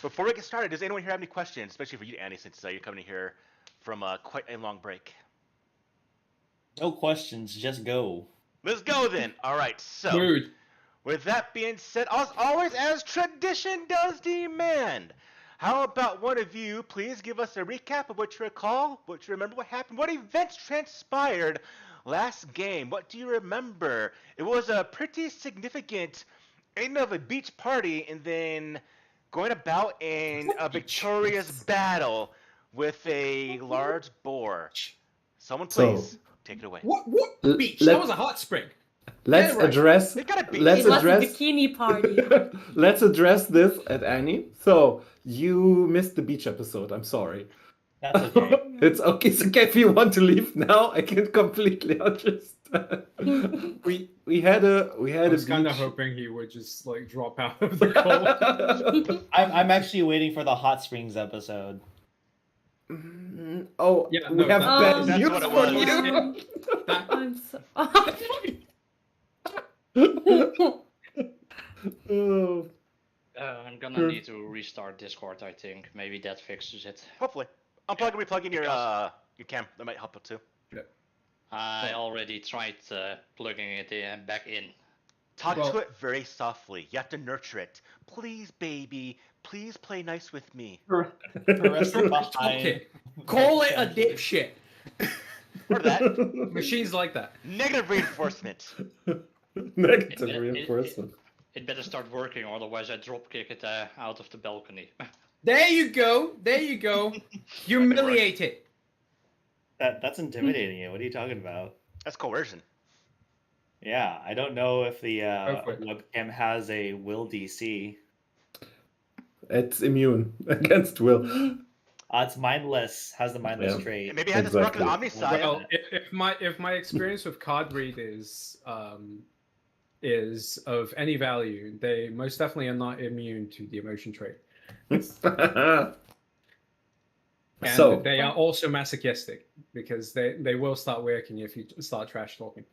Before we get started, does anyone here have any questions, especially for you, Annie, since you're coming here from quite a long break? No questions, just go. Let's go then. All right. So, Mood. with that being said, as always, as tradition does demand, how about one of you please give us a recap of what you recall, what you remember, what happened, what events transpired last game? What do you remember? It was a pretty significant end of a beach party and then going about in a victorious battle with a large boar. Someone So please take it away. What beach? That was a hot spring. let's right. address. They got a beach. Let's It was a address. bikini party. Let's address this at Annie. So you missed the beach episode. I'm sorry. That's okay. It's okay. It's okay if you want to leave now. I can completely understand. we had a I was kind of beach. hoping he would just like drop out of the call. I'm actually waiting for the hot springs episode. Oh, Yeah, we no, have Oh, bad that's news what it for was. you. I'm so... Oh. I'm gonna need to restart Discord, I think. Maybe that fixes it. Hopefully. Unplug and replug in your cam. That might help it too. I already tried plugging it in, back in. Talk to Well- it very softly. You have to nurture it. Please, baby. Please play nice with me. Caress it behind. Okay. Call it a dipshit. Or that. Machines like that. Negative reinforcement. Negative It- reinforcement. It better start working, otherwise I drop kick it out of the balcony. There you go. There you go. Humiliate it. That's intimidating you. What are you talking about? That's coercion. Yeah, I don't know if the Go for it. webcam has a will DC. It's immune against will. It's mindless. Has the mindless Yeah. trait. And maybe it has Exactly. this rocket Omnisci. Well, if my experience with card read is of any value, they most definitely are not immune to the emotion trait. And So they are also masochistic because they will start working if you start trash talking.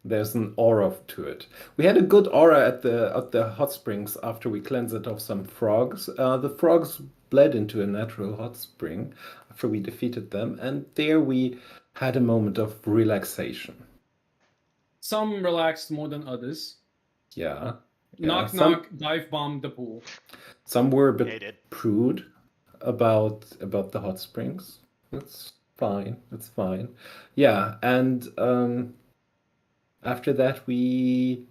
there's an aura to it. We had a good aura at the hot springs after we cleansed it of some frogs. The frogs bled into a natural hot spring after we defeated them, and there we had a moment of relaxation. Some relaxed more than others. Yeah. Knock some- knock, dive bomb the pool. Some were a They bit did. prude about the hot springs. That's fine. That's fine. Yeah, and after that we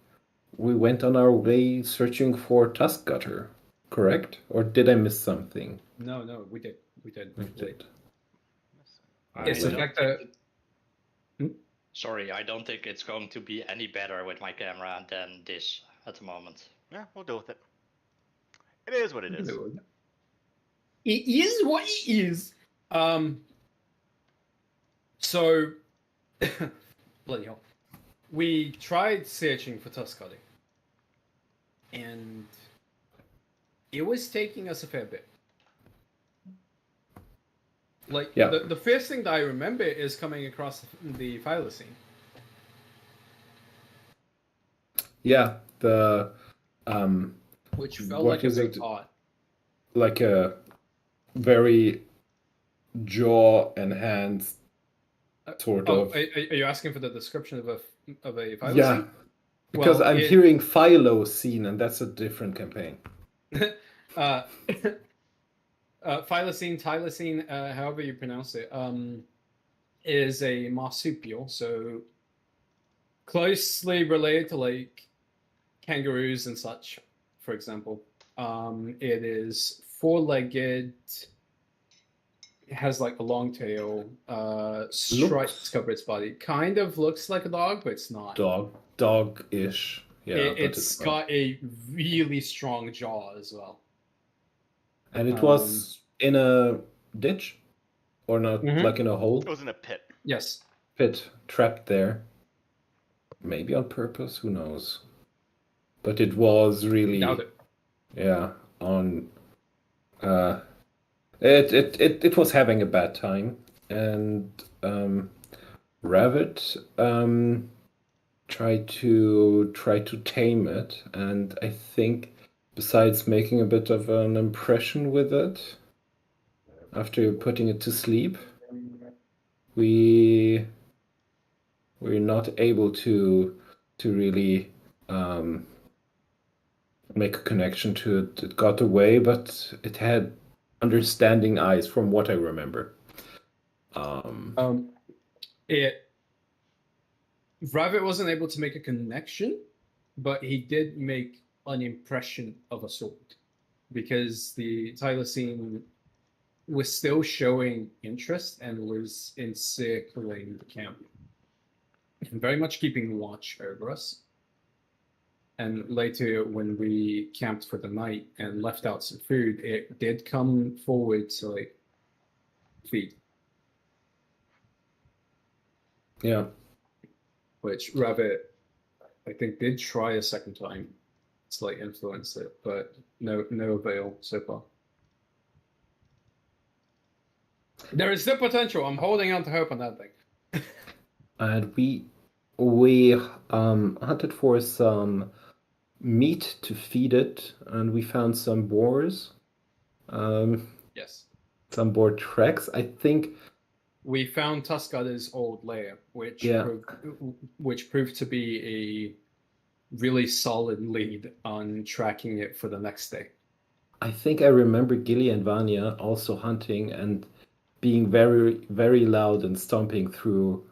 went on our way searching for Tusk Gutter, correct? Or did I miss something? No, we did. We did. It's I the don't fact that Sorry, I don't think it's going to be any better with my camera than this at the moment. Yeah, we'll deal with it. It is what it is. it is what it is. So bloody hell. We tried searching for Tuscany. And it was taking us a fair bit. Like Yeah. the first thing that I remember is coming across the Thylacine. Yeah, Which felt What like a is big it? pot. like a very jaw enhanced sort Oh, of. are you asking for the description of a Thylacine? Yeah, because Well, I'm it- hearing Philo scene, and that's a different campaign. uh, Thylacine, Thylacine, however you pronounce it, is a marsupial, so closely related to like kangaroos and such, for example. It is four-legged. It has like a long tail. Stripes cover its body. Kind of looks like a dog, but it's not. Dog-ish. Yeah, but It's not. got a really strong jaw as well. And it was in a ditch, or not, Mhm. like in a hole It was in a pit. Yes. pit, trapped there. Maybe on purpose. Who knows? But it was really. Doubt it. Yeah, on it was having a bad time, and Rabbit tried to tame it, and I think besides making a bit of an impression with it after putting it to sleep, we're not able to really make a connection to it. It got away, but it had understanding eyes from what I remember. Rabbit wasn't able to make a connection, but he did make an impression of a sort, because the Thylacine was still showing interest and was encircling the camp, and very much keeping watch over us. And later, when we camped for the night and left out some food, it did come forward to like feed. Yeah. Which Rabbit, I think, did try a second time to like influence it, but no avail so far. There is still potential. I'm holding out to hope on that thing. And we hunted for some meat to feed it, and we found some boars. Yes. Some boar tracks. I think We found Tuscadder's old lair, which Yeah. proved to be a really solid lead on tracking it for the next day. I think I remember Gilly and Vanya also hunting and being very, very loud and stomping through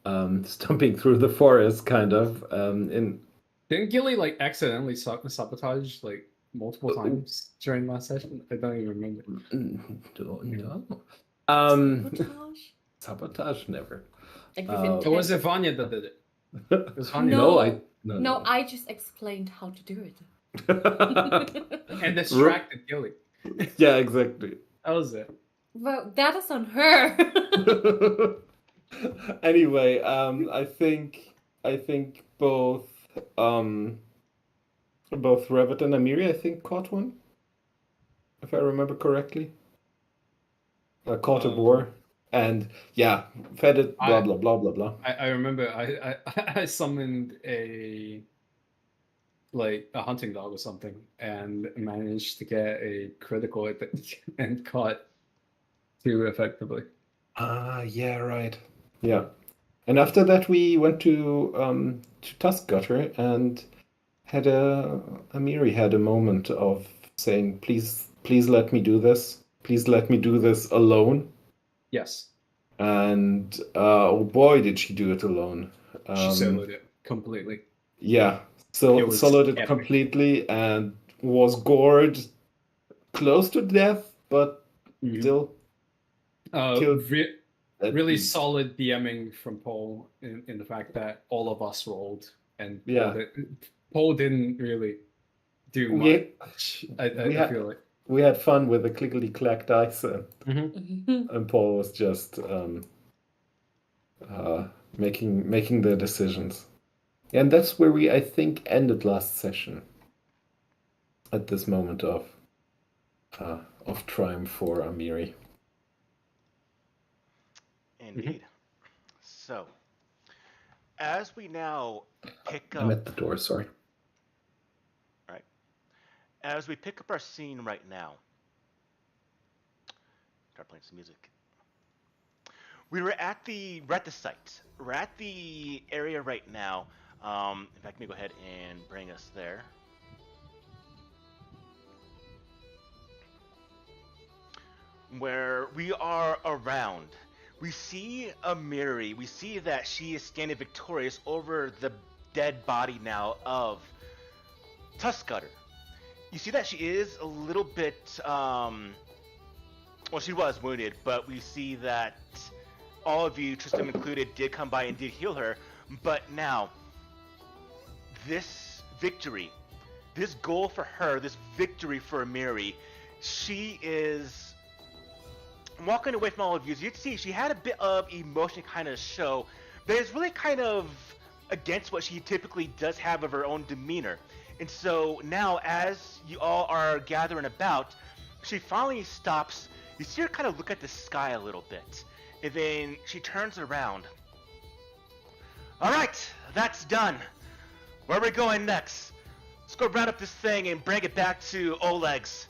the forest, kind of. Didn't Gilly like accidentally sabotage like multiple times during last session? I don't even remember. No. Sabotage? Sabotage, never. Like Or was it Vanya that did it? It was Vanya. No. No, No, I just explained how to do it. And distracted Gilly. Yeah, exactly. That was it. Well, that is on her. Anyway, I think both Revit and Amiri, I think, caught one, if I remember correctly. Caught a boar, and yeah, fed it. Blah blah blah blah blah. I remember I summoned a hunting dog or something and managed to get a critical at it and caught two effectively. Yeah, right. Yeah, and after that we went to Tuskgutter and Amiri had a moment of saying, "Please, please let me do this. Please let me do this alone." Yes. And oh boy, did she do it alone. She soloed it completely. Yeah, so It was soloed it epic. completely and was gored close to death, but still killed. Really solid DMing from Paul in the fact that all of us rolled and Paul didn't really do much. I feel like we had fun with the clickety clack dice, Mm-hmm. and Paul was just making the decisions. And that's where we, I think, ended last session. At this moment of triumph for Amiri. Indeed. So, as we now pick up... I'm at the door, sorry. Right. As we pick up our scene right now, start playing some music. We're at the site. We're at the area right now. In fact, let me go ahead and bring us there. Where we are around. We see Amiri. We see that she is standing victorious over the dead body now of Tuskgutter. You see that she is a little bit, well, she was wounded, but we see that all of you, Tristan included, did come by and did heal her. But now, this victory, this goal for her, this victory for Amiri, she is walking away from all of you. As you can see, she had a bit of emotion kind of show, but it's really kind of against what she typically does have of her own demeanor. And so now, as you all are gathering about, she finally stops. You see her kind of look at the sky a little bit, and then she turns around. All right, that's done. Where are we going next? Let's go round up this thing and bring it back to Oleg's.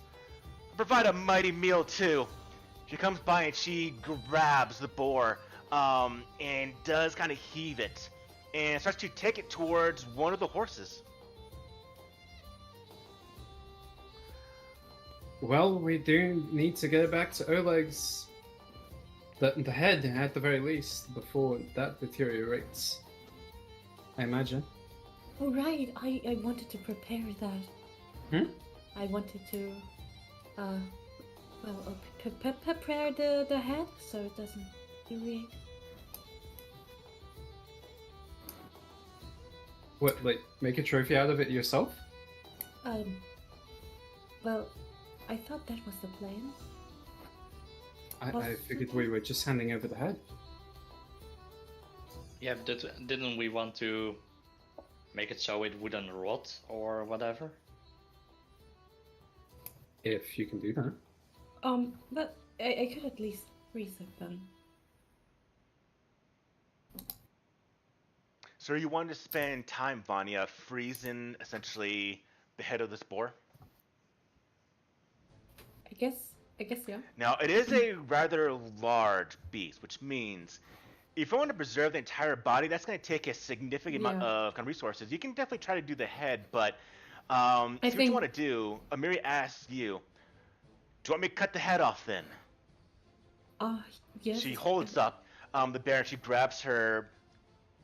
Provide a mighty meal too. She comes by and she grabs the boar, and does kind of heave it, and starts to take it towards one of the horses. Well, we do need to get it back to Oleg's. The head, at the very least, before that deteriorates. I imagine. Oh, right. I wanted to prepare that. Hmm? I wanted to, prepare the head so it doesn't deteriorate. What, like, make a trophy out of it yourself? Well, I thought that was the plan. I figured we were just handing over the head. Yeah, but didn't we want to make it so it wouldn't rot or whatever? If you can do that. But I could at least freeze it then. So you wanted to spend time, Vanya, freezing essentially the head of this boar? I guess, yeah. Now, it is a rather large beast, which means if you want to preserve the entire body, that's going to take a significant amount Yeah. of kind of resources. You can definitely try to do the head, but see what you think- want to do. Amiri asks you, do you want me to cut the head off then? Yes. She holds up the bear and she grabs her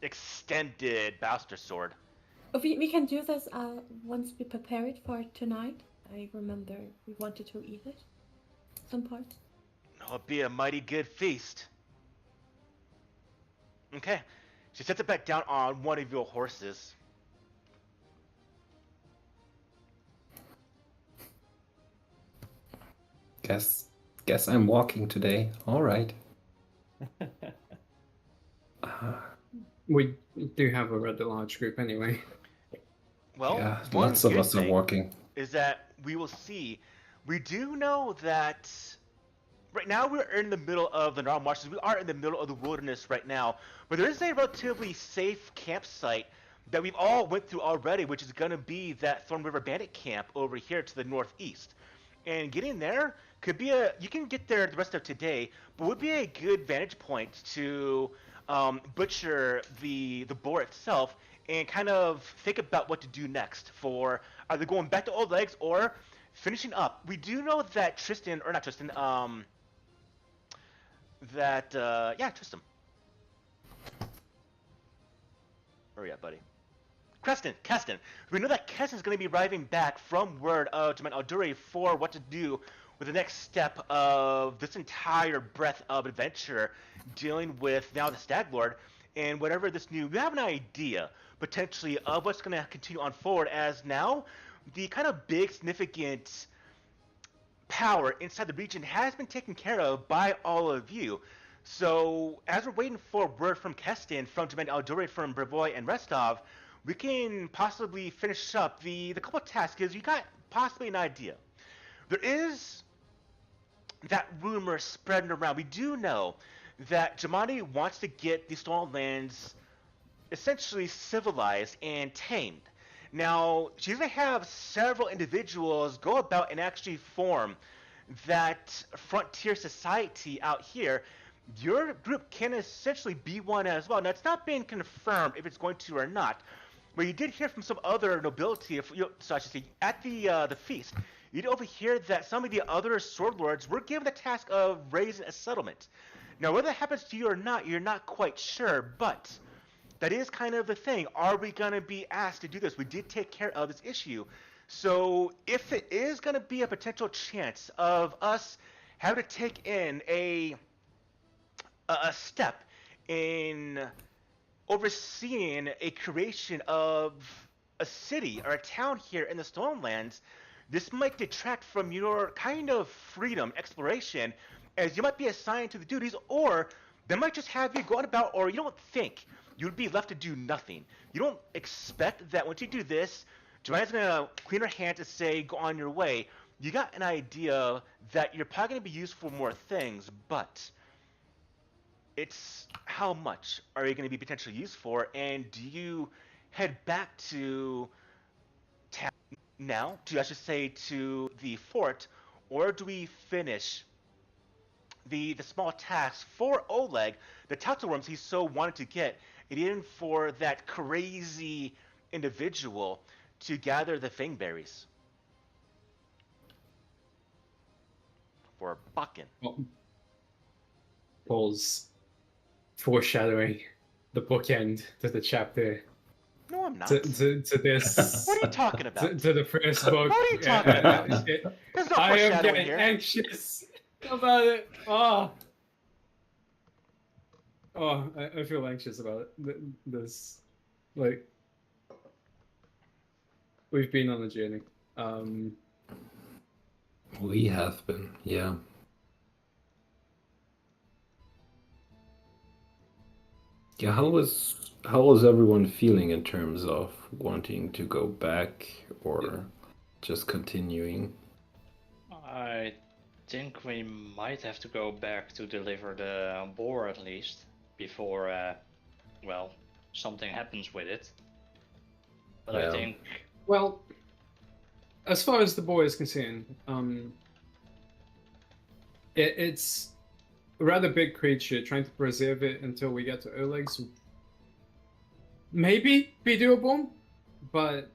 extended Bowster sword. We can do this once we prepare it for tonight. I remember we wanted to eat it. Some part. It'll be a mighty good feast. Okay. She sets it back down on one of your horses. Guess I'm walking today. All right. We do have a rather large group anyway. Well, Yeah, one lots of good us are thing walking. is that we will see. We do know that right now we're in the middle of the Gnarl Marshes. We are in the middle of the wilderness right now, but there is a relatively safe campsite that we've all went through already, which is going to be that Thorn River Bandit camp over here to the northeast. And getting there could be you can get there the rest of today, but would be a good vantage point to butcher the boar itself and kind of think about what to do next for either going back to Old Legs or finishing up. We do know that Tristan, or not Tristan, Tristan. Where are we at, buddy? Keston. We know that Keston's going to be arriving back from word to Mount Alduri for what to do with the next step of this entire breadth of adventure, dealing with now the Stag Lord and whatever this new. We have an idea potentially of what's going to continue on forward, as now the kind of big significant power inside the region has been taken care of by all of you. So as we're waiting for word from Keston, from Demand Alduri, from Brevoy and Restov, we can possibly finish up the couple of tasks, because you got possibly an idea. There is that rumor spreading around. We do know that Jamani wants to get the Stolen Lands essentially civilized and tamed. Now, she's going to have several individuals go about and actually form that frontier society out here. Your group can essentially be one as well. Now, it's not been confirmed if it's going to or not, but you did hear from some other nobility, so I should say, at the feast. You did overhear that some of the other sword lords were given the task of raising a settlement. Now, whether that happens to you or not, you're not quite sure, but that is kind of the thing. Are we going to be asked to do this? We did take care of this issue. So if it is going to be a potential chance of us having to take in a step in overseeing a creation of a city or a town here in the Stolen Lands, this might detract from your kind of freedom exploration, as you might be assigned to the duties, or they might just have you going about, or you don't think you'd be left to do nothing. You don't expect that once you do this, Joanna's going to clean her hands and say, go on your way. You got an idea that you're probably going to be used for more things, but it's how much are you going to be potentially used for, and do you head back to town now? I should say to the fort, or do we finish the small tasks for Oleg, the Tatzelworms he so wanted to get, and even for that crazy individual to gather the Fangberries for Bakken? Well, Paul's foreshadowing the bookend to the chapter No, I'm not. to this. What are you talking about? To the first book. What are you talking about? It- There's no I am foreshadowing getting here. anxious about it. Oh, I feel anxious about it. This, like, we've been on a journey. We have been, yeah. Yeah, how was everyone feeling in terms of wanting to go back or just continuing? I think we might have to go back to deliver the boar at least before, well, something happens with it. But Yeah. I think Well, as far as the boy is concerned, it's a rather big creature. Trying to preserve it until we get to Oleg's maybe be doable, but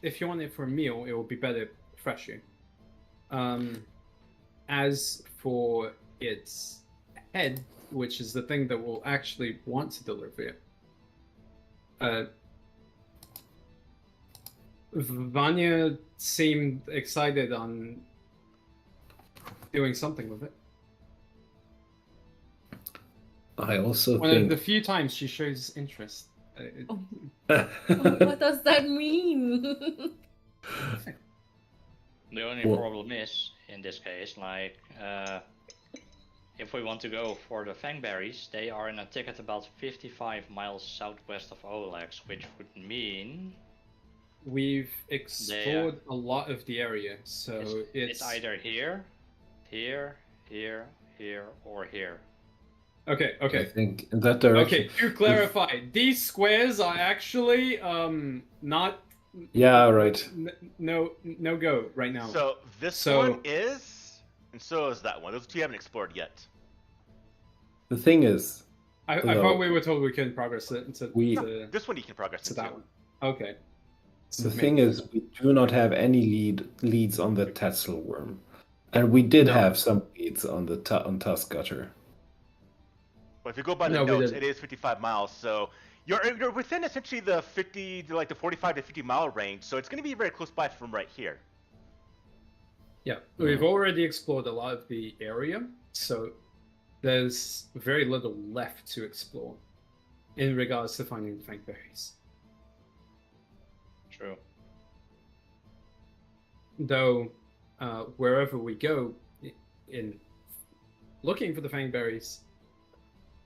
if you want it for a meal, it will be better fresher. As for its head, which is the thing that will actually want to deliver it, Vanya seemed excited on doing something with it. I also One of think the few times she shows interest. Oh, what does that mean? the only Well- problem is, in this case, like, if we want to go for the Fangberries, they are in a ticket about 55 miles southwest of Oleg's, which would mean We've explored a lot of the area, so it's either here, here, here, here, or here. Okay, I okay. think in that direction. Okay, to clarify, these squares are actually not Yeah, right. no go right now. So this So- one is, and so is that one. Those two you haven't explored yet. The thing is, I no. thought we were told we couldn't progress it into We- This one you can progress to into. that one. Okay. the thing is, we do not have any leads on the Tatzelworm, and we did No. have some leads on the on Tuskgutter. But if you go by the No, we notes, didn't. it is 55 miles. So you're within essentially the 45 to 50 mile range. So it's going to be very close by from right here. Yeah, we've already explored a lot of the area, so there's very little left to explore in regards to finding the Fangberries. True. Though, wherever we go in looking for the Fangberries,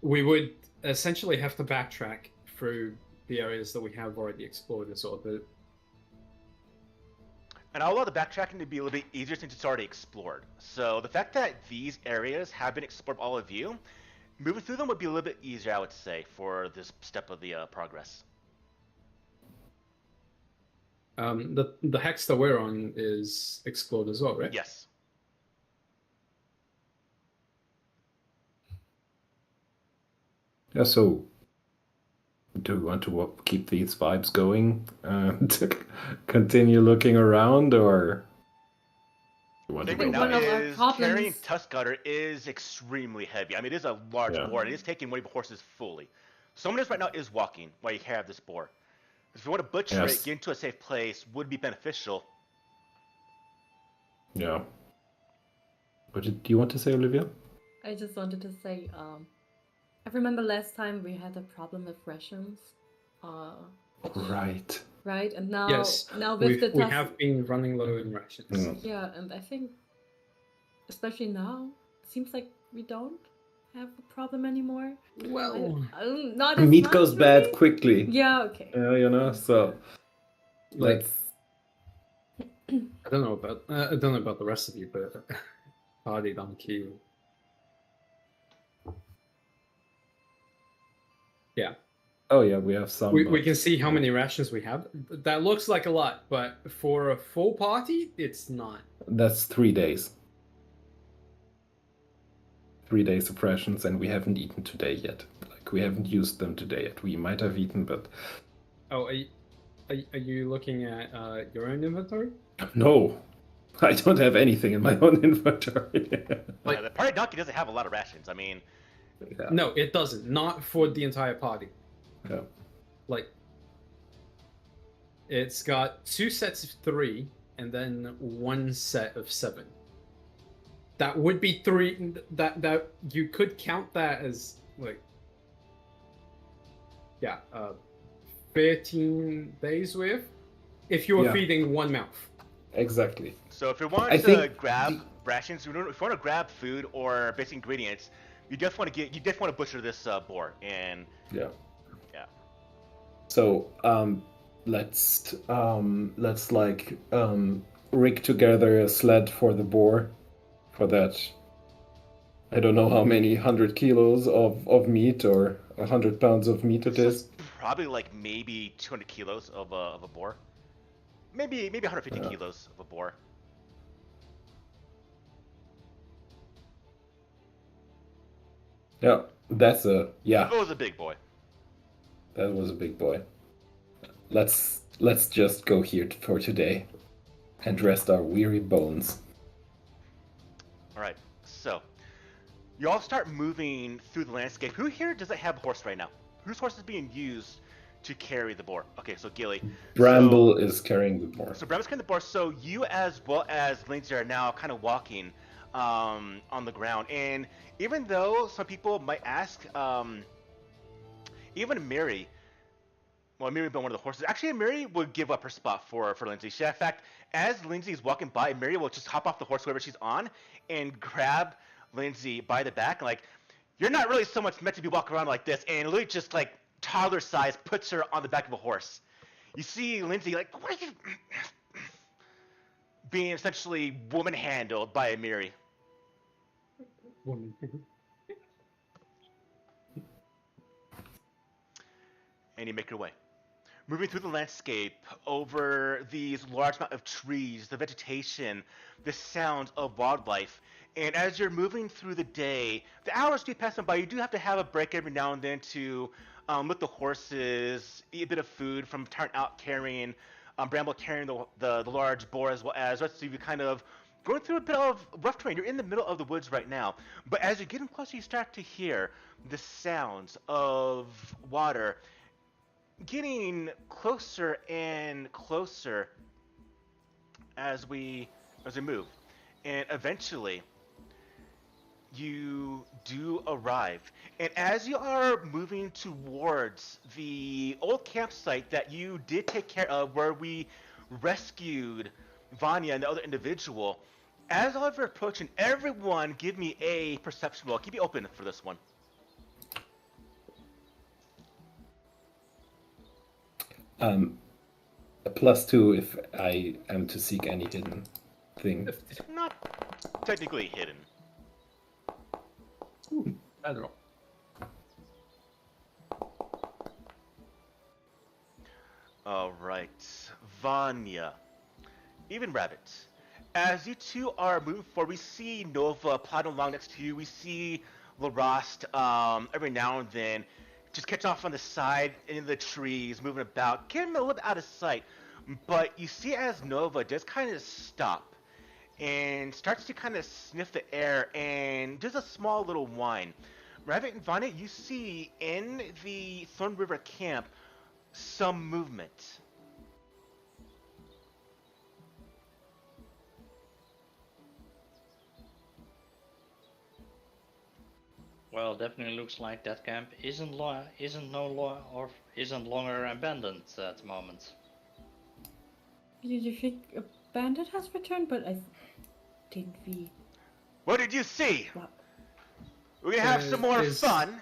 we would essentially have to backtrack through the areas that we have already explored as well. And I'll allow the backtracking to be a little bit easier since it's already explored. So the fact that these areas have been explored by all of you, moving through them would be a little bit easier, I would say, for this step of the progress. The hex that we're on is explored as well, right? Yes. Yeah, so do we want to keep these vibes going to continue looking around, or do you want The to thing go right now one of back? our is problems- carrying Tuskgutter is extremely heavy. I mean, it is a large Yeah. boar, and it is taking one of your horses fully. Someone else right now is walking while you have this boar. If you want to butcher Yes. it, get into a safe place would be beneficial. Yeah. What do you want to say, Olivia? I just wanted to say, I remember last time we had a problem with rations. Right. Right? And now, Yes, now with the we task- have been running low in rations. Mm. Yeah, and I think, especially now, it seems like we don't have a problem anymore. Well, Not as Meat much, goes bad maybe? quickly. Yeah, okay. You know, so like let's. I don't know about the rest of you, but partied on cue. Yeah. Oh yeah, we have some. We can see how many rations we have. That looks like a lot, but for a full party, it's not. That's 3 days. 3 days of rations, and we haven't eaten today yet. Like we haven't used them today yet. We might have eaten, but Oh, are you looking at your own inventory? no, I don't have anything in my own inventory. The party donkey doesn't have a lot of rations. I mean, Yeah. No, it doesn't. Not for the entire party. Yeah. Like, it's got 2 sets of 3 and then 1 set of 7. That would be 3. That you could count that as like, yeah, 13 days worth if you were Yeah. feeding one mouth. Exactly. so if you want I to think grab rations, if you want to grab food or basic ingredients, you definitely want to butcher this boar. And Yeah. yeah. So let's like rig together a sled for the boar, for that. I don't know how many 100 kilos of meat or 100 pounds of meat it This is. probably like maybe 200 kilos of a boar. Maybe 150 Yeah. kilos of a boar. Yeah, that's a yeah. It was a big boy. That was a big boy. Let's just go here for today, and rest our weary bones. All right. So you all start moving through the landscape. Who here doesn't have a horse right now? Whose horse is being used to carry the boar? Okay, so Gilly. Bramble is carrying the boar. So Bramble's carrying the boar. So you, as well as Lindsay, are now kind of walking on the ground. And even though some people might ask, even Mary, well, Mary would be one of the horses. Actually, Mary would give up her spot for Lindsay. She, in fact, as Lindsay is walking by, Mary will just hop off the horse, whoever she's on, and grab Lindsay by the back. Like, you're not really so much meant to be walking around like this. And literally just like toddler size puts her on the back of a horse. You see Lindsay like, what are you being essentially woman handled by a Mary. Woman. And you make your way. Moving through the landscape, over these large amount of trees, the vegetation, the sounds of wildlife. And as you're moving through the day, the hours do pass by. You do have to have a break every now and then to let the horses eat a bit of food from turn out carrying, Bramble carrying the large boar, as well as rest of you kind of going through a bit of rough terrain. You're in the middle of the woods right now. But as you're getting closer, you start to hear the sounds of water getting closer and closer as we move, and eventually you do arrive. And as you are moving towards the old campsite that you did take care of, where we rescued Vanya and the other individual, as all of you are approaching, everyone give me a perception roll. Keep it open for this one. A +2 if I am to seek any hidden thing. Not technically hidden. I don't know. All right, Vanya, even Rabbit. As you two are moving forward, we see Nova plodding along next to you. We see Larost every now and then just catch off on the side in the trees, moving about, getting a little bit out of sight. But you see as Nova does kind of stop and starts to kind of sniff the air and does a small little whine. Rabbit and Vanya, you see in the Thorn River camp some movement. Well, definitely looks like that camp isn't longer abandoned at the moment. You think a bandit has returned? But I think we. What did you see? What? We're gonna have some more Is- fun.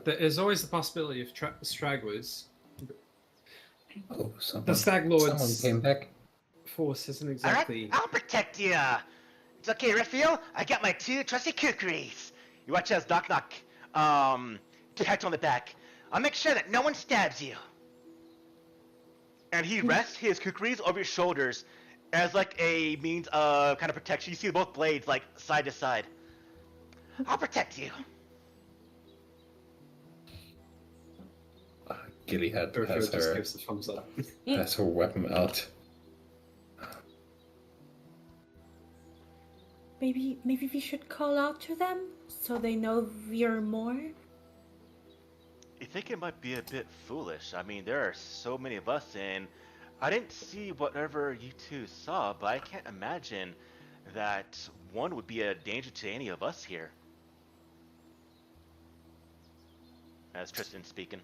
There is always the possibility of stragglers. Oh, someone, The Stag Lord's someone came back. force isn't All exactly. right, I'll protect you. It's okay, Raphael. I got my two trusty kukris. You watch as Knock Knock, pat on the back. I'll make sure that no one stabs you. And he rests his kukris over your shoulders as like a means of kind of protection. You see both blades like side to side. I'll protect you. Gilly has Urfil just her gives a thumbs up. has her weapon out. Maybe we should call out to them so they know we're more. You think it might be a bit foolish? I mean, there are so many of us, and I didn't see whatever you two saw, but I can't imagine that one would be a danger to any of us here. As Tristan speaking.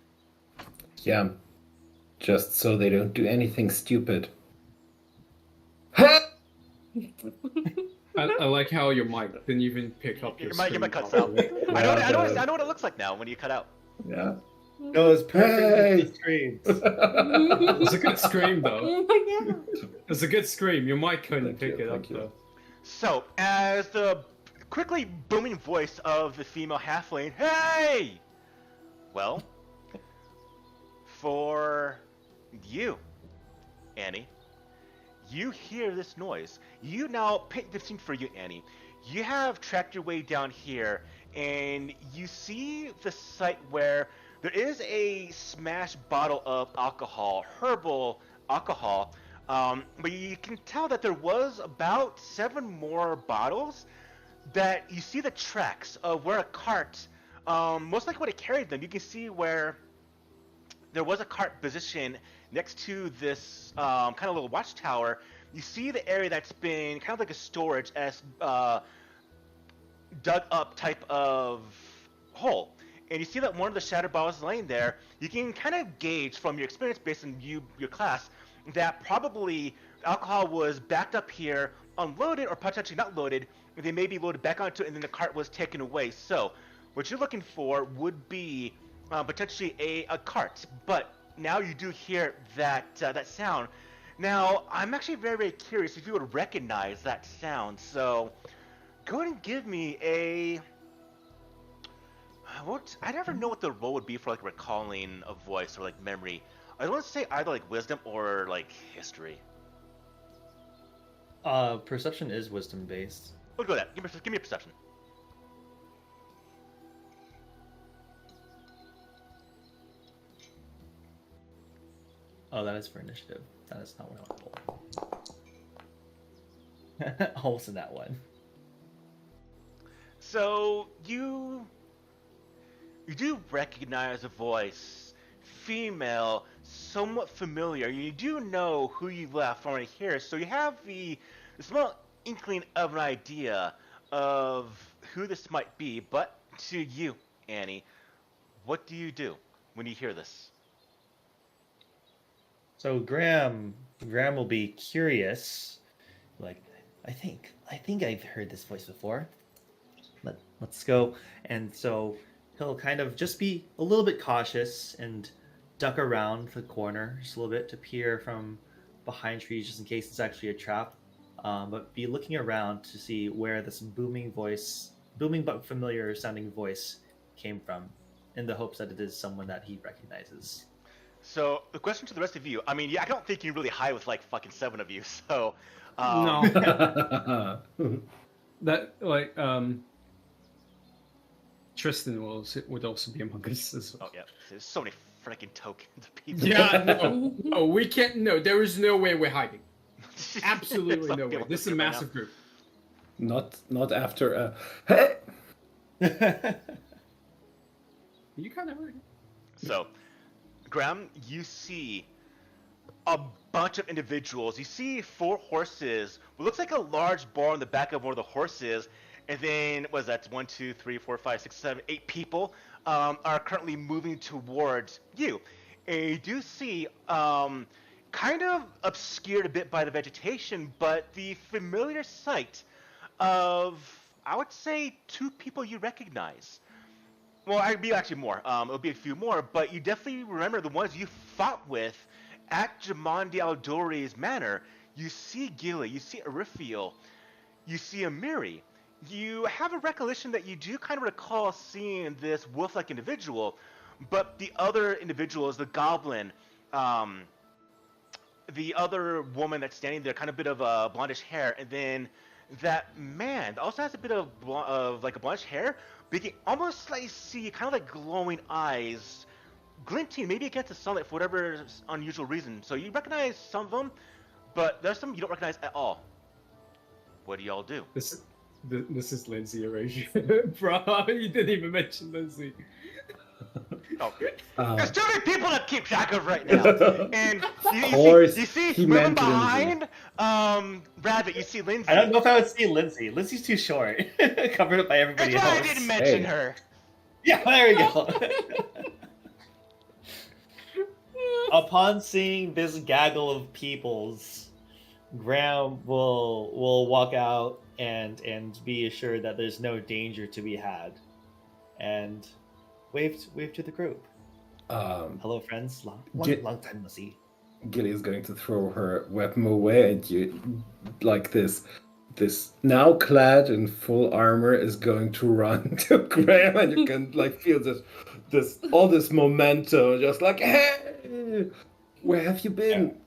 Yeah, just so they don't do anything stupid. I like how your mic didn't even pick up Your your mic screen cuts out. properly. I know what it looks like now when you cut out. Yeah. No, it's perfect. Hey! With the screams. It's a good scream though. Oh my god. It's a good scream. Your mic couldn't Thank you, pick it up thank you. though. So, as the quickly booming voice of the female halfling, hey! Well, for you, Annie, you hear this noise. You now paint the scene for you, Annie. You have tracked your way down here, and you see the site where there is a smashed bottle of alcohol, herbal alcohol, but you can tell that there was about 7 more bottles that you see the tracks of where a cart, most likely would have carried them. You can see where there was a cart positioned next to this kind of little watchtower. You see the area that's been kind of like a storage as dug up type of hole. And you see that one of the shattered bottles is laying there. You can kind of gauge from your experience based on your class that probably alcohol was backed up here, unloaded, or potentially not loaded. They may be loaded back onto it, and then the cart was taken away. So what you're looking for would be potentially a cart. But now you do hear that that sound. Now, I'm actually very, very curious if you would recognize that sound. So go ahead and give me a... I never know what the role would be for like recalling a voice or like memory. I want to say either like wisdom or like history. Perception is wisdom based. We'll go with that. Give me a perception. Oh, that is for initiative. That is not what I want to roll. Almost in that one. So you do recognize a voice, female, somewhat familiar. You do know who you left already here, so you have the small inkling of an idea of who this might be. But to you, Annie, what do you do when you hear this? So Graham will be curious. Like, I think I've heard this voice before. Let's go. And so he'll kind of just be a little bit cautious and duck around the corner just a little bit to peer from behind trees just in case it's actually a trap. But be looking around to see where this booming but familiar sounding voice came from, in the hopes that it is someone that he recognizes. So the question to the rest of you, I mean, yeah, I don't think you're really high with like fucking 7 of you, so... No. That like Tristan would also be among us as well. Oh yeah, there's so many freaking tokens of people. Yeah, no. Oh, we can't. No, there is no way we're hiding. Absolutely Some no way. people This is a right now. massive group. Not after hey! You kind of heard it. So, Graham, you see a bunch of individuals. You see 4 horses. What looks like a large bar on the back of one of the horses. And then, what is that? 1, 2, 3, 4, 5, 6, 7, 8 people are currently moving towards you. And you do see, kind of obscured a bit by the vegetation, but the familiar sight of, I would say, 2 people you recognize. Well, I'd be actually more. It'll be a few more, but you definitely remember the ones you fought with at Jamandi Aldori's manor. You see Gilly, you see Arifiel, you see Amiri. You have a recollection that you do kind of recall seeing this wolf-like individual, but the other individuals, the goblin, the other woman that's standing there, kind of a bit of blondish hair, and then that man also has a bit of like a blondish hair, but you can almost like see kind of like glowing eyes, glinting maybe against the sunlight for whatever unusual reason. So you recognize some of them, but there's some you don't recognize at all. What do y'all do? This is Lindsay Erasure. Bro, you didn't even mention Lindsay. Oh, Uh, there's too many people to keep track of right now. And you see he moving meant Lindsay. behind Rabbit, you see Lindsay. I don't know if I would see Lindsay. Lindsay's too short, covered up by everybody That's why else. I didn't mention Hey. her. Yeah, there we go. Upon seeing this gaggle of peoples, Graham will walk out and be assured that there's no danger to be had, and wave to the group. Hello, friends. Long time no see. Gilly is going to throw her weapon away at you, like this. This now clad in full armor is going to run to Graham, and you can like feel all this momentum, just like, hey, where have you been?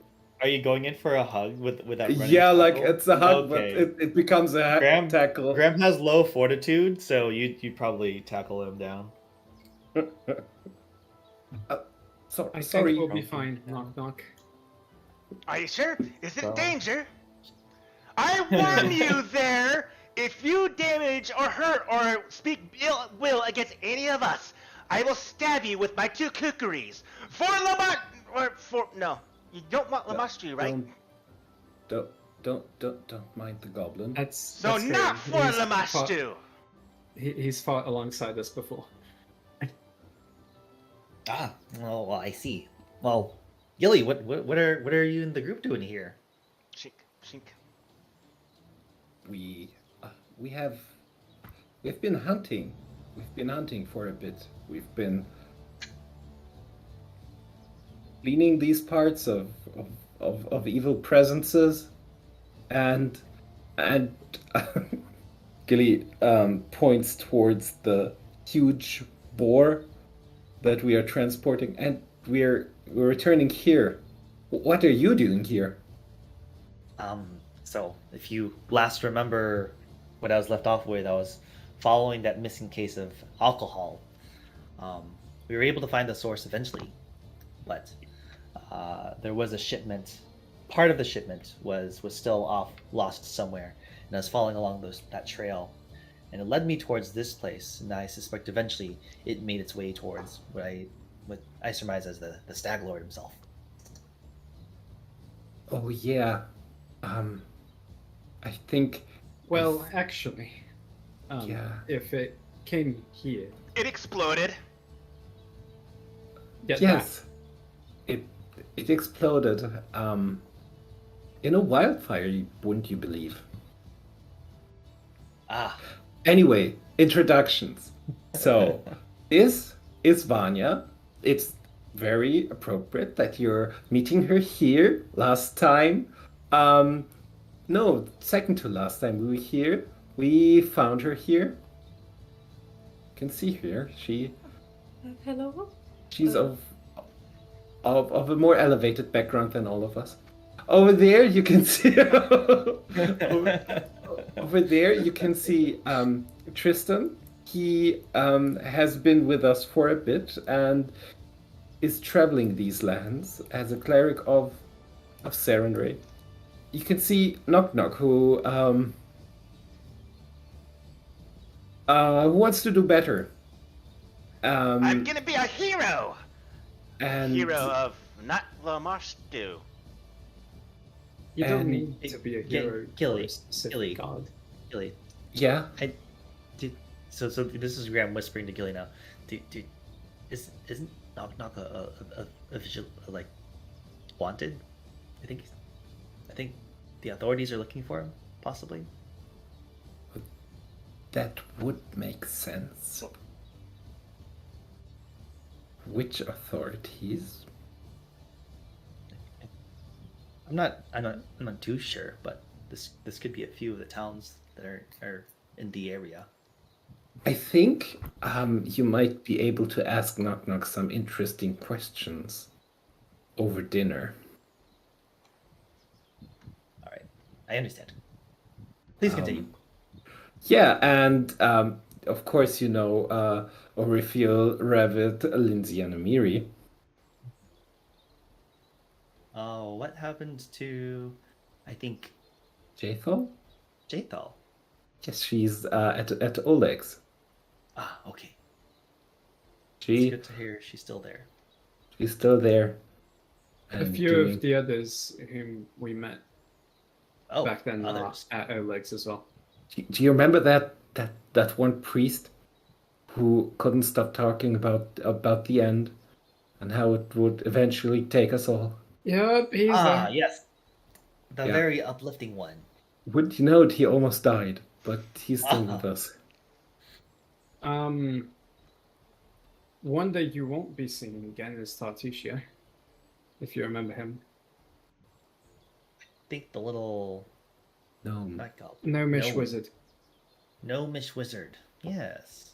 Are you going in for a hug with that running Yeah, like tackle? it's a hug, Okay. but it becomes a tackle. Graham has low fortitude, so you'd probably tackle him down. I Sorry. think we'll be fine. Knock knock. Are you sure? Is it Well. danger? I warn you there! If you damage or hurt or speak ill will against any of us, I will stab you with my two kookeries. For Lamont, or for no, you don't want Lamastri, right? Don't mind the goblin. That's Not fair. for He's fought- Lamastu. He's fought alongside us before. Well, I see. Well, Gilly, what are you in the group doing here? Shink, shink. We've been hunting. We've been hunting for a bit. We've been cleaning these parts of evil presences, and Gilly points towards the huge boar that we are transporting, and we're returning here. What are you doing here? So if you last remember what I was left off with, I was following that missing case of alcohol. We were able to find the source eventually, but there was a shipment. Part of the shipment was still lost somewhere, and I was following along that trail, and it led me towards this place. And I suspect eventually it made its way towards what I surmise as the Stag Lord himself. Oh yeah, I think. Well, actually, Yeah. if it came here, It exploded. get Yes, it exploded in a wildfire. Wouldn't you believe? Anyway, introductions. So, is Vanya? It's very appropriate that you're meeting her here. Last time, no, second to last time we were here, we found her here. You can see her. Hello? She's of a more elevated background than all of us. Over there, you can see. Over there, you can see Tristan. He has been with us for a bit and is traveling these lands as a cleric of Sarenrae. You can see Knock Knock, who wants to do better. I'm gonna be a hero. And Hero of not Lamastu. You don't And- need to be a hero Gilly, for a specific Gilly. god. Gilly, yeah, so this is Graham whispering to Gilly now. Isn't Knock Knock a visual, like wanted? I think the authorities are looking for him, possibly. that would make sense. Which authorities? I'm not too sure, but this could be a few of the towns that are in the area. I think you might be able to ask Knock Knock some interesting questions over dinner. All right, I understand. Please continue. Yeah, and of course, Orifil, Revit, Lindsay, and Amiri. Oh, what happened to, I think, Jathal? Jathal? Yes, she's at Oleg's. Ah, okay. It's She good to hear she's still there. she's still there. A and few doing- of the others whom we met Oh, back then are others. at Oleg's as well. Do you remember that one priest who couldn't stop talking about the end and how it would eventually take us all? Yep, he's Ah, there. yes. The Yeah. very uplifting one. Wouldn't you know it, he almost died, but he's still with us. One that you won't be seeing again is Tartusio, if you remember him. I think the little No, not goblin. Gnomish No. wizard. Gnomish wizard. Yes.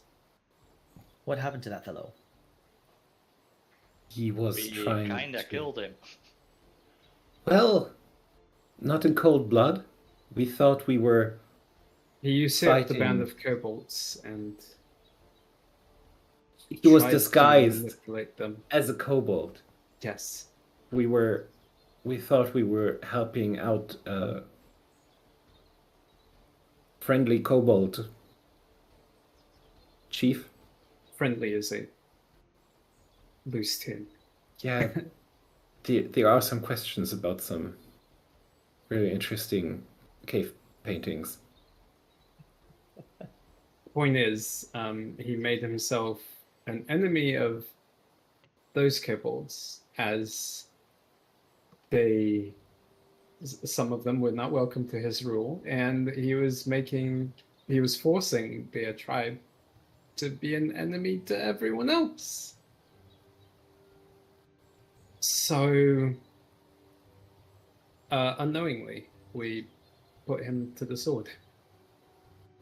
What happened to that fellow? he was We trying kinda to... killed him. Well, not in cold blood. We thought we were... He usurped the Fighting. band of kobolds and He was tried to disguised manipulate them. as a kobold. Yes. We thought we were helping out a friendly kobold chief. Friendly is a loose term. Yeah, there are some questions about some really interesting cave paintings. Point is, he made himself an enemy of those kobolds, as some of them were not welcome to his rule, and he was forcing their tribe to be an enemy to everyone else. So, unknowingly, we put him to the sword.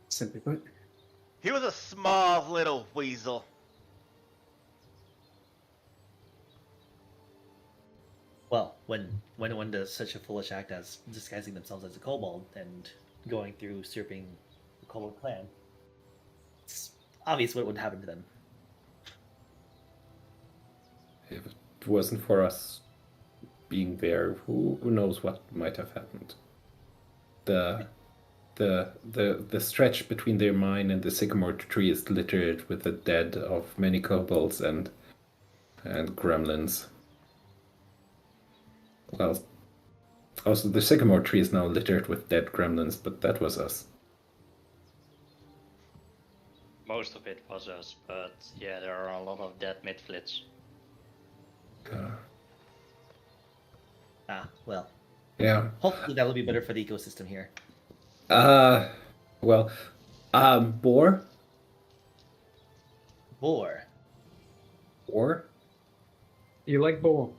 Simply put. He was a small little weasel. Well, when one does such a foolish act as disguising themselves as a kobold and going through usurping the kobold clan, it's obvious what would happen to them. If it wasn't for us being there, who knows what might have happened. The stretch between their mine and the sycamore tree is littered with the dead of many kobolds and gremlins. Well, also the sycamore tree is now littered with dead gremlins, but that was us. Most of it was us, but yeah, there are a lot of dead midflits. Well, Yeah. hopefully that'll be better for the ecosystem here. Well, boar? Boar. Boar? You like boar?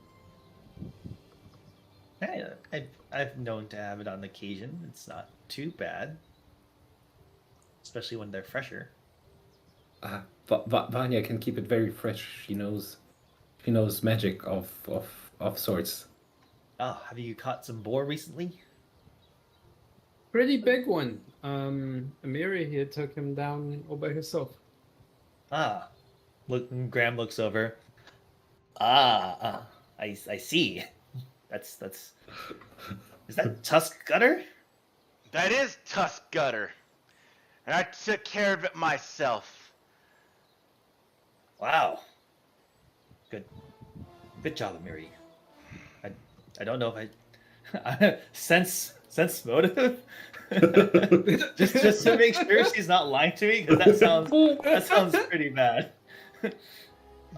I've known to have it on occasion. It's not too bad, especially when they're fresher. Vanya can keep it very fresh. She knows magic of sorts. Oh, have you caught some boar recently? Pretty big one. Amiri here took him down all by herself. Ah, look. Graham looks over. I see. That's. Is that Tusk Gutter? That is Tusk Gutter. And I took care of it myself. Wow. Good job, Amiri. I don't know if I sense motive. just to make sure she's not lying to me, because that sounds pretty bad. You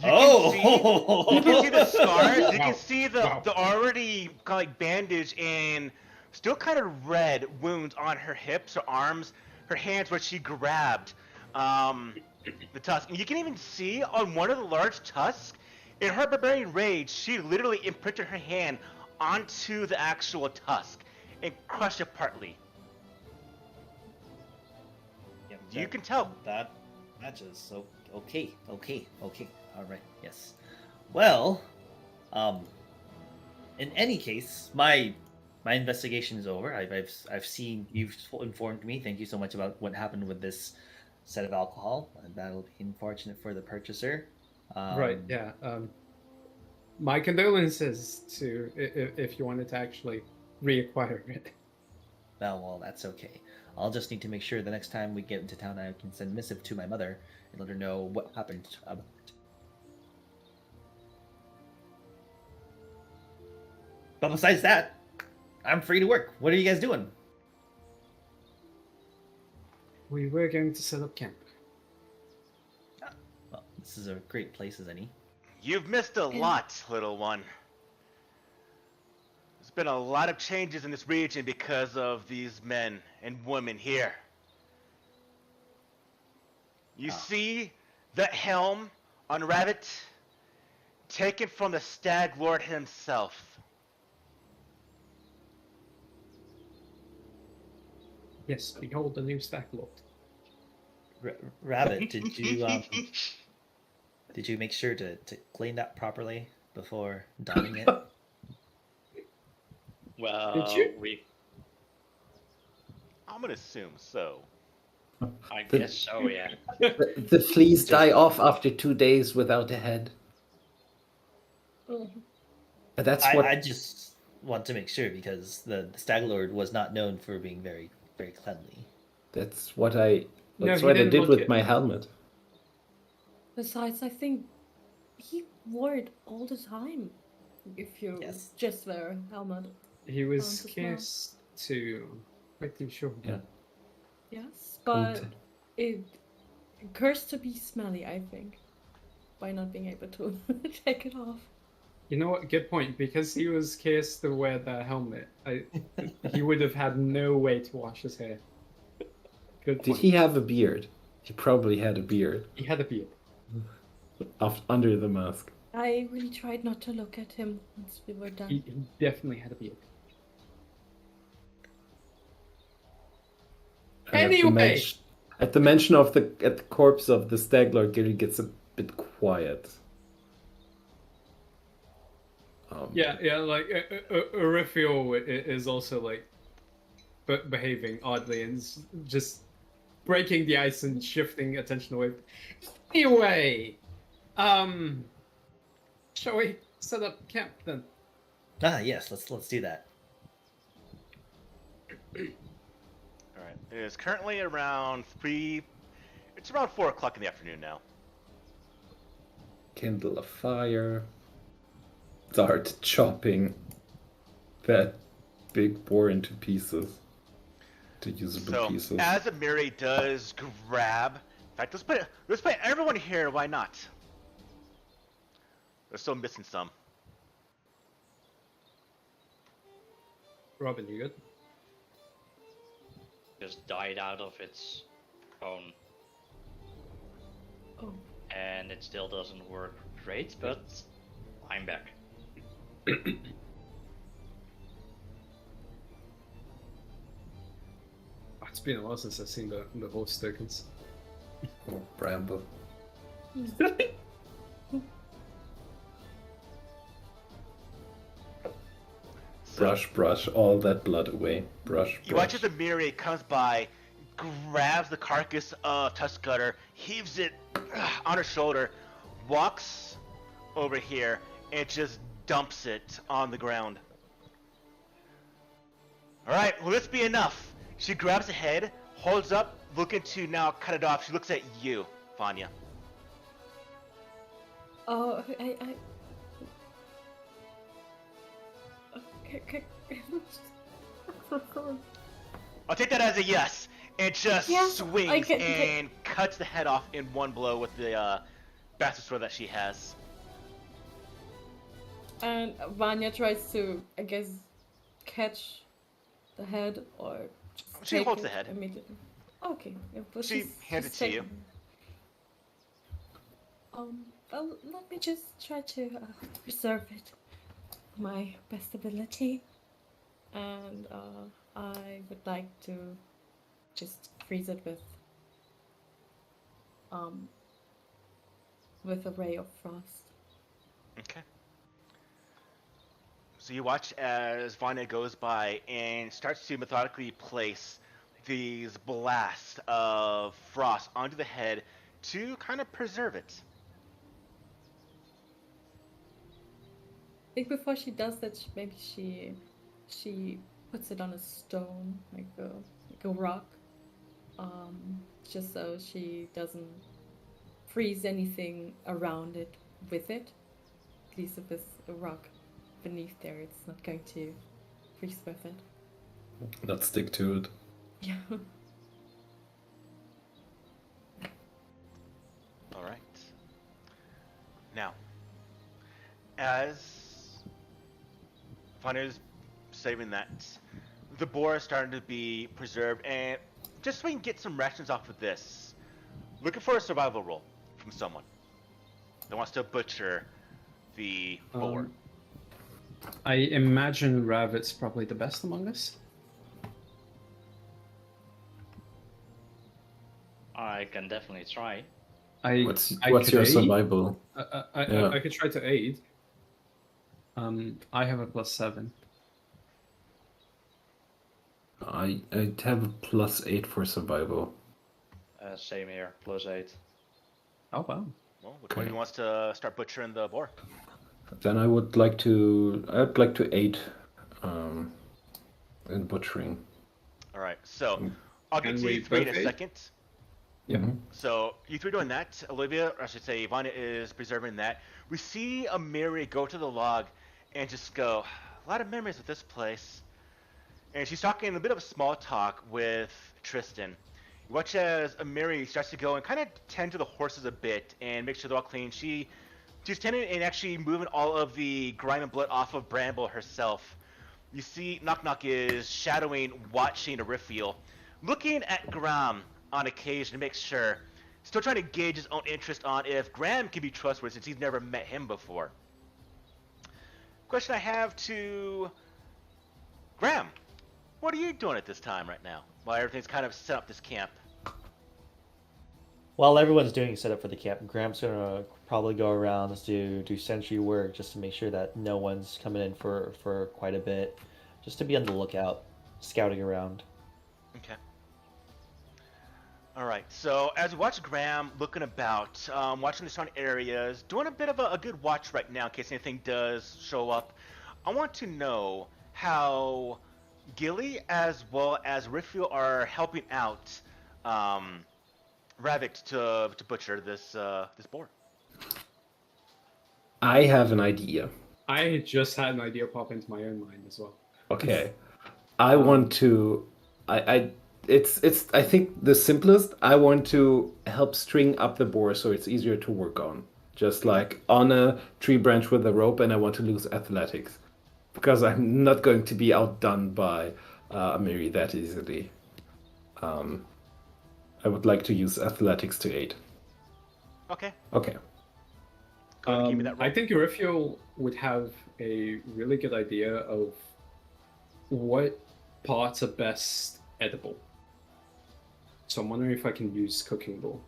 can see the scars. You can see the already kind of like bandage and still kind of red wounds on her hips, her arms, her hands where she grabbed the tusk. And you can even see on one of the large tusks, in her barbarian rage, she literally imprinted her hand onto the actual tusk and crushed it partly. Yeah, You can tell. that Matches. So okay. All right. Yes. Well, in any case, my investigation is over. I've seen you've informed me. Thank you so much about what happened with this set of alcohol. And that'll be unfortunate for the purchaser. Right. Yeah. My condolences to if you wanted to actually reacquire it. Well, that's okay. I'll just need to make sure the next time we get into town, I can send a missive to my mother and let her know what happened about it. But besides that, I'm free to work. What are you guys doing? We were going to set up camp. Well, this is a great place as any. You've missed a lot, little one. There's been a lot of changes in this region because of these men and women here. You see the helm on Rabbit? Taken from the Stag Lord himself. Yes, behold the new Stack Lord. Rabbit, did you make sure to clean that properly before donning it? Well, Did you? I'm gonna assume so. I guess so, yeah. The fleas die off after 2 days without a head. Oh. And that's what I just want to make sure because the Stag Lord was not known for being very, very cleanly. that's what I No, that's he what I didn't did look with it. my helmet. Besides, I think he wore it all the time. If you Yes. just wear a helmet. He was Sounds smart. cursed to. Pretty sure. Yeah. Yes, but Coated. it cursed to be smelly, I think. By not being able to take it off. You know what? Good point. Because he was cursed to wear the helmet, he would have had no way to wash his hair. Good Did point. he have a beard? He probably had a beard He had a beard. under the mask. I really tried not to look at him once we were done. He definitely had a beard. And Anyway. at the mention of the corpse of the Stag Lord, Gary gets a bit quiet. Yeah, like Urifiel is also like behaving oddly and just breaking the ice and shifting attention away. Anyway, shall we set up camp then? Yes, let's do that. Alright, it is currently around 3... It's around 4 o'clock in the afternoon now. Kindle a fire. Start chopping that big boar into pieces. To usable So, pieces. as Amiri does grab... In fact, let's put everyone here, why not? We're still missing some. Robin, you good? Just died out of its own. Oh. And it still doesn't work great, but I'm back. It's been a while since I've seen the horse tokens. Oh, Bramble. Brush all that blood away. Brush. You watch as Amiri comes by, grabs the carcass of Tuskcutter, heaves it on her shoulder, walks over here, and just dumps it on the ground. Alright, well this be enough. She grabs the head, holds up, looking to now cut it off. She looks at you, Vanya. Oh, I... Okay. I'll take that as a yes. And just Yes, I swings can- and cuts the head off in one blow with the bastard sword that she has. And Vanya tries to, I guess, catch the head or just She take holds it the head. immediately. Okay. Yeah, well, She hands it to you. taking it. Well, let me just try to preserve it to my best ability. And I would like to just freeze it with um, with a ray of frost. Okay. So you watch as Vanya goes by and starts to methodically place these blasts of frost onto the head to kind of preserve it. I think before she does that, maybe she puts it on a stone, like a rock, just so she doesn't freeze anything around it with it. At least if it's a rock beneath there, it's not going to freeze with it. Let's stick to it. Yeah. All right. Now, as Vanya's saving that, the boar is starting to be preserved, and just so we can get some rations off of this, looking for a survival roll from someone that wants to butcher the boar. I imagine Ravit's probably the best among us. I can definitely try. What's I your could aid. survival? I could try to aid. I have a +7. I have a +8 for survival. Same here, +8. Oh wow. Well, which one of you wants to start butchering the boar? Then I'd like to aid in butchering. All right, so I'll get Can to we you three in both a aid? second. Yeah. Mhm. So you three doing that. Olivia, or I should say Ivana, is preserving that. We see Amiri go to the log and just go, a lot of memories with this place. And she's talking a bit of a small talk with Tristan. You watch as Amiri starts to go and kind of tend to the horses a bit and make sure they're all clean. She's tending and actually moving all of the grime and blood off of Bramble herself. You see Knock Knock is shadowing, watching Arifiel, looking at Graham on occasion to make sure. Still trying to gauge his own interest on if Graham can be trustworthy since he's never met him before. Question I have to Graham. What are you doing at this time right now? While everything's kind of set up this camp. While everyone's doing setup for the camp, Graham's gonna probably go around and do sentry work just to make sure that no one's coming in for quite a bit, just to be on the lookout, scouting around. Okay. All right. So as we watch Graham looking about, watching the surrounding areas, doing a bit of a good watch right now in case anything does show up. I want to know how Gilly as well as Riffio are helping out Ravik to butcher this boar. I have an idea. I just had an idea pop into my own mind as well. Okay. I want to I think the simplest. I want to help string up the boar so it's easier to work on. Just like on a tree branch with a rope, and I want to lose athletics. Because I'm not going to be outdone by Amiri that easily. I would like to use athletics to aid. Okay. Okay. Go ahead and give me that roll. I think Eurifio would have a really good idea of what parts are best edible. So I'm wondering if I can use cooking bowl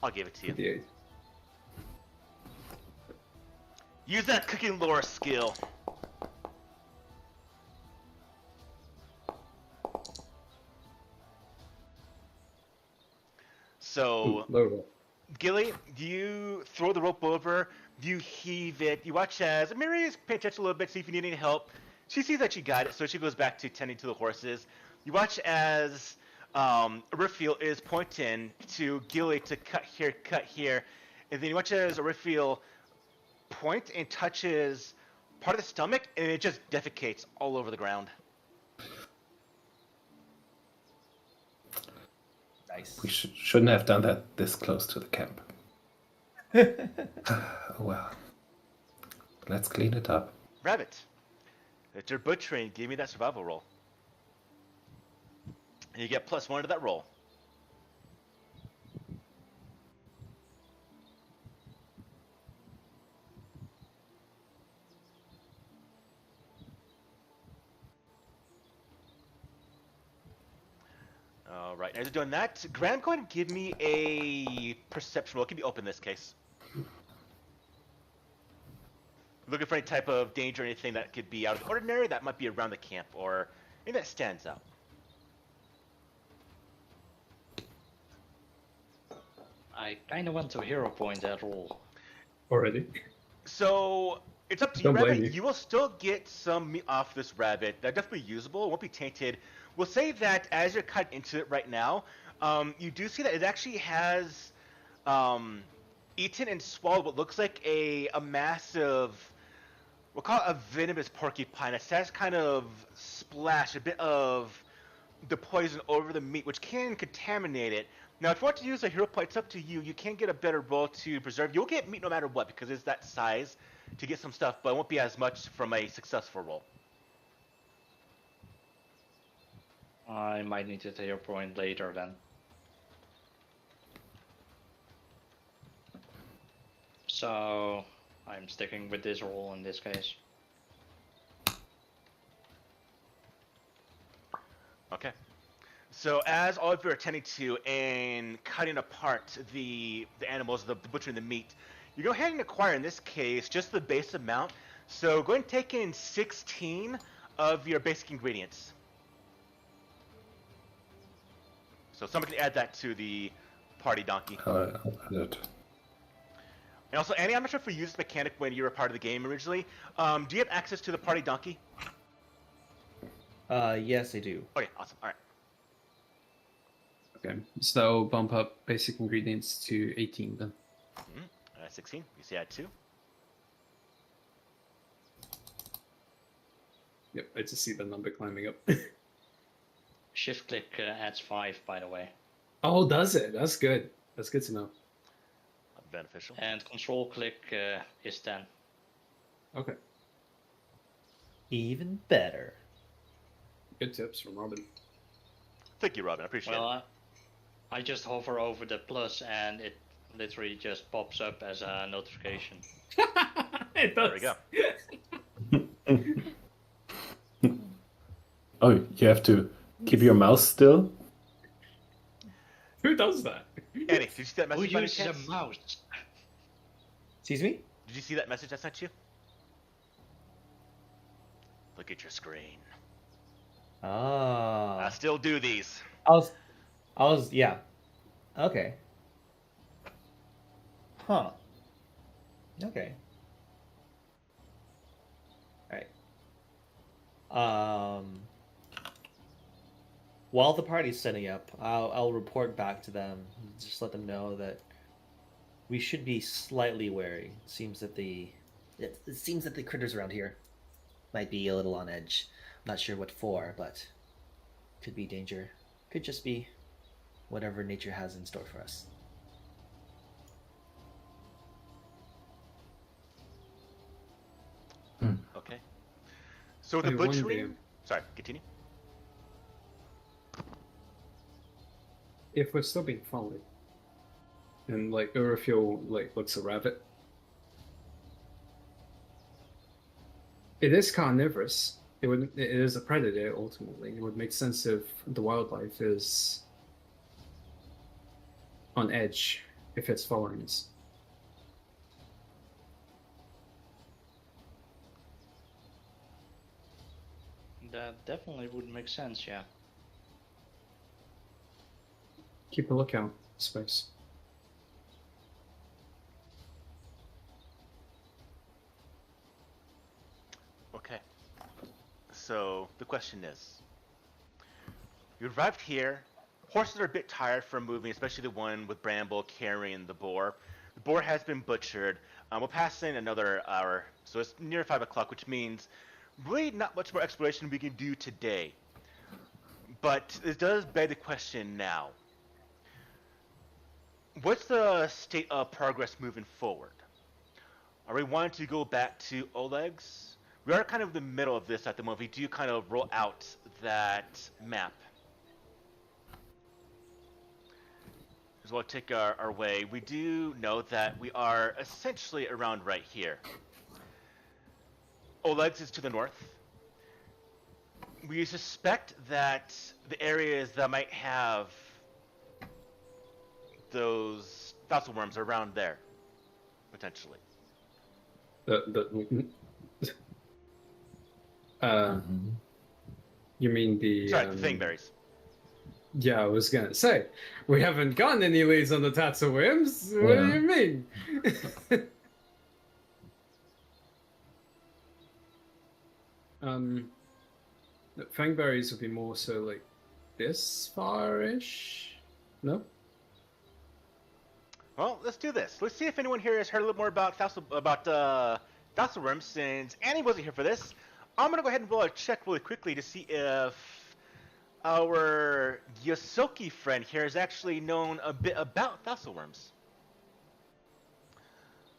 I'll give it to for you. the aid. Use that cooking lore skill. So, Low roll. Gilly, you throw the rope over, you heave it, you watch as Mary is paying attention a little bit, see if you need any help. She sees that you got it, so she goes back to tending to the horses. You watch as Arifiel is pointing to Gilly to cut here, and then you watch as Arifiel point and touches part of the stomach, and it just defecates all over the ground. Nice. We shouldn't have done that this close to the camp. Well, let's clean it up. Rabbit, it's your butchering. Give me that survival roll. And you get +1 to that roll. All right. as you're doing that, Graham, go ahead and give me a perception roll. It can be open in this case. Looking for any type of danger or anything that could be out of the ordinary that might be around the camp or anything that stands out. I kind of want to hero point that roll. Already. So it's up to you, Don't blame Rabbit. you. You will still get some meat off this rabbit. They're definitely usable. It won't be tainted. We'll say that as you're cut into it right now, you do see that it actually has eaten and swallowed what looks like a massive, we'll call it a venomous porcupine. It has kind of splashed a bit of the poison over the meat, which can contaminate it. Now, if you want to use a hero point, it's up to you. You can get a better roll to preserve. You'll get meat no matter what because it's that size to get some stuff, but it won't be as much from a successful roll. I might need to take your point later then. So I'm sticking with this roll in this case. Okay. So as all of you are attending to and cutting apart the animals, the butchering the meat, you go ahead and acquire in this case just the base amount. So go ahead and take in 16 of your basic ingredients. So somebody can add that to the party donkey. I'll add it. And also, Annie, I'm not sure if we used this mechanic when you were part of the game originally. Do you have access to the party donkey? Yes, I do. Okay, awesome. All right. Okay, so that'll bump up basic ingredients to 18 then. 16. You see, I had 2. Yep, I just see the number climbing up. Shift click adds 5, by the way. Oh, does it? That's good. That's good to know. Beneficial. And control click is 10. Okay, Even better. good tips from Robin. Thank you, Robin. I appreciate Well, it. I just hover over the plus and it literally just pops up as a notification. It does. There we go. Oh, you have to keep your mouse still? Who does that? Annie, did you see that Who message by any uses a chance? mouse? Excuse me? Did you see that message I sent you? Look at your screen. I Ah. still do these. Yeah. Okay. Huh. Okay. Alright. While the party's setting up, I'll report back to them. Just let them know that we should be slightly wary. It seems that the critters around here might be a little on edge. I'm not sure what for, but could be danger. Could just be whatever nature has in store for us. Okay. So the I wonder- butchering. Sorry, continue. If we're still being followed, and like Urafil like looks a rabbit, it is carnivorous. It is a predator ultimately. It would make sense if the wildlife is on edge if it's following us. That definitely would make sense, yeah. Keep a lookout, Space. Okay. So the question is, you arrived here. Horses are a bit tired from moving, especially the one with Bramble carrying the boar. The boar has been butchered. We'll pass in another hour, so it's near 5 o'clock, which means really not much more exploration we can do today. But it does beg the question now. What's the state of progress moving forward? Are we wanting to go back to Oleg's? We are kind of in the middle of this at the moment. We do kind of roll out that map. As well take our way. We do know that we are essentially around right here. Oleg's is to the north. We suspect that the areas that might have fossil worms around there, potentially. Mhm. You mean the? Sorry, the thingberries. Yeah, I was gonna say we haven't gotten any leads on the Tatsuwims. What do Yeah. you mean? The fangberries would be more so like this far-ish. No. Well, let's do this. Let's see if anyone here has heard a little more about fossil worms. Since Annie wasn't here for this, I'm gonna go ahead and roll a check really quickly to see if our Yosoki friend here has actually known a bit about fossil worms.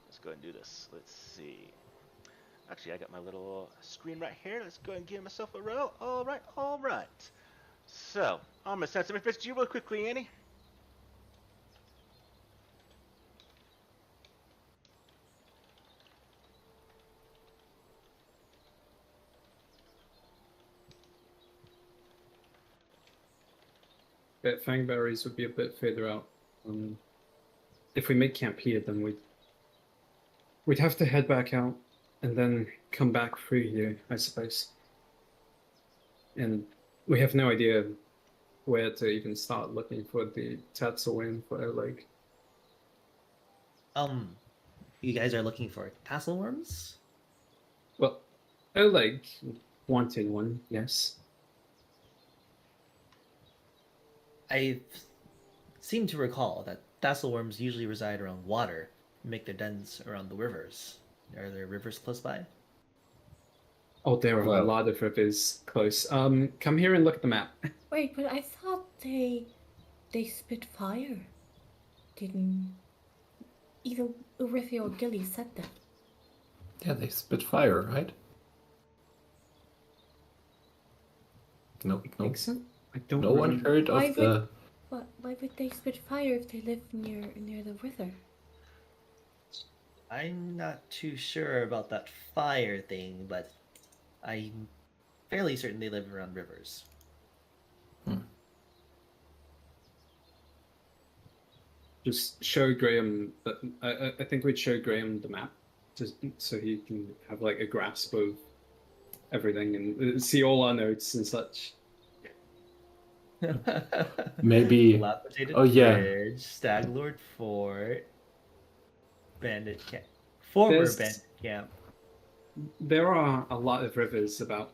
Let's go ahead and do this. Let's see. Actually, I got my little screen right here. Let's go ahead and give myself a roll. All right, all right. So, I'm gonna send some information to you really quickly, Annie. But fangberries would be a bit further out. If we make camp here, then we'd have to head back out and then come back through here, I suppose. And we have no idea where to even start looking for the Tatsuwin for Oleg. You guys are looking for tassel worms? Well, Oleg wanted one, yes. I seem to recall that tassel worms usually reside around water and make their dens around the rivers. Are there rivers close by? Oh, there are a Well- lot of rivers close. Come here and look at the map. Wait, but I thought they spit fire. Didn't either Urithi or Gilly said that? Yeah, they spit fire, right? No, I no, think so. I don't no one remember. heard Why of the. Why would they spit fire if they live near the river? I'm not too sure about that fire thing, but I'm fairly certain they live around rivers. Just show Graham. I think we'd show Graham the map, just so he can have like a grasp of everything and see all our notes and such. Maybe. Dilapidated Oh, yeah. Bridge, Staglord Fort, Bandit Camp, former There's- Bandit Camp. There are a lot of rivers about.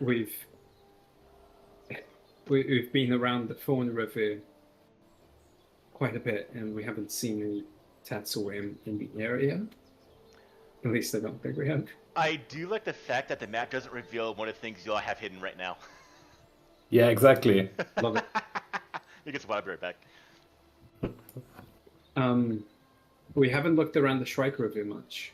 We've been around the Thorn River quite a bit, and we haven't seen any Tatsuwim in the area. At least I don't think we have. I do like the fact that the map doesn't reveal one of the things you all have hidden right now. Yeah, exactly. Love it. You get some vibe right back. We haven't looked around the Shrike River much.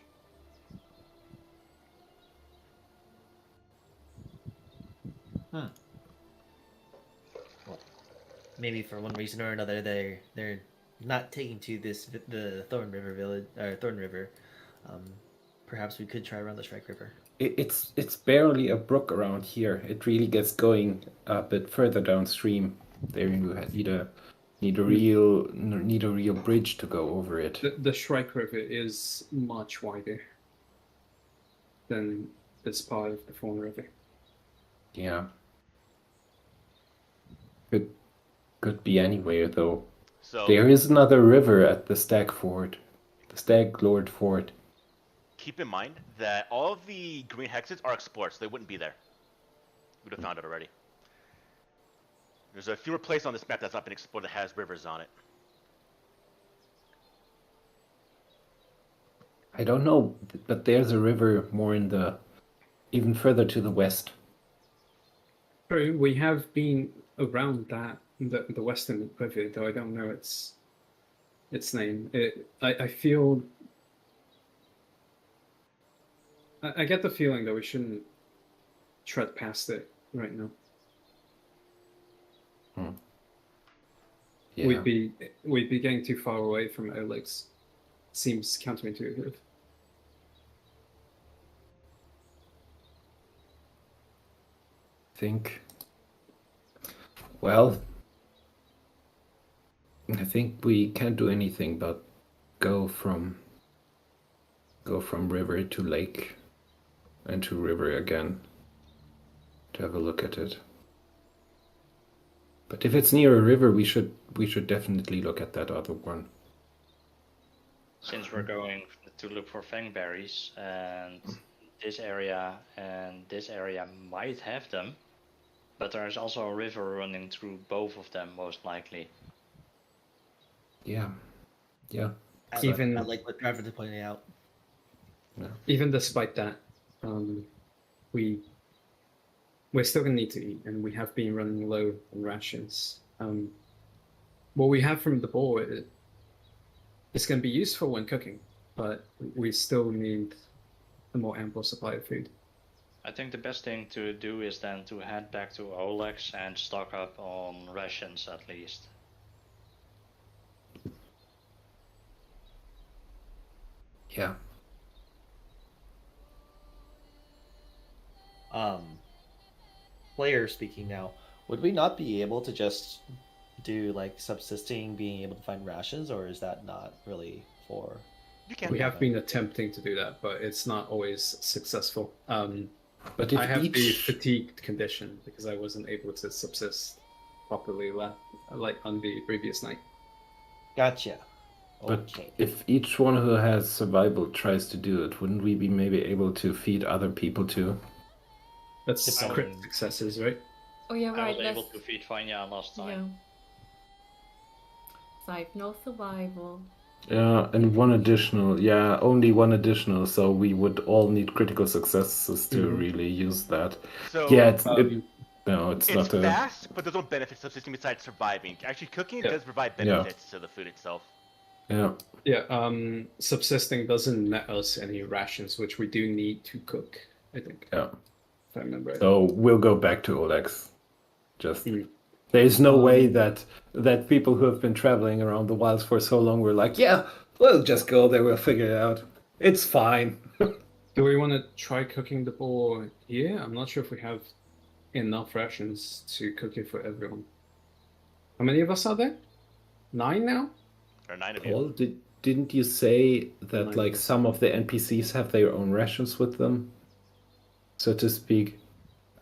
Maybe for one reason or another, they're not taking to the Thorn River village or Thorn River. Perhaps we could try around the Shrike River. It's barely a brook around here. It really gets going a bit further downstream. There you need a real bridge to go over it. The Shrike River is much wider than this part of the Thorn River. Yeah. Could be anywhere though. So There is another river at the Stag Fort, the Stag Lord Fort. keep in mind that all of the green hexes are explored, so they wouldn't be there. We'd have found it already. There's a fewer place on this map that's not been explored that has rivers on it. I don't know, but there's a river more even further to the west. True, we have been around that the Western River, though I don't know its name. I feel. I get the feeling that we shouldn't tread past it right now. Yeah. We'd be getting too far away from Oleg's. Seems counterintuitive. Think. Well, I think we can't do anything but go from river to lake and to river again to have a look at it. But if it's near a river, we should definitely look at that other one. Since we're going to look for fangberries, and this area might have them, but there's also a river running through both of them, most likely. Yeah. Even- I like what Travis pointed out. Even despite that, we're still gonna need to eat, and we have been running low on rations. What we have from the boar it's going to be useful when cooking, but we still need a more ample supply of food. I think the best thing to do is then to head back to Olex and stock up on rations at least. Yeah. Player speaking now. Would we not be able to just do like subsisting, being able to find rations, or is that not really for? You can. We have been attempting to do that, but it's not always successful. But if I have the each fatigued condition because I wasn't able to subsist properly like on the previous night. Gotcha. But Okay. if each one who has survival tries to do it, wouldn't we be maybe able to feed other people too? That's Depending- crit successes, right? Oh yeah, I right. was able let's- to feed Vanya last Yeah. time. Side no survival. Yeah, and one additional. Yeah, only one additional. So we would all need critical successes to Mhm. really use that. So Yeah, it's Um, no, it's it's not a. fast, but there's no benefits subsisting besides surviving. Actually, cooking Yeah. does provide Yeah. benefits to the food itself. Yeah, Yeah, subsisting doesn't net us any rations, which we do need to cook, I think. yeah. If I remember right. So we'll go back to Olex. Just Mm. there's no way that people who have been traveling around the wilds for so long were like, yeah, we'll just go there. We'll figure it out. It's fine. Do we want to try cooking the boar here? I'm not sure if we have enough rations to cook it for everyone. How many of us are there? 9 now? Or 9 of you. Paul, didn't you say that Nine. like some of the NPCs have their own rations with them, so to speak?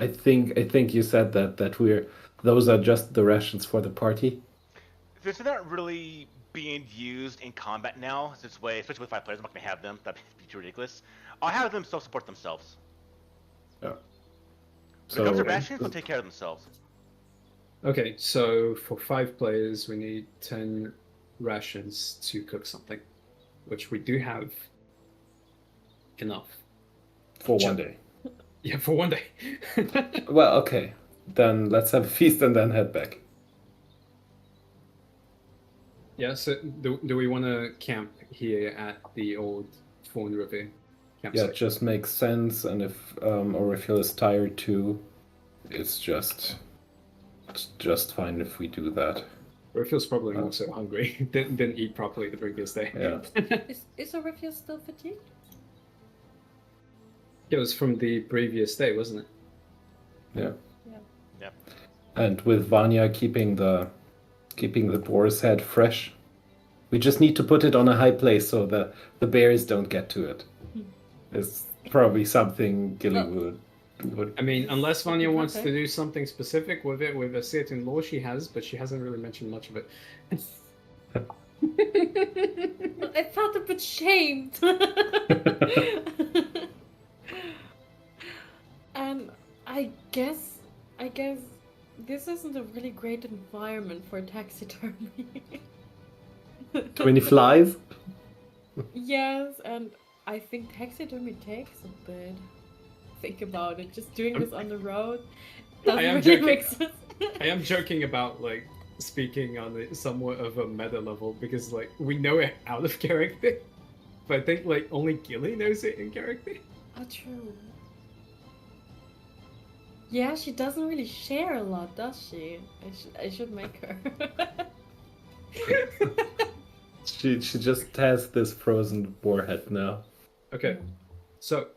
I think you said that those are just the rations for the party. Since they're not really being used in combat now, this way, especially with 5 players, I'm not going to have them. That'd be too ridiculous. I'll have them self-support themselves. Yeah. When it comes to rations, they'll take care of themselves. Okay, so for 5 players, we need 10 rations to cook something, which we do have enough. for Sure. one day. Yeah, for one day. Well, okay. Then let's have a feast and then head back. Yeah, so do we want to camp here at the old Fawn River Yeah, campsite? it just makes sense. And if Orifil is tired too, it's just fine if we do that. Or it feels probably also hungry. Didn't eat properly the previous day. Yeah. Is Orifia still fatigued? It was from the previous day, wasn't it? Yeah. Yeah. Yep. And with Vanya keeping the boar's head fresh, we just need to put it on a high place so the bears don't get to it. It's probably something Gilly would. I mean, unless Vanya wants Okay. to do something specific with it, with a certain law she has, but she hasn't really mentioned much of it. I felt a bit shamed. I guess this isn't a really great environment for taxidermy. Too many flies? Yes, and I think taxidermy takes a bit. Think about it. Just doing this on the road doesn't am really joking. make sense. I am joking about like speaking on a somewhat of a meta level because like we know it out of character, but I think like only Gilly knows it in character. Oh, true. Yeah, she doesn't really share a lot, does she? I should make her. She just has this frozen warhead now. Okay, so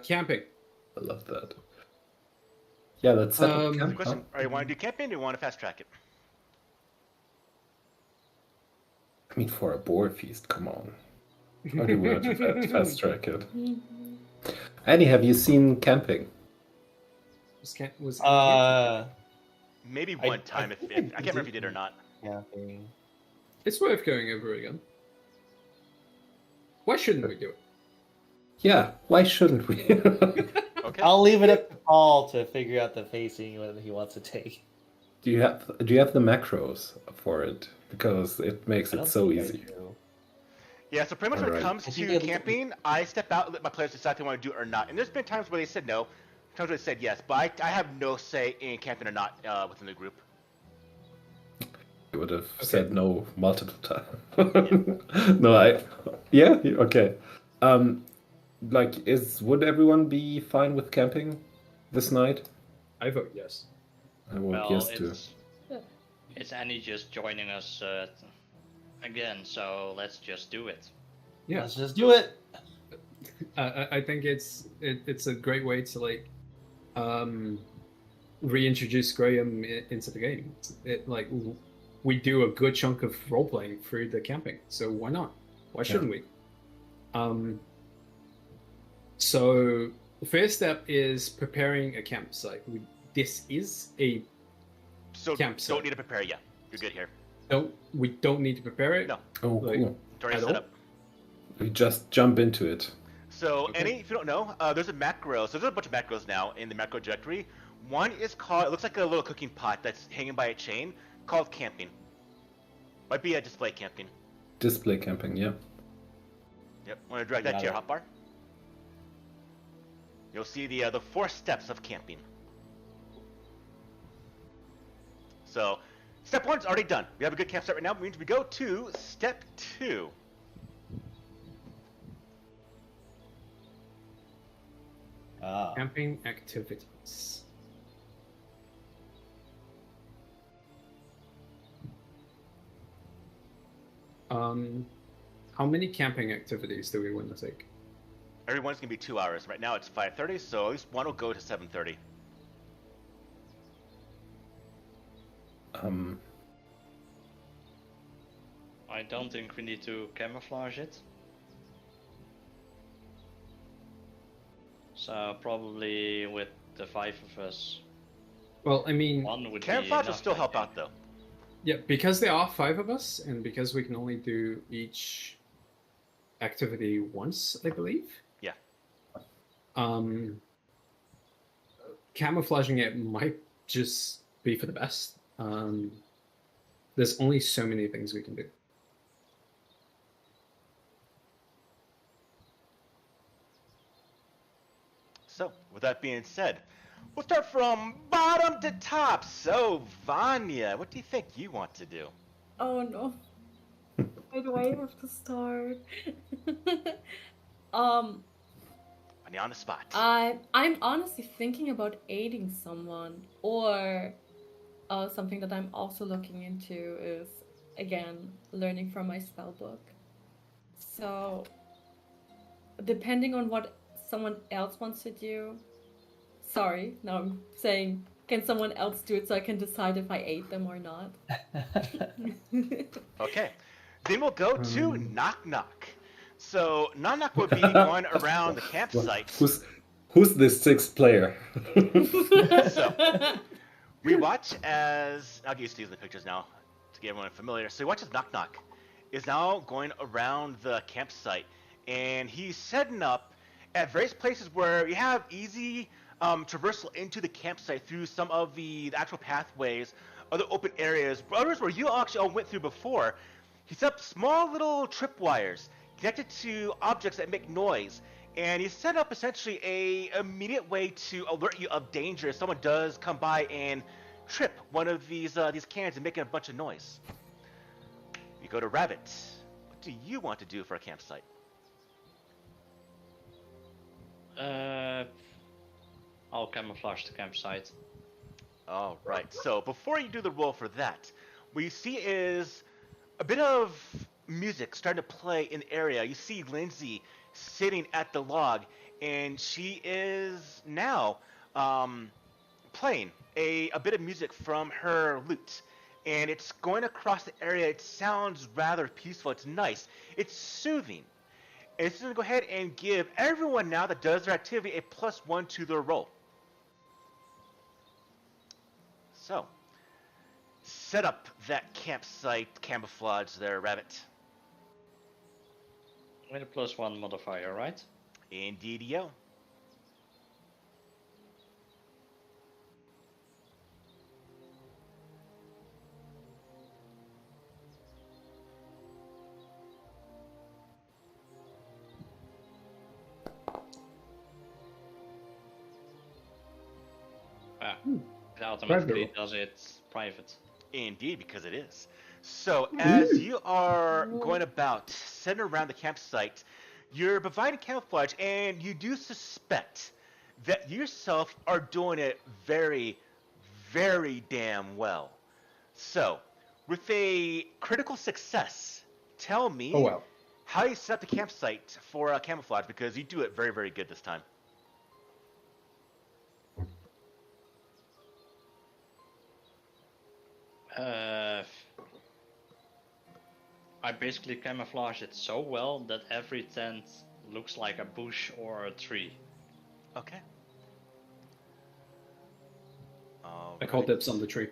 camping. I love that. Yeah, let's set up The The camp. question: Are you want to do camping, or do you want to fast track it? I mean, for a boar feast, come on. How do we want to fast track it? Annie, have you seen camping? Was Maybe I- one time. I If think I can't remember if you did or did. not. Camping. It's worth going over again. Why shouldn't we do it? Yeah, why shouldn't we? Okay. I'll leave it up to Paul to figure out the pacing that he wants to take. Do you have the macros for it? Because it makes I it don't so think I easy. do. Yeah, so pretty much when it Alright. comes I think to it- camping, I step out and let my players decide if they want to do it or not. And there's been times where they said no, times where they said yes, but I have no say in camping or not within the group. I would have said no multiple times. No, yeah, okay. Would everyone be fine with camping this night? I vote yes. I vote Well, yes too. it's Annie just joining us again, so let's just do it. Yeah, Let's just do it. I think it's a great way to like reintroduce Graham into the game. We do a good chunk of role playing through the camping, so why not? Why shouldn't we? So the first step is preparing a campsite. This is a So campsite. don't need to prepare yet. You're good here. We don't need to prepare it. No. Oh, Like- cool. It's already At set all? up. We just jump into it. So, Okay. Annie, if you don't know, there's a macro. So there's a bunch of macros now in the macro directory. One is called, it looks like a little cooking pot that's hanging by a chain, called camping. Might be a display camping. Display camping, yeah. Yep, want to drag that Got to your it. hotbar? You'll see the 4 steps of camping. So, step 1's already done. We have a good campsite right now, which means we go to step 2. Ah. Camping activities. How many camping activities do we want to take? Everyone's going to be 2 hours. Right now it's 5:30, so at least one will go to 7:30. I don't think we need to camouflage it. So probably with the 5 of us, Well, I mean, one would be Camouflage will enough, still I help think. out, though. yeah, because there are 5 of us, and because we can only do each activity once, I believe. Yeah. Camouflaging it might just be for the best. There's only so many things we can do. So, with that being said, we'll start from bottom to top. So, Vanya, what do you think you want to do? Oh no. Where do I have to start? um, Vanya on the spot. I'm honestly thinking about aiding someone, or something that I'm also looking into is again learning from my spell book. So, depending on what someone else wants to do. Sorry, now I'm saying, can someone else do it so I can decide if I aid them or not? Okay. Then we'll go to Knock Knock. So, Knock Knock will be going around the campsite. Who's this 6th player? So, we watch as, I'll get used to using the pictures now to get everyone familiar. So, we watch as Knock Knock is now going around the campsite, and he's setting up at various places where you have easy traversal into the campsite through some of the actual pathways, other open areas, others where you actually all went through before. He set up small little tripwires connected to objects that make noise, and he set up essentially a immediate way to alert you of danger if someone does come by and trip one of these cans and making a bunch of noise. We go to Rabbit. What do you want to do for a campsite? I'll camouflage the campsite. All right. So before you do the roll for that, what you see is a bit of music starting to play in the area. You see Lindsay sitting at the log, and she is now playing a bit of music from her lute, and it's going across the area. It sounds rather peaceful. It's nice. It's soothing. And it's going to go ahead and give everyone now that does their activity a +1 to their roll. So, set up that campsite camouflage there, Rabbit. With a +1 modifier, right? Indeed-yo. It automatically Private. does it private. Indeed, because it is. So, as you are going about, sitting around the campsite, you're providing camouflage, and you do suspect that you yourself are doing it very, very damn well. So, with a critical success, tell me Oh well. how you set up the campsite for camouflage, because you do it very, very good this time. I basically camouflage it so well that every tent looks like a bush or a tree. Okay. I call dibs on the tree.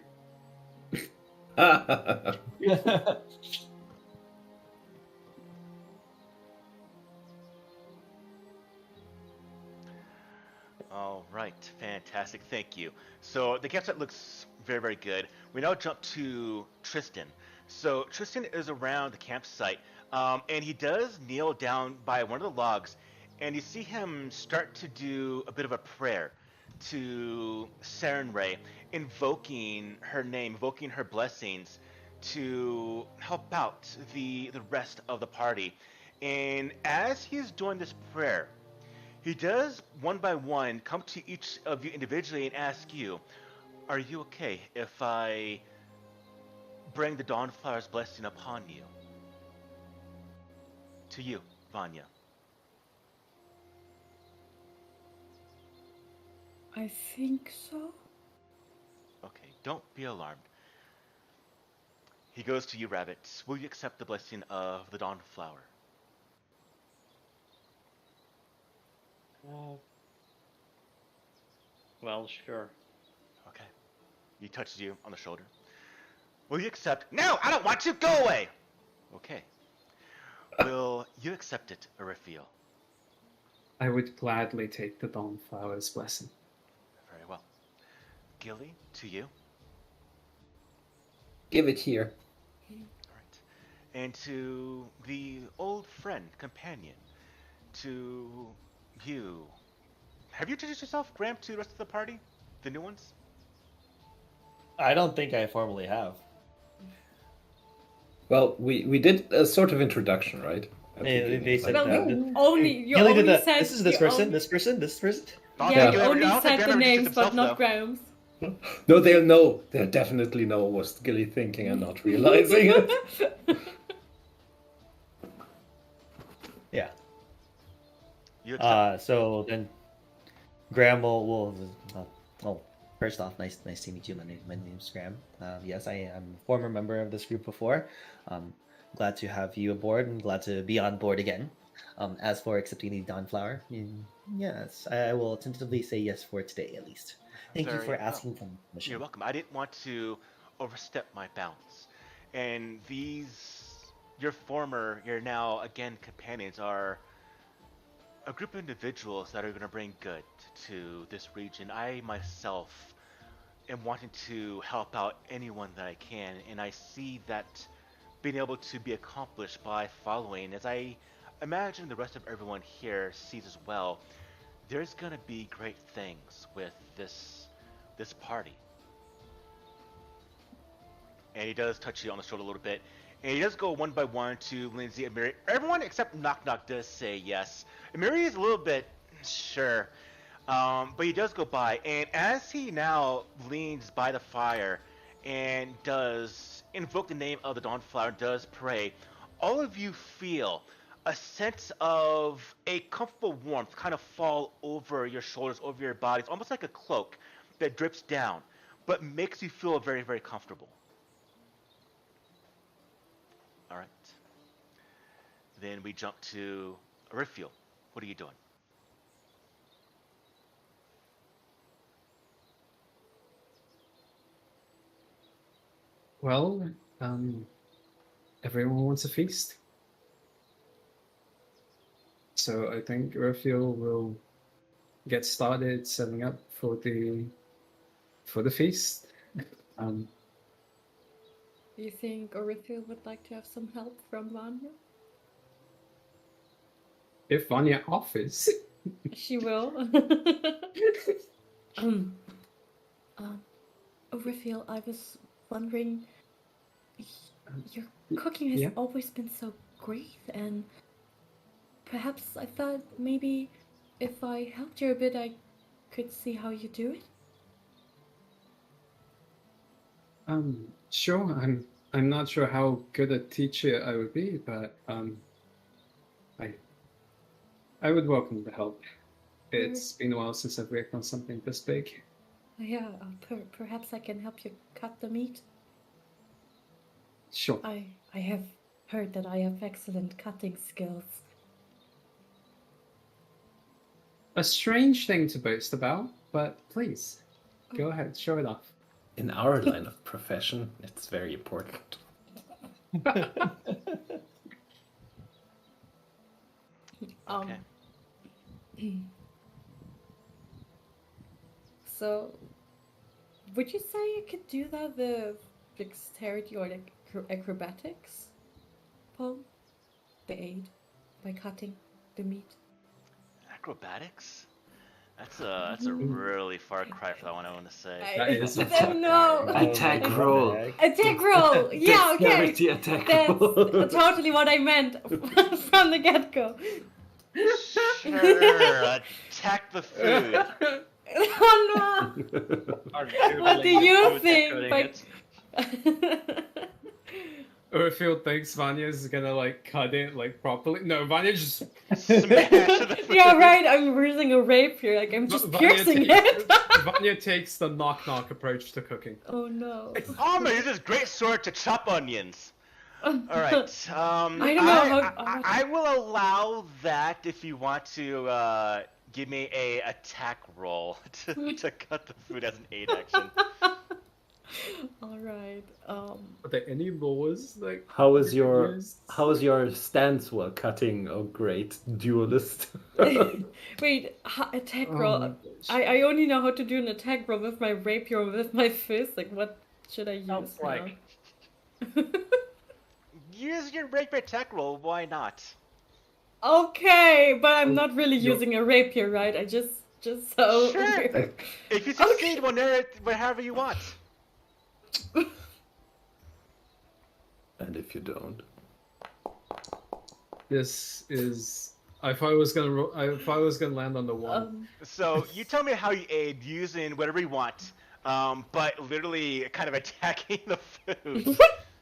All right, fantastic. Thank you. So the campsite looks very, very good. We now jump to Tristan. So Tristan is around the campsite, and he does kneel down by one of the logs, and you see him start to do a bit of a prayer to Sarenrae, invoking her name, invoking her blessings to help out the rest of the party. And as he's doing this prayer, he does, one by one, come to each of you individually and ask you, are you okay if I bring the Dawnflower's blessing upon you? To you, Vanya. I think so. Okay, don't be alarmed. He goes to you, Rabbit. Will you accept the blessing of the Dawnflower? Well, sure. Okay. He touches you on the shoulder. Will you accept? No, I don't want to. Go away. Okay. Will you accept it, Arifio? I would gladly take the Dawnflower's blessing. Very well. Gilly, to you. Give it here. All right. And to the old friend, companion, to you. Have you introduced yourself, Graham, to the rest of the party? The new ones? I don't think I formally have. Well, we did a sort of introduction, right? At the They beginning, said like- Well, that. you only Gilly did that. said This is this you person, only- this person, this person. I don't Yeah, think you ever- I only don't think said Graham the ever introduced names, but himself, not though. Graham's. No, they'll know. They'll definitely know what's Gilly thinking and not realizing it. Yeah. You accept. So then Graham will well, first off, nice to meet you. My name's Graham. Yes, I am a former member of this group before. Glad to have you aboard and glad to be on board again. As for accepting the Dawnflower, yes, I will tentatively say yes for today at least. Thank you Very for well. asking for permission. You're welcome. I didn't want to overstep my bounds. And your now, again, companions are a group of individuals that are going to bring good to this region. I myself am wanting to help out anyone that I can, and I see that being able to be accomplished by following, as I imagine the rest of everyone here sees as well. There's going to be great things with this party. And he does touch you on the shoulder a little bit. And he does go one by one to Lindsay and Mary. Everyone except Knock Knock does say yes. And Mary is a little bit sure. But he does go by. And as he now leans by the fire and does invoke the name of the Dawnflower, does pray, all of you feel a sense of a comfortable warmth kind of fall over your shoulders, over your bodies, almost like a cloak that drips down, but makes you feel very, very comfortable. All right. Then we jump to Rifiel. What are you doing? Well, everyone wants a feast. So I think Raphael will get started setting up for the feast. Um, Do you think Orithia would like to have some help from Vanya? if Vanya offers. She will. um, Orithia, I was wondering, your cooking has Yeah. always been so great, and perhaps I thought maybe if I helped you a bit, I could see how you do it. Sure. I'm not sure how good a teacher I would be, but I would welcome the help. It's been a while since I've worked on something this big. Yeah, perhaps I can help you cut the meat. Sure. I have heard that I have excellent cutting skills. A strange thing to boast about, but please, go ahead, show it off. In our line of profession, it's very important. Okay. So, would you say you could do that with dexterity or like acrobatics, Paul? The aid by cutting the meat. Acrobatics? That's a really far cry for that one. I want to say. That is a No. Attack roll. Attack roll. Yeah, okay. Dexterity attack That's roll. totally what I meant from the get-go. Sure. Attack the food. Oh no! What do you think? Raphael thinks Vanya's gonna like cut it like properly. No, Vanya just Smash the food. Yeah, right. I'm using a rapier. Like I'm just Vanya piercing takes, it. Vanya takes the knock approach to cooking. Oh no. Oh, I'm gonna use this great sword to chop onions. All right. I don't know I will allow that if you want to give me a attack roll to cut the food as an aid action. All right. Are there any laws like? How is we can your use? stance while cutting? Oh, great duelist. Wait, attack Oh roll. my gosh. I only know how to do an attack roll with my rapier or with my fist. Like, what should I use Sounds like- now? Use your rapier attack roll. Why not? Okay, but I'm not really You're- using a rapier, right? I just so. Sure. If you succeed, whenever you want. And if you don't, This is. I thought I was gonna land on the one. So you tell me how you aid using whatever you want, but literally kind of attacking the food.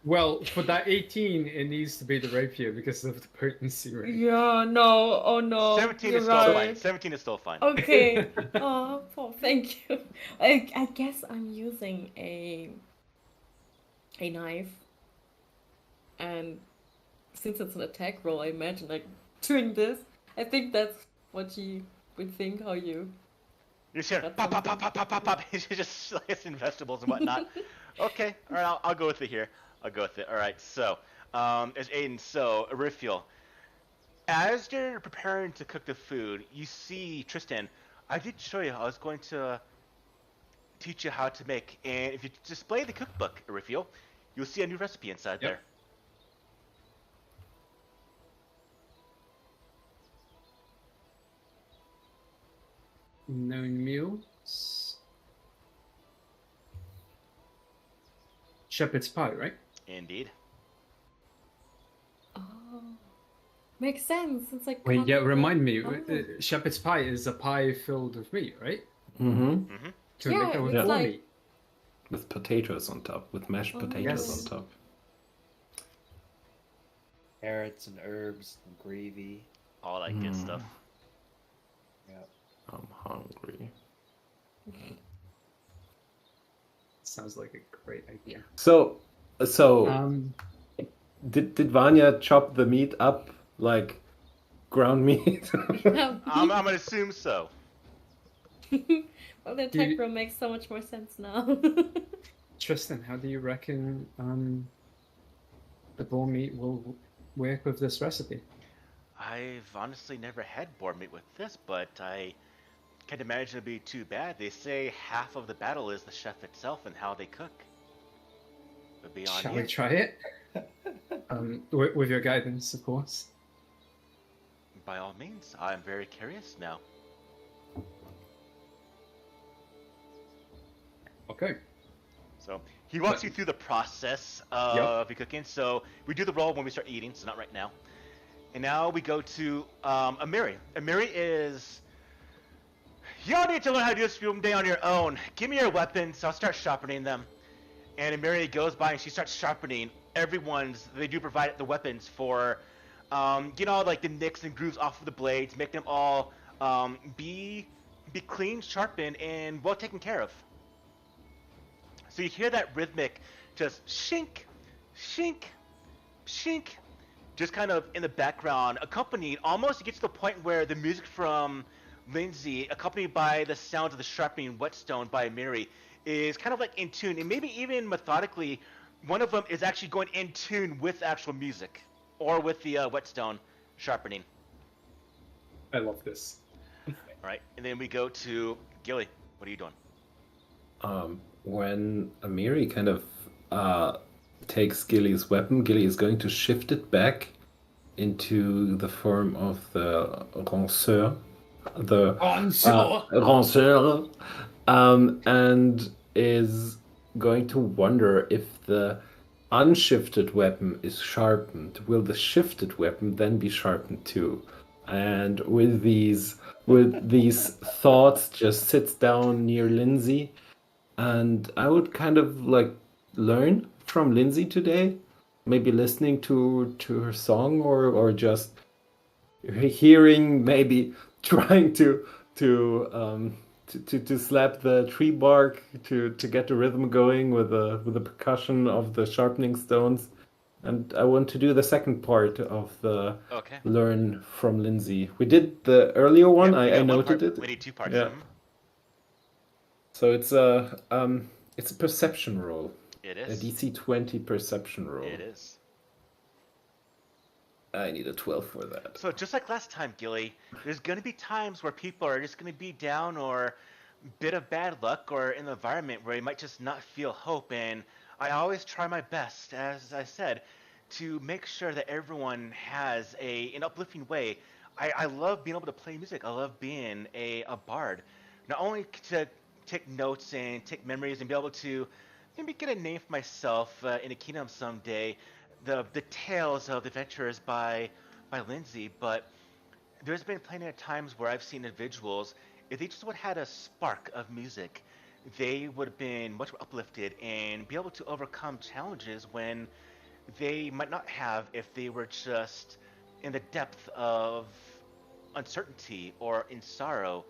Well, for that 18, it needs to be the rapier because of the potency rate. Yeah, no, oh no. 17 you're is still right. fine. 17 is still fine. Okay. Oh, Paul, thank you. I guess I'm using a knife, and since it's an attack roll, I imagine like doing this. I think that's what you would think. How you? You're just hearing pop, pop, pop, pop, pop, pop, pop. You're just slicing vegetables and whatnot. Okay, all right, I'll go with it here. I'll go with it. All right, so as Aiden, so Rifiel, as you're preparing to cook the food, you see Tristan. I did show you. I was going to teach you how to make, and if you display the cookbook, Rifiel, you'll see a new recipe inside Yep. there. Known meals. Shepherd's pie, right? Indeed. Oh, makes sense. It's like. Wait, yeah. Remind me. Oh. Shepherd's pie is a pie filled with meat, right? Mm-hmm. To Yeah, make it with it's more like- meat. with potatoes on top, with mashed Oh, potatoes yes. on top. Carrots and herbs and gravy. All that good stuff. Yeah. I'm hungry. Sounds like a great idea. So Did did Vanya chop the meat up like ground meat? No. I'm gonna assume so. Well, the attack roll makes so much more sense now. Tristan, how do you reckon the boar meat will work with this recipe? I've honestly never had boar meat with this, but I can't imagine it'd be too bad. They say half of the battle is the chef itself and how they cook. But beyond Shall you. we try it? With your guidance, of course. By all means, I'm very curious now. Okay. So he walks you through the process of your cooking. So we do the roll when we start eating, so not right now. And now we go to Amiri. Amiri is... Y'all need to learn how to do this from day on your own. Give me your weapons, I'll start sharpening them. And Amiri goes by and she starts sharpening everyone's... They do provide the weapons for... get all like the nicks and grooves off of the blades, make them all be clean, sharpened, and well taken care of. So you hear that rhythmic, just shink, shink, shink, just kind of in the background, accompanied, almost it gets to the point where the music from Lindsay, accompanied by the sounds of the sharpening whetstone by Amiri, is kind of like in tune, and maybe even methodically, one of them is actually going in tune with actual music, or with the whetstone sharpening. I love this. Alright, and then we go to Gilly. What are you doing? When Amiri kind of takes Gilly's weapon, Gilly is going to shift it back into the form of the ronceur, ronceur, and is going to wonder if the unshifted weapon is sharpened. Will the shifted weapon then be sharpened too? And with these thoughts, just sits down near Lindsay. And I would kind of like learn from Lindsay today, maybe listening to her song or just hearing, maybe trying to slap the tree bark to get the rhythm going with the percussion of the sharpening stones. And I want to do the second part of the learn from Lindsay. We did the earlier one. Yep, I noted it. We need 2 parts. Yeah. So it's a perception roll. It is. A DC 20 perception roll. It is. I need a 12 for that. So just like last time, Gilly, there's going to be times where people are just going to be down or a bit of bad luck or in an environment where you might just not feel hope. And I always try my best, as I said, to make sure that everyone has an uplifting way. I love being able to play music. I love being a bard. Not only to take notes and take memories and be able to maybe get a name for myself in a kingdom someday, the tales of the adventures by Lindsay, but there's been plenty of times where I've seen individuals, if they just would have had a spark of music, they would have been much more uplifted and be able to overcome challenges when they might not have if they were just in the depth of uncertainty or in sorrow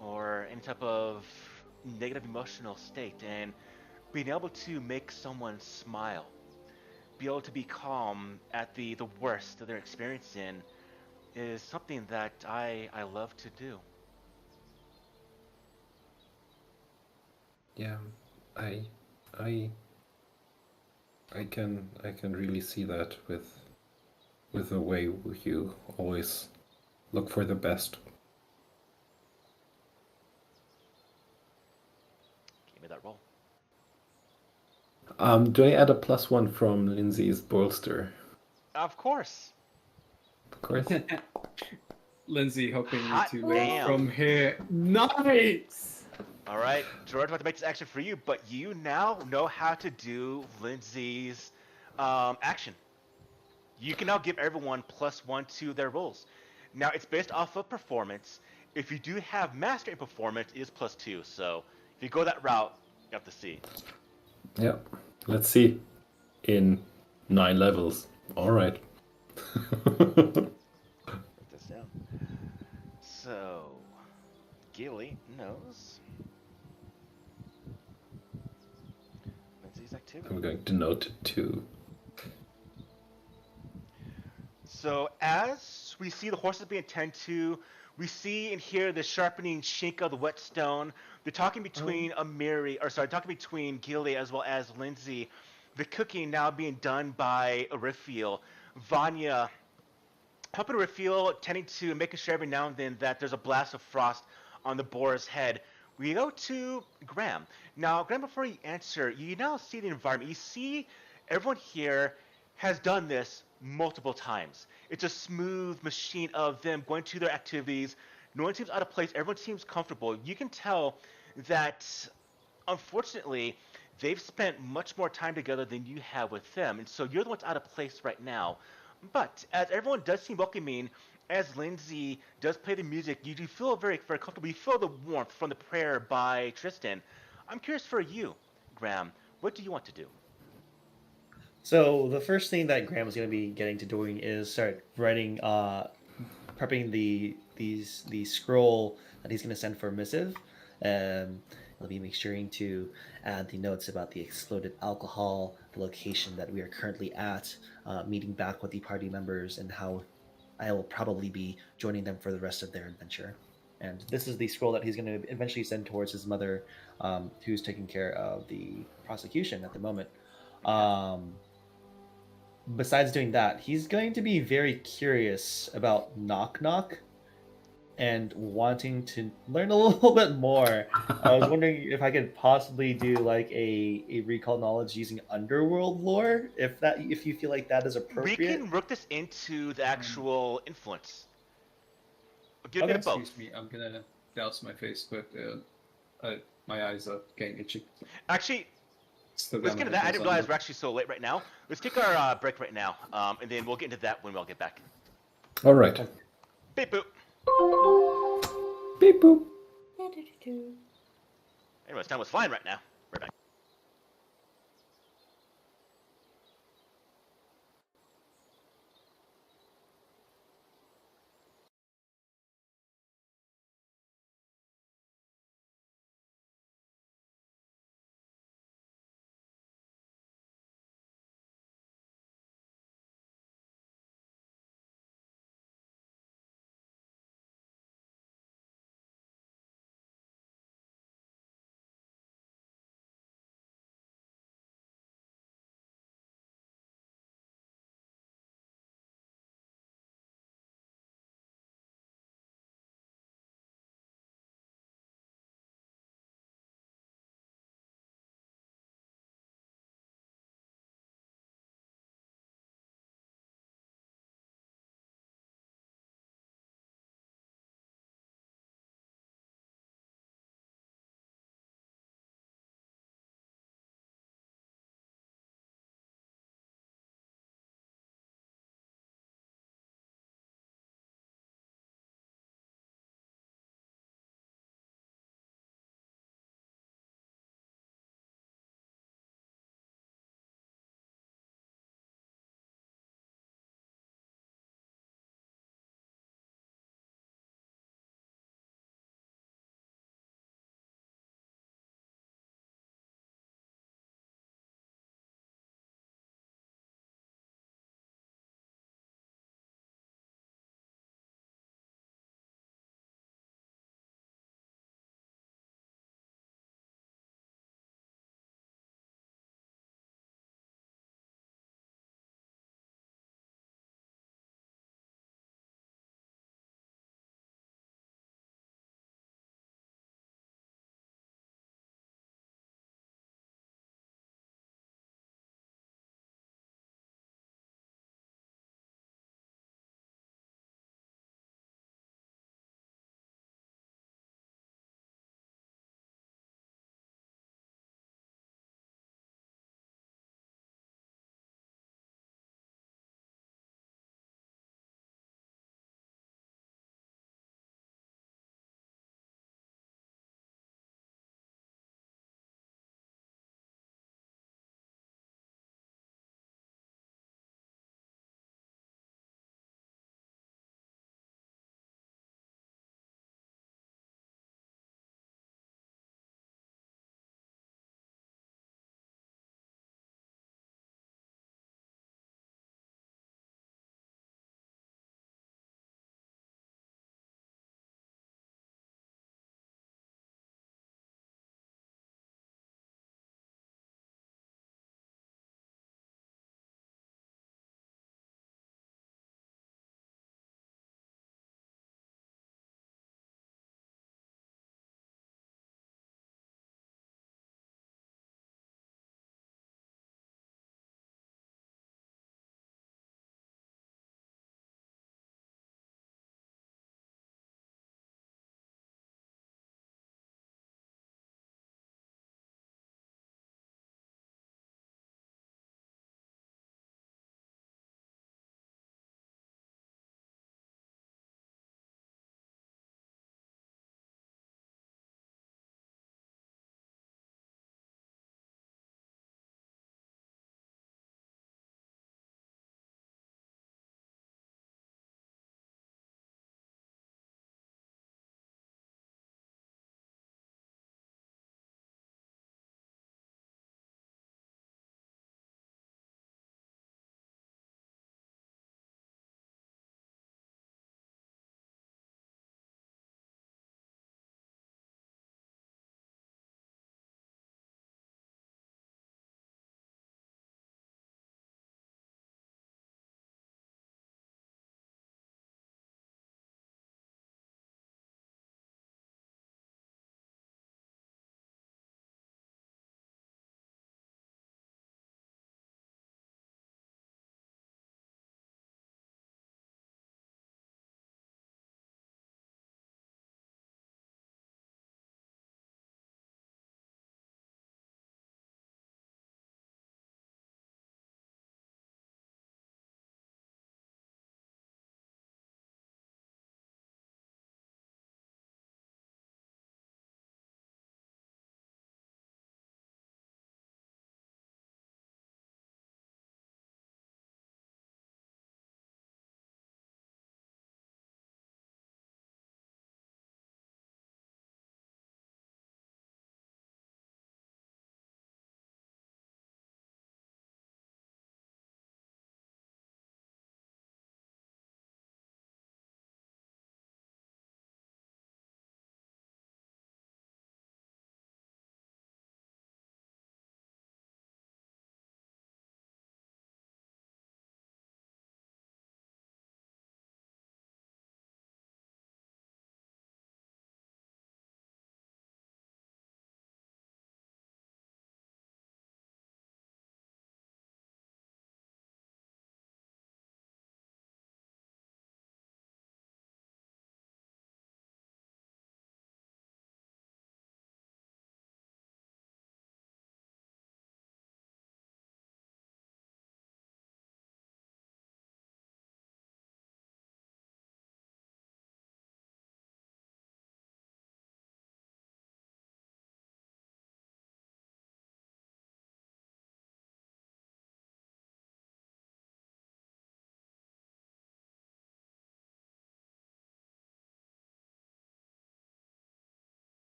or any type of negative emotional state. And being able to make someone smile, be able to be calm at the worst that they're experiencing is something that I love to do. Yeah, I can really see that with the way you always look for the best. Give me that roll. Do I add a +1 from Lindsay's bolster? Of course. Of course. Lindsay helping you Hot to damn. from here. Nice! All right, George, about to make this action for you, but you now know how to do Lindsay's action. You can now give everyone +1 to their rolls. Now, it's based off of performance. If you do have mastery in performance, it is +2. So if you go that route, you have to see. Yeah, let's see. In 9 levels. All right. Put this down. So, Gilly knows. I'm going to note 2. So as we see the horses being tended to, we see and hear the sharpening shink of the whetstone. They're talking between talking between Gilly as well as Lindsay. The cooking now being done by Arifiel. Vanya helping Arifiel, tending to making sure every now and then that there's a blast of frost on the boar's head. We go to Graham. Now, Graham, before you answer, you now see the environment. You see everyone here has done this multiple times. It's a smooth machine of them going to their activities. No one seems out of place. Everyone seems comfortable. You can tell that, unfortunately, they've spent much more time together than you have with them. And so you're the ones out of place right now. But as everyone does seem welcoming, as Lindsay does play the music, you do feel very, very comfortable. You feel the warmth from the prayer by Tristan. I'm curious for you, Graham. What do you want to do? So the first thing that Graham is going to be getting to doing is start writing, prepping the scroll that he's going to send for missive. He'll be making sure to add the notes about the exploded alcohol, the location that we are currently at, meeting back with the party members, and how I will probably be joining them for the rest of their adventure. And this is the scroll that he's going to eventually send towards his mother, who's taking care of the prosecution at the moment. Besides doing that, he's going to be very curious about Knock Knock and wanting to learn a little bit more. I was wondering if I could possibly do like a recall knowledge using underworld lore, if you feel like that is We appropriate. can work this into the actual influence. Give Okay. me both. Excuse me, I'm gonna douse my face, but my eyes are getting itchy. Actually, Still let's got get my into that. I headphones didn't on, realize though. we're actually so late right now. Let's take our break right now, and then we'll get into that when we all get back. All right. Beep boop. Beep boop. Anyways, time was flying right now. Right back.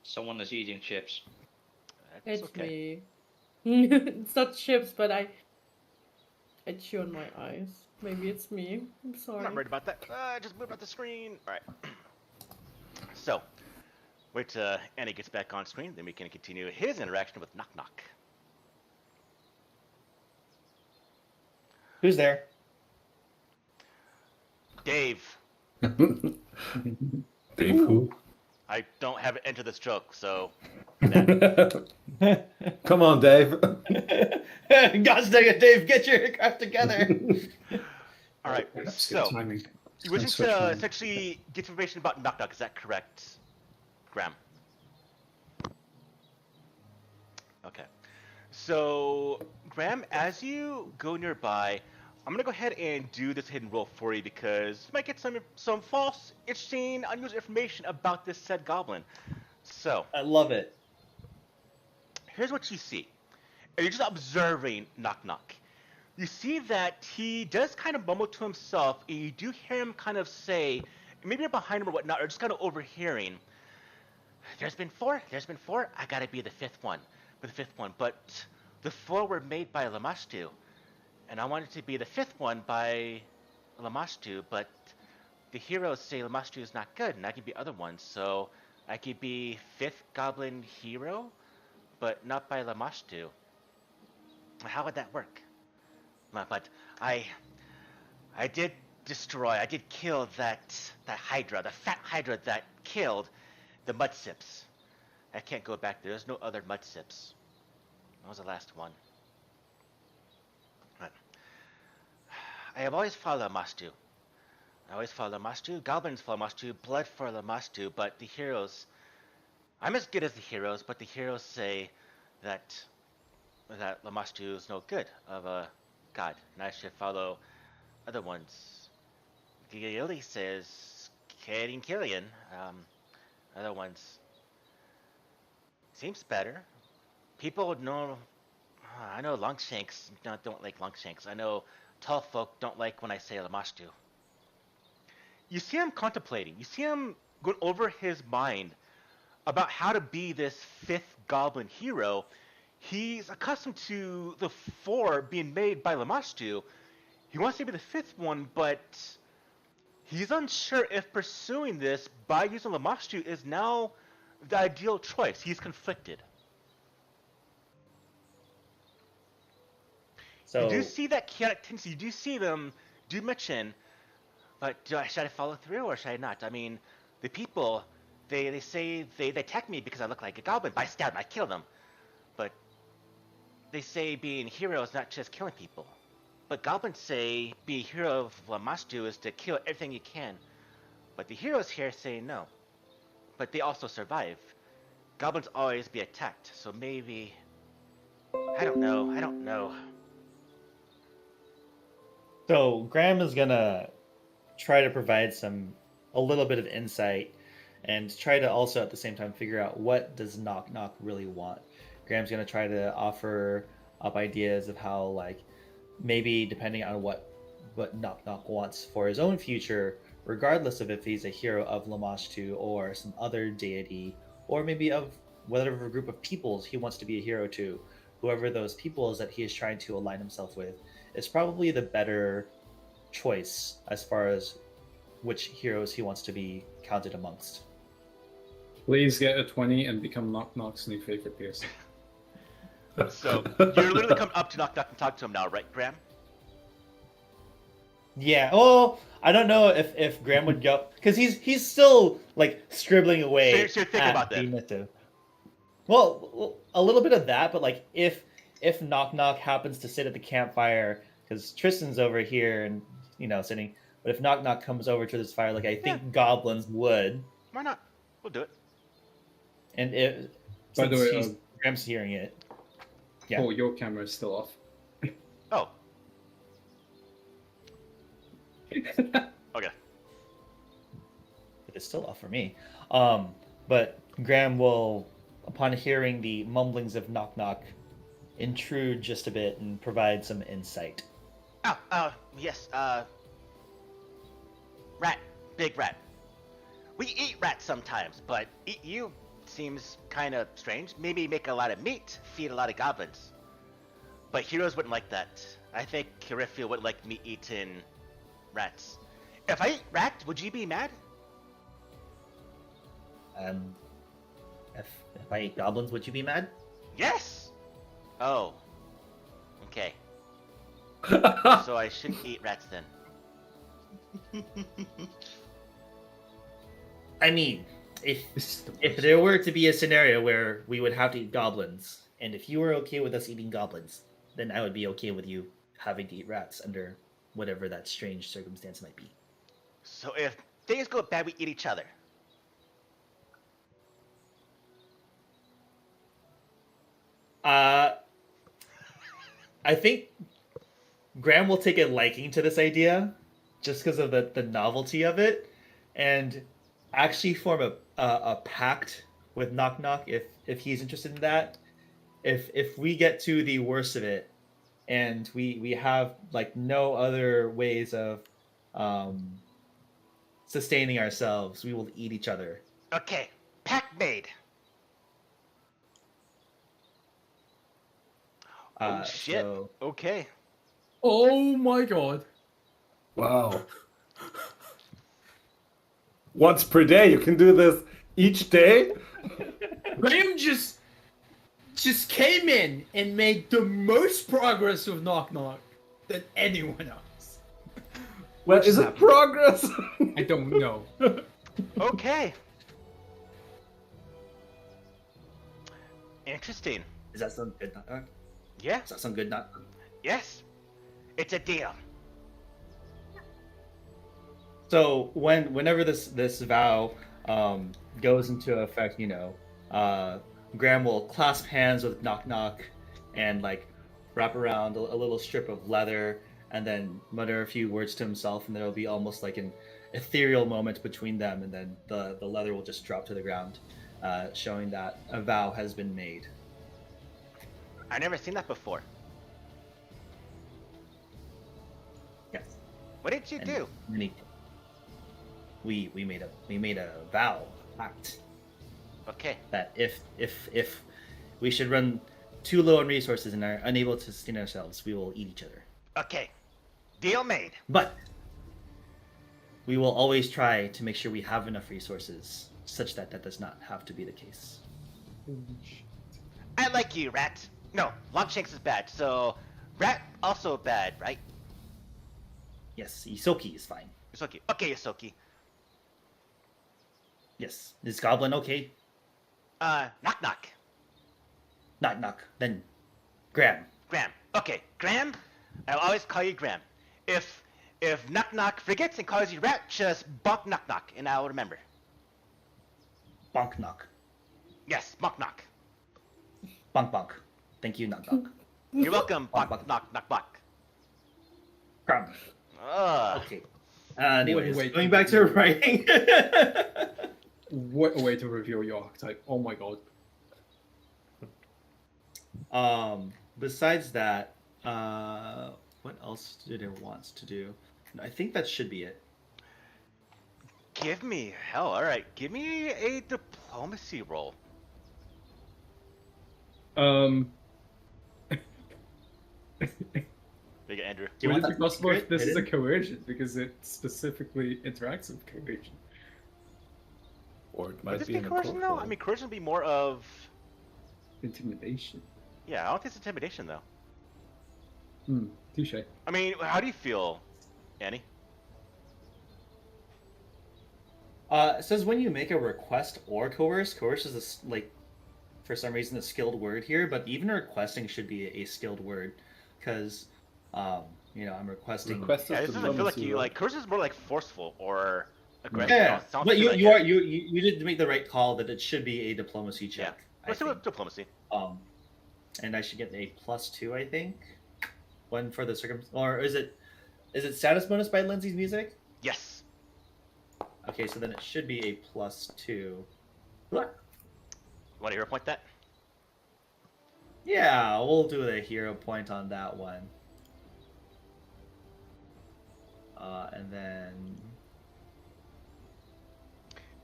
Someone is eating chips. That's It's okay. me. It's not chips, but I chew on my eyes. Maybe it's me. I'm I'm sorry. not worried about that. Just move out the screen. All right. So, wait till Annie gets back on screen, then we can continue his interaction with Knock Knock. Who's there? Dave. Dave who? I don't have it enter this joke, so Come on, Dave. Gosh dang it, Dave, get your crap together. all right. Perhaps good So timing. you wishing Switch to mine. essentially get information about Knock Knock? Is that correct, Graham? Okay. So Graham, as you go nearby, I'm gonna go ahead and do this hidden roll for you because you might get some false, interesting, unusual information about this said goblin. So I love it. here's what you see. And you're just observing Knock Knock. You see that he does kind of mumble to himself, and you do hear him kind of say, maybe you're behind him or whatnot, or just kind of overhearing, there's been four, I gotta be the fifth one. But the four were made by Lamastu, and I wanted to be the fifth one by Lamastu, but the heroes say Lamastu is not good, and I could be other ones, so I could be fifth goblin hero, but not by Lamastu. How would that work? But I did kill that Hydra, the fat Hydra that killed the Mudsips. I can't go back there. There's no other Mudsips. That was the last one. But I have always followed Lamastu. Goblins follow Lamastu. Blood for Lamastu. But the heroes, I'm as good as the heroes, but the heroes say that Lamastu is no good of a god, and I should follow other ones. Gilly says Killian. Other ones seems better. People know. I know Longshanks don't like Longshanks. I know tall folk don't like when I say Lamastu. You see him contemplating. You see him going over his mind about how to be this fifth goblin hero. He's accustomed to the four being made by Lamastu. He wants to be the fifth one, but he's unsure if pursuing this by using Lamastu is now the ideal choice. He's conflicted. So You do see that chaotic tendency. You do see them do mention, but should I follow through or should I not? I mean, the people, they say they attack me because I look like a goblin. I stab them, I kill them. But they say being a hero is not just killing people. But goblins say be a hero of Lamastu is to kill everything you can. But the heroes here say no. But they also survive. Goblins always be attacked, so maybe... I don't know. So Graham is gonna try to provide a little bit of insight, and try to also at the same time figure out what does Knock Knock really want. Graham's gonna try to offer up ideas of how, like, maybe depending on what Knock Knock wants for his own future, regardless of if he's a hero of Lamashtu or some other deity, or maybe of whatever group of peoples he wants to be a hero to, whoever those peoples that he is trying to align himself with, is probably the better choice as far as which heroes he wants to be counted amongst. Please get a 20 and become Knock Knock's new favorite person. So, you're literally coming up to Knock Knock and talk to him now, right, Graham? Yeah, well, I don't know if Graham would go, because he's still, like, scribbling away So you're thinking about that. Benito. Well, a little bit of that, but, like, if Knock Knock happens to sit at the campfire, because Tristan's over here and, sitting, but if Knock Knock comes over to this fire, like, I think goblins would. Why not? We'll do it. And By the way, Graham's hearing it. Yeah. Oh, your camera is still off. Oh. Okay. It's still off for me. But Graham will, upon hearing the mumblings of Knock Knock, intrude just a bit and provide some insight. Yes, rat. Big rat. We eat rats sometimes, but eat you? seems kind of strange. Maybe make a lot of meat, feed a lot of goblins. But heroes wouldn't like that. I think Kirithia wouldn't like me eating rats. If I eat rats, would you be mad? If I ate goblins, would you be mad? Yes! Oh. Okay. So I shouldn't eat rats then. I mean, if This is the if worst. there were to be a scenario where we would have to eat goblins, and if you were okay with us eating goblins, then I would be okay with you having to eat rats under whatever that strange circumstance might be. So if things go bad, we eat each other. I think Graham will take a liking to this idea, just because of the novelty of it, and actually form a pact with Knock Knock if he's interested in that. If we get to the worst of it, and we have like no other ways of sustaining ourselves, we will eat each other. Okay, pact made. Oh shit. So Okay. Oh my god. Wow. Once per day, you can do this each day? Graham just came in and made the most progress with Knock Knock than anyone else. Well, Which is it happened? progress? I don't know. Okay. Interesting. Is that some good Knock Knock? Yeah. Is that some good Knock Knock? Yes. It's a deal. So whenever this vow goes into effect, Graham will clasp hands with Knock Knock and like wrap around a little strip of leather and then mutter a few words to himself, and there'll be almost like an ethereal moment between them, and then the leather will just drop to the ground, showing that a vow has been made. I've never seen that before. Yes. What did you And do? many- We made a vow, a pact, Okay. that if we should run too low on resources and are unable to sustain ourselves, we will eat each other. Okay. Deal made. But we will always try to make sure we have enough resources such that that does not have to be the case. I like you, Rat. No, Longshanks is bad, so Rat also bad, right? Yes, Isoki is fine. Yosoki. Okay, Yosoki. Yes, is Goblin okay? Knock Knock. Knock Knock. Then Graham. Graham. Okay, Graham. I'll always call you Graham. If Knock Knock forgets and calls you Rat, just bonk Knock Knock, and I'll remember. Bonk Knock. Yes, bonk Knock. Bonk Bonk. Thank you, Knock Knock. You're welcome, bonk Bonk. Knock Knock bonk. Graham. Ugh. Okay. Anyways, Wait. going back to writing. What a way to reveal your archetype. Oh my god. Besides that, what else did it want to do? I think that should be it. Give me hell. All right, give me a diplomacy roll. Big Andrew. Do you Would want it be that possible if secret this is a hidden? coercion? Because it specifically interacts with coercion. Or it Would might this be be an coercion though? occult I mean, coercion would be more of. Intimidation. Yeah, I don't think it's intimidation though. Touche. I mean, how do you feel, Annie? It says when you make a request or coerce is for some reason a skilled word here, but even requesting should be a skilled word, because I'm requesting. Request Yeah, of this doesn't feel like diplomacy you roll. like coercion is more like forceful or aggressive. Yeah, It sounds but to you me you like are you did make the right call that it should be a diplomacy Yeah. check. I Let's do think. diplomacy. And I should get a +2, I think. One for the or is it status bonus by Lindsay's music? Yes. Okay, so then it should be a +2. Want to hero point that? Yeah, we'll do a hero point on that one. And then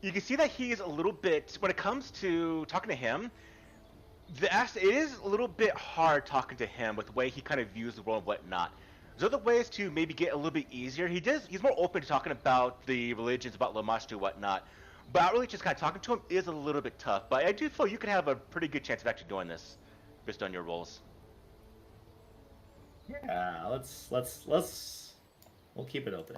you can see that he's a little bit, when it comes to talking to him, it is a little bit hard talking to him with the way he kind of views the world and whatnot. There's other ways to maybe get a little bit easier. He's more open to talking about the religions, about Lamashtu and whatnot. But really just kind of talking to him is a little bit tough. But I do feel you could have a pretty good chance of actually doing this based on your rolls. Yeah, we'll keep it open.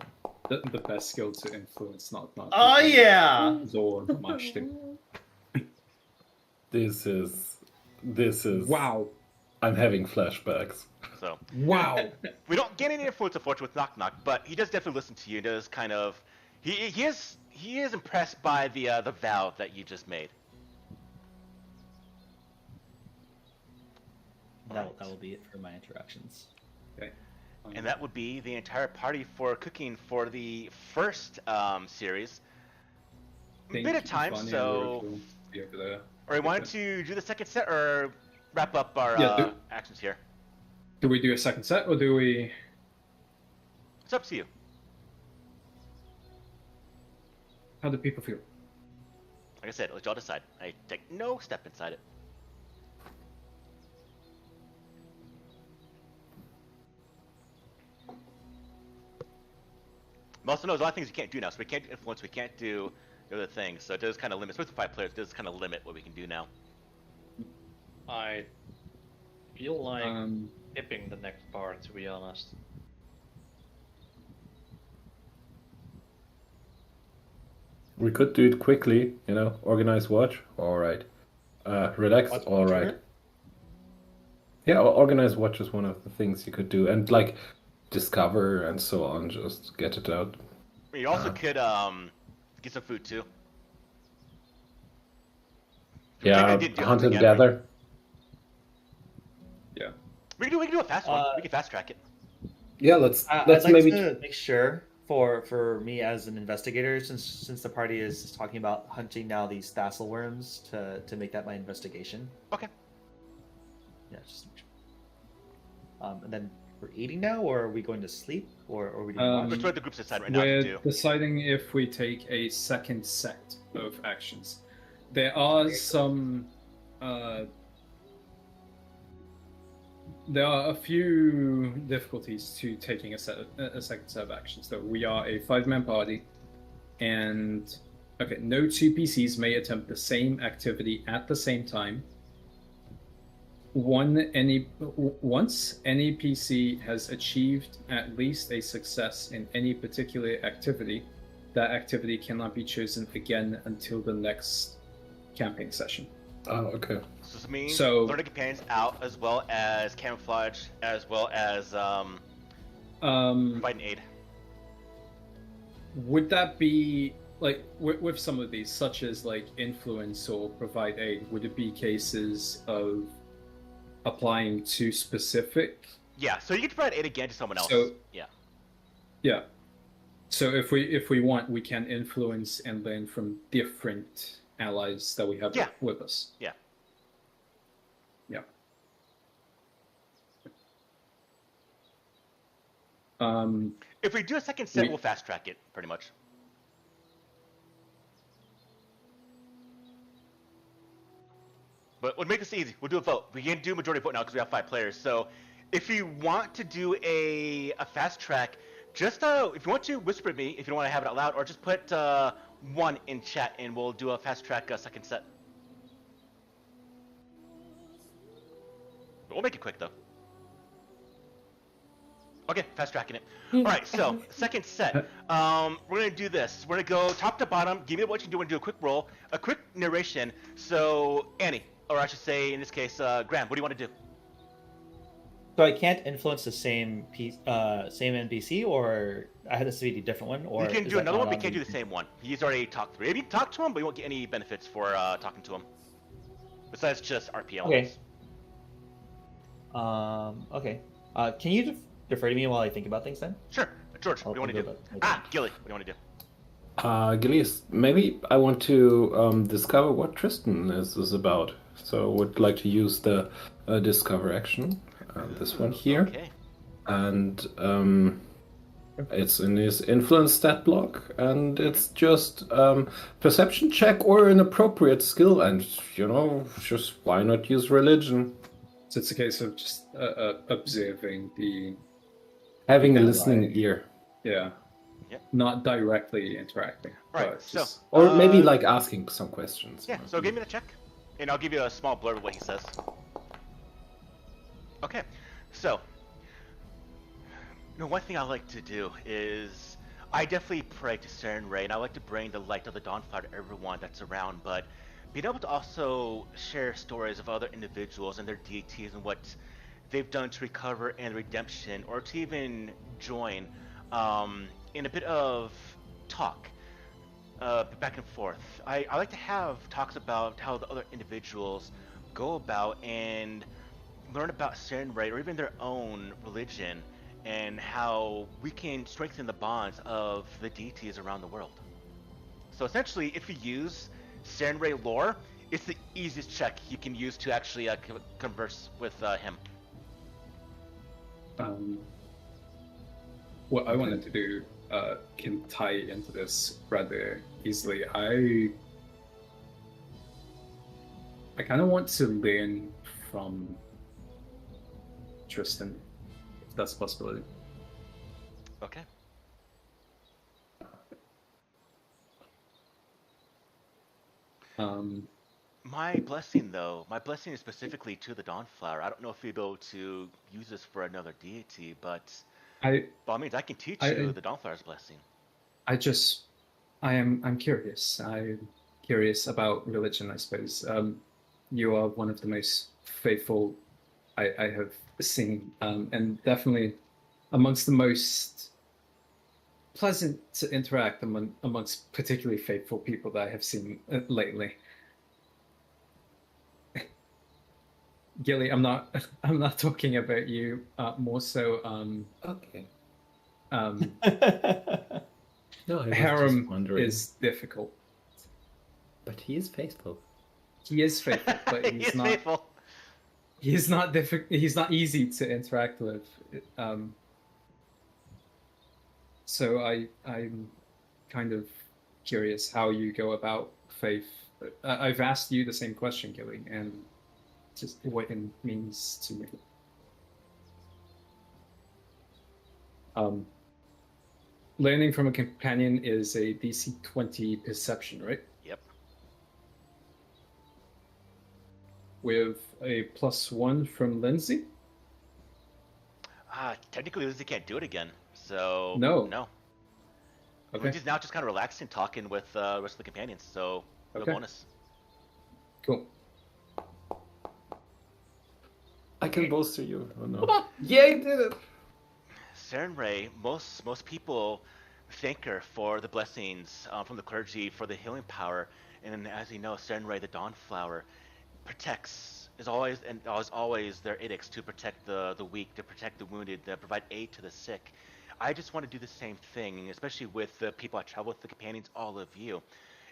The best skill to influence, not. Oh yeah. Zor Mashtim. This is. Wow. I'm having flashbacks. So Wow. we don't get any influence, unfortunately, with Knock Knock, but he does definitely listen to you. And does kind of he is impressed by the vow that you just made. That will be it for my interactions. Okay. And that would be the entire party for cooking for the first series. A bit of time, so. Or we wanted to do the second set, or wrap up our actions here. Do we do a second set, or do we? It's up to you. How do people feel? Like I said, let y'all decide. I take no step inside it. Also knows a lot of things you can't do now, so we can't influence, we can't do the other things, so it does kind of limit, especially with 5 players, it does kind of limit what we can do now. I feel like skipping the next part, to be honest. We could do it quickly, organize watch, alright. Relax, alright. Yeah, organize watch is one of the things you could do, and discover and so on, just get it out. You also could get some food too. Yeah, hunt and gather. Yeah. We can do a fast one. We can fast track it. Yeah, let's I'd like maybe to make sure for me as an investigator, since the party is talking about hunting now these thassel worms, to make that my investigation. Okay. Yeah, just make sure. And then we're eating now, or are we going to sleep, or are we doing Which way the groups decide right now to We're do? deciding if we take a second set of actions. There are some. There are a few difficulties to taking a second set of actions. Though we are a 5-man party, and no 2 PCs may attempt the same activity at the same time. Once any PC has achieved at least a success in any particular activity, that activity cannot be chosen again until the next camping session. Oh, okay. So this means So- learning companions out, as well as camouflage, as well as providing aid. Would that be with some of these, such as influence or provide aid? Would it be cases of applying to specific? Yeah, so you can provide aid again to someone else. So- yeah. Yeah. So if we want, we can influence and learn from different allies that we have with us. Yeah. Yeah. If we do a second set, we'll fast track it, pretty much. But we'll make this easy. We'll do a vote. We can do majority vote now because we have 5 players. So if you want to do a fast track, just if you want to, whisper at me if you don't want to have it out loud, or just put 1 in chat and we'll do a fast track second set. But we'll make it quick though. Okay, fast tracking it. Alright, so second set. We're gonna do this. We're gonna go top to bottom, give me what you do and do a quick roll, a quick narration. So Annie, or I should say in this case, Graham, what do you want to do? So I can't influence the same NPC, or I had this to be a different one, or You can is do that another not one, but on you can't do the same one. He's already talked through. Maybe talk to him, but you won't get any benefits for talking to him. Besides just RP elements. Okay. Can you defer to me while I think about things then? Sure. George, what do you want to do? Gilly, what do you want to do? Gilius, maybe I want to discover what Tristan is about. So would like to use the discover action, this one here. Okay. And It's in his influence stat block, and it's just perception check or an appropriate skill, and just why not use religion? So it's a case of just observing the Having a ally. listening ear, Yeah. Yep. Not directly interacting. Right, But so just, or maybe like asking some questions. yeah. So give me the check, and I'll give you a small blurb of what he says. Okay, so one thing I like to do is I definitely pray to Saren Ray, and I like to bring the light of the Dawnfire to everyone that's around. But being able to also share stories of other individuals and their deities and what they've done to recover and redemption, or to even join in a bit of talk back and forth. I like to have talks about how the other individuals go about and learn about Saren Ray or even their own religion, and how we can strengthen the bonds of the deities around the world. So essentially, if you use Saren Ray lore, it's the easiest check you can use to actually converse with him. What I wanted to do can tie into this rather easily. I kind of want to learn from Tristan, if that's a possibility. Okay. My blessing, though, is specifically to the Dawnflower. I don't know if you'll be able to use this for another deity, but by all means, I can teach you the Dawnflower's blessing. I'm curious. I'm curious about religion, I suppose. You are one of the most faithful I have seen, and definitely amongst the most pleasant to interact amongst particularly faithful people that I have seen lately. Gilly, I'm not talking about you. More so, Okay. No, I was just Harem wondering. is difficult. But he is faithful. He is faithful, but He he's is not. faithful. He's not difficult. He's not easy to interact with. So I'm kind of curious how you go about faith. I've asked you the same question, Gilly, and just what it means to me. Learning from a companion is a DC 20 perception, right? Yep. With a +1 from Lindsay? Technically, Lizzie can't do it again, so No. Okay. Lindsay's now just kind of relaxing, talking with the rest of the companions, so no Okay. bonus. Cool. I can bolster you. Oh no. Yeah, you did it! Saren Ray, most people thank her for the blessings from the clergy, for the healing power, and as you know, Saren Ray, the Dawnflower, is always their edicts to protect the weak, to protect the wounded, to provide aid to the sick. I just want to do the same thing, especially with the people I travel with, the companions, all of you.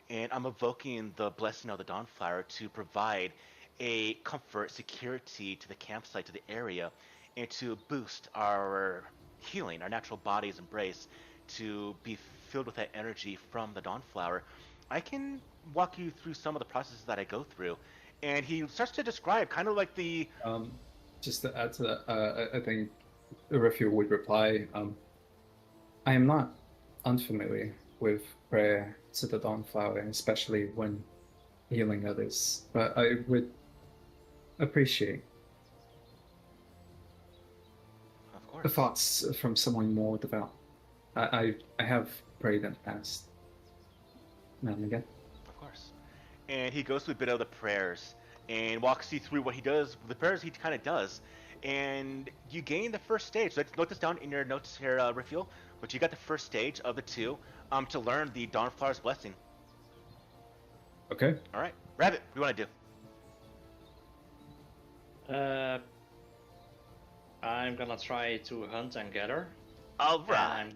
And I'm evoking the blessing of the Dawnflower to provide a comfort, security to the campsite, to the area, and to boost our healing, our natural body's embrace, to be filled with that energy from the Dawnflower. I can walk you through some of the processes that I go through. And he starts to describe kind of like the... Just to add to that, I think Raphael would reply, I am not unfamiliar with prayer to the Dawnflower, especially when healing others, but I would appreciate Of course. the thoughts from someone more devout. I have prayed in the past, now and again. Of course. And he goes through a bit of the prayers and walks you through what he does, the prayers he kind of does. And you gain the first stage. So let's note this down in your notes here, Raphael. But you got the first stage of the two to learn the Dawnflower's blessing. Okay. All right. Rabbit, what do you want to do? I'm gonna try to hunt and gather. All And right.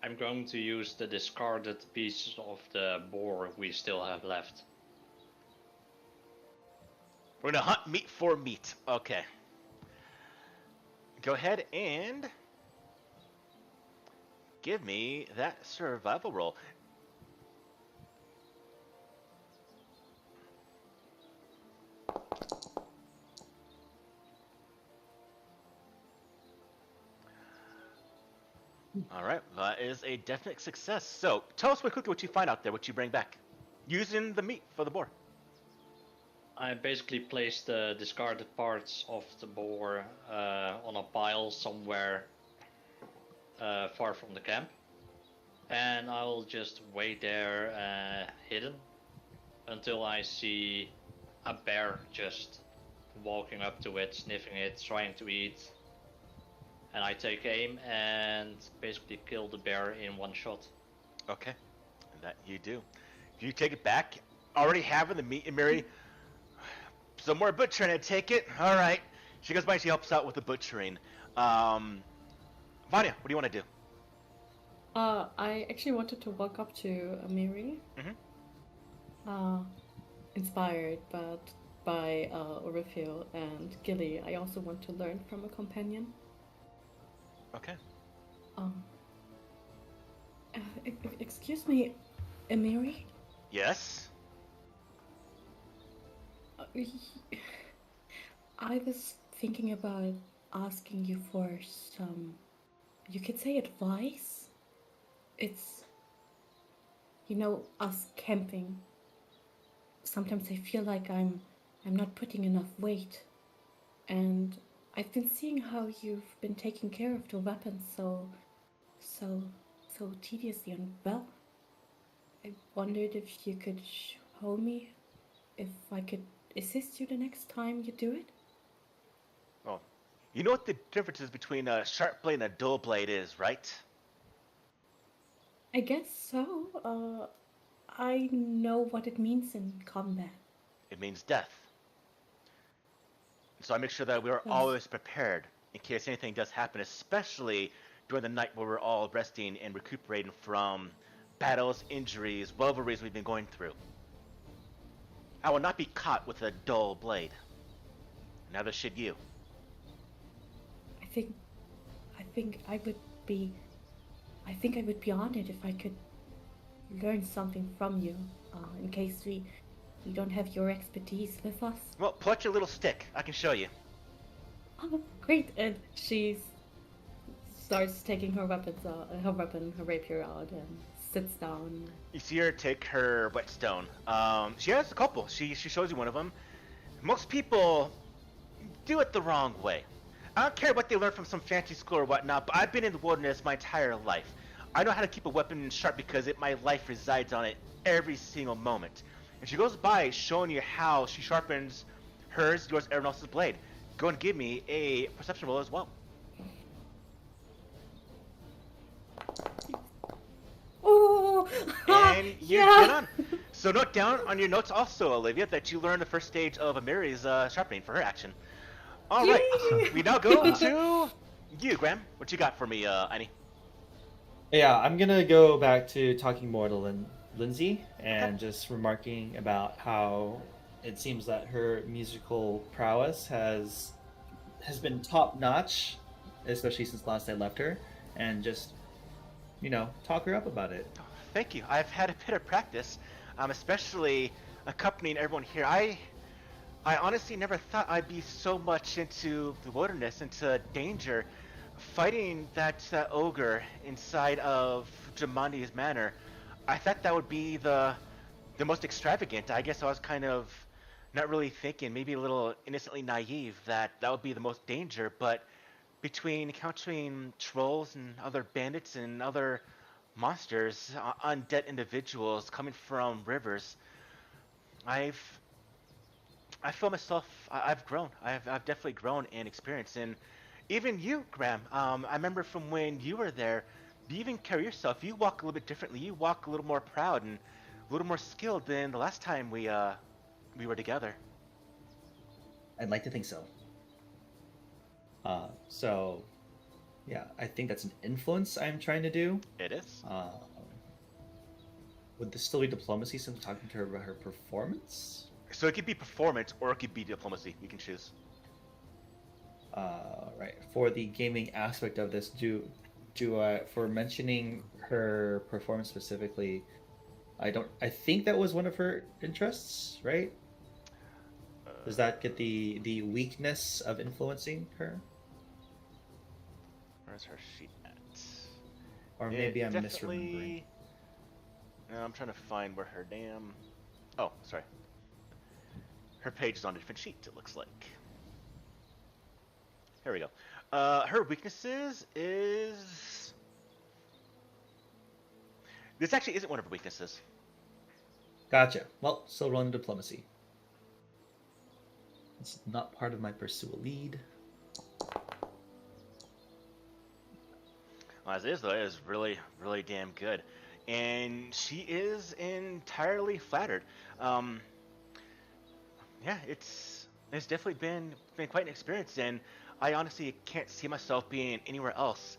I'm going to use the discarded pieces of the boar we still have left. We're going to hunt meat for meat. Okay. Go ahead and give me that survival roll. All right, that is a definite success. So, tell us quickly what you find out there, what you bring back, using the meat for the boar. I basically placed the discarded parts of the boar on a pile somewhere far from the camp, and I'll just wait there hidden until I see a bear just walking up to it, sniffing it, trying to eat. And I take aim and basically kill the bear in one shot. Okay, that you do. You take it back, already having the meat, and Mary, some more butchering, I take it. All right. She goes by and she helps out with the butchering. Vanya, what do you want to do? I actually wanted to walk up to Amiri. Inspired by Orifil and Gilly. I also want to learn from a companion. Okay. Excuse me, Amiri? Yes? I was thinking about asking you for some, you could say advice? It's, us camping. Sometimes I feel like I'm not putting enough weight. And I've been seeing how you've been taking care of the weapons so tediously and well. I wondered if you could show me if I could assist you the next time you do it. Oh, you know what the difference is between a sharp blade and a dull blade is, right? I guess so. I know what it means in combat. It means death. So I make sure that we are Yes. always prepared in case anything does happen, especially during the night where we're all resting and recuperating from battles, injuries, rivalries we've been going through. I will not be caught with a dull blade. Neither should you. I think I would be honored if I could learn something from you, in case we don't have your expertise with us. Well, pull out your little stick. I can show you. Oh, great! And she starts taking her her rapier out, and sits down. You see her take her whetstone. She has a couple. She shows you one of them. Most people do it the wrong way. I don't care what they learn from some fancy school or whatnot, but I've been in the wilderness my entire life. I know how to keep a weapon sharp because my life resides on it every single moment. And she goes by showing you how she sharpens hers, yours, everyone else's blade. Go and give me a perception roll as well. Oh, And you yeah. get on. So note down on your notes also, Olivia, that you learned the first stage of Amiri's sharpening for her action. All right, Yay! we now go to you, Graham. What you got for me, Annie? Yeah, I'm gonna go back to talking more to Lindsay and just remarking about how it seems that her musical prowess has been top notch, especially since last I left her, and just talk her up about it. Thank you. I've had a bit of practice, especially accompanying everyone here. I honestly never thought I'd be so much into the wilderness, into danger, fighting that ogre inside of Jamandi's manor. I thought that would be the most extravagant. I guess I was kind of not really thinking, maybe a little innocently naive, that would be the most danger. But between encountering trolls and other bandits and other monsters, undead individuals coming from rivers, I feel myself. I've grown. I've definitely grown in experience, and even you, Graham. I remember from when you were there. You even carry yourself. You walk a little bit differently. You walk a little more proud and a little more skilled than the last time we were together. I'd like to think so. So, yeah, I think that's an influence I'm trying to do. It is. Would this still be diplomacy since I'm talking to her about her performance? So it could be performance or it could be diplomacy. You can choose. Right. For the gaming aspect of this, for mentioning her performance specifically, I think that was one of her interests, right? Does that get the weakness of influencing her? Where's her sheet at? Or maybe I'm Definitely... misremembering. No, I'm trying to find where her damn... Oh, sorry. Her page is on a different sheet, it looks like. Here we go. Her weaknesses is... This actually isn't one of her weaknesses. Gotcha. Well, still rolling diplomacy. It's not part of my pursue a lead. Well, as it is, though, it is really, really damn good. And she is entirely flattered. Yeah, it's definitely been quite an experience, and I honestly can't see myself being anywhere else.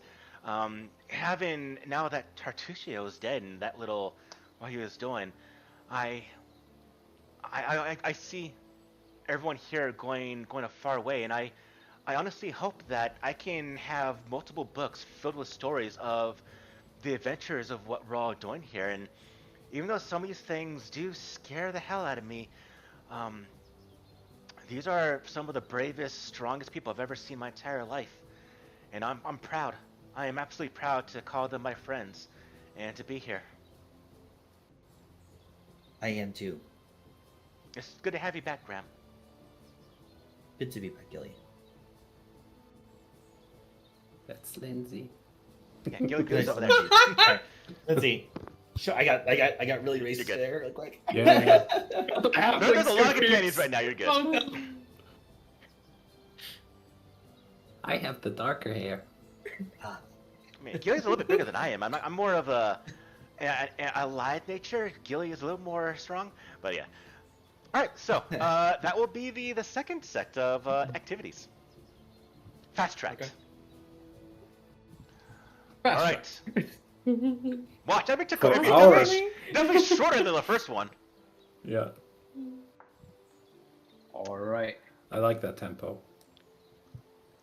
Having, now that Tartuccio is dead and that little, what he was doing, I see everyone here going a far way, and I honestly hope that I can have multiple books filled with stories of the adventures of what we're all doing here. And even though some of these things do scare the hell out of me, these are some of the bravest, strongest people I've ever seen in my entire life. And I'm proud. I am absolutely proud to call them my friends and to be here. I am too. It's good to have you back, Graham. Good to be back, Gilly. That's Lindsay. Yeah, Gilly's over there. Alright, let's see. Sure, I got really racist good. there. Like, Yeah. There's a lot of companions right now. You're good. I have the darker hair. I mean, Gilly's a little bit bigger than I am. I'm more of a lithe nature. Gilly is a little more strong, but yeah. All right, so that will be the second set of activities. Fast track. Okay. All right. Watch, I took For definitely, hours. definitely shorter than the first one. Yeah. All right. I like that tempo.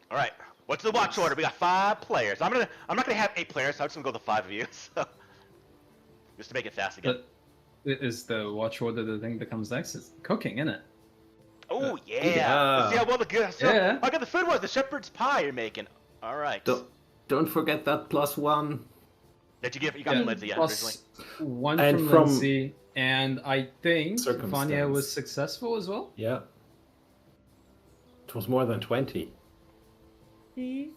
All right, what's the watch order? We got 5 players. I'm not gonna have 8 players, so I'm just gonna go with the 5 of you. So just to make it fast again. But is the watch order the thing that comes next? It's cooking, isn't it? Oh yeah. yeah. Let's see how well the good. So, Yeah. I got the food was the shepherd's pie you're making. All right. Don't forget that +1. Did you get? You got from Lindsay, yeah, originally. Plus 1 And from from Lindsay, and I think circumstance. Vanya was successful as well. Yeah. It was more than 20. See?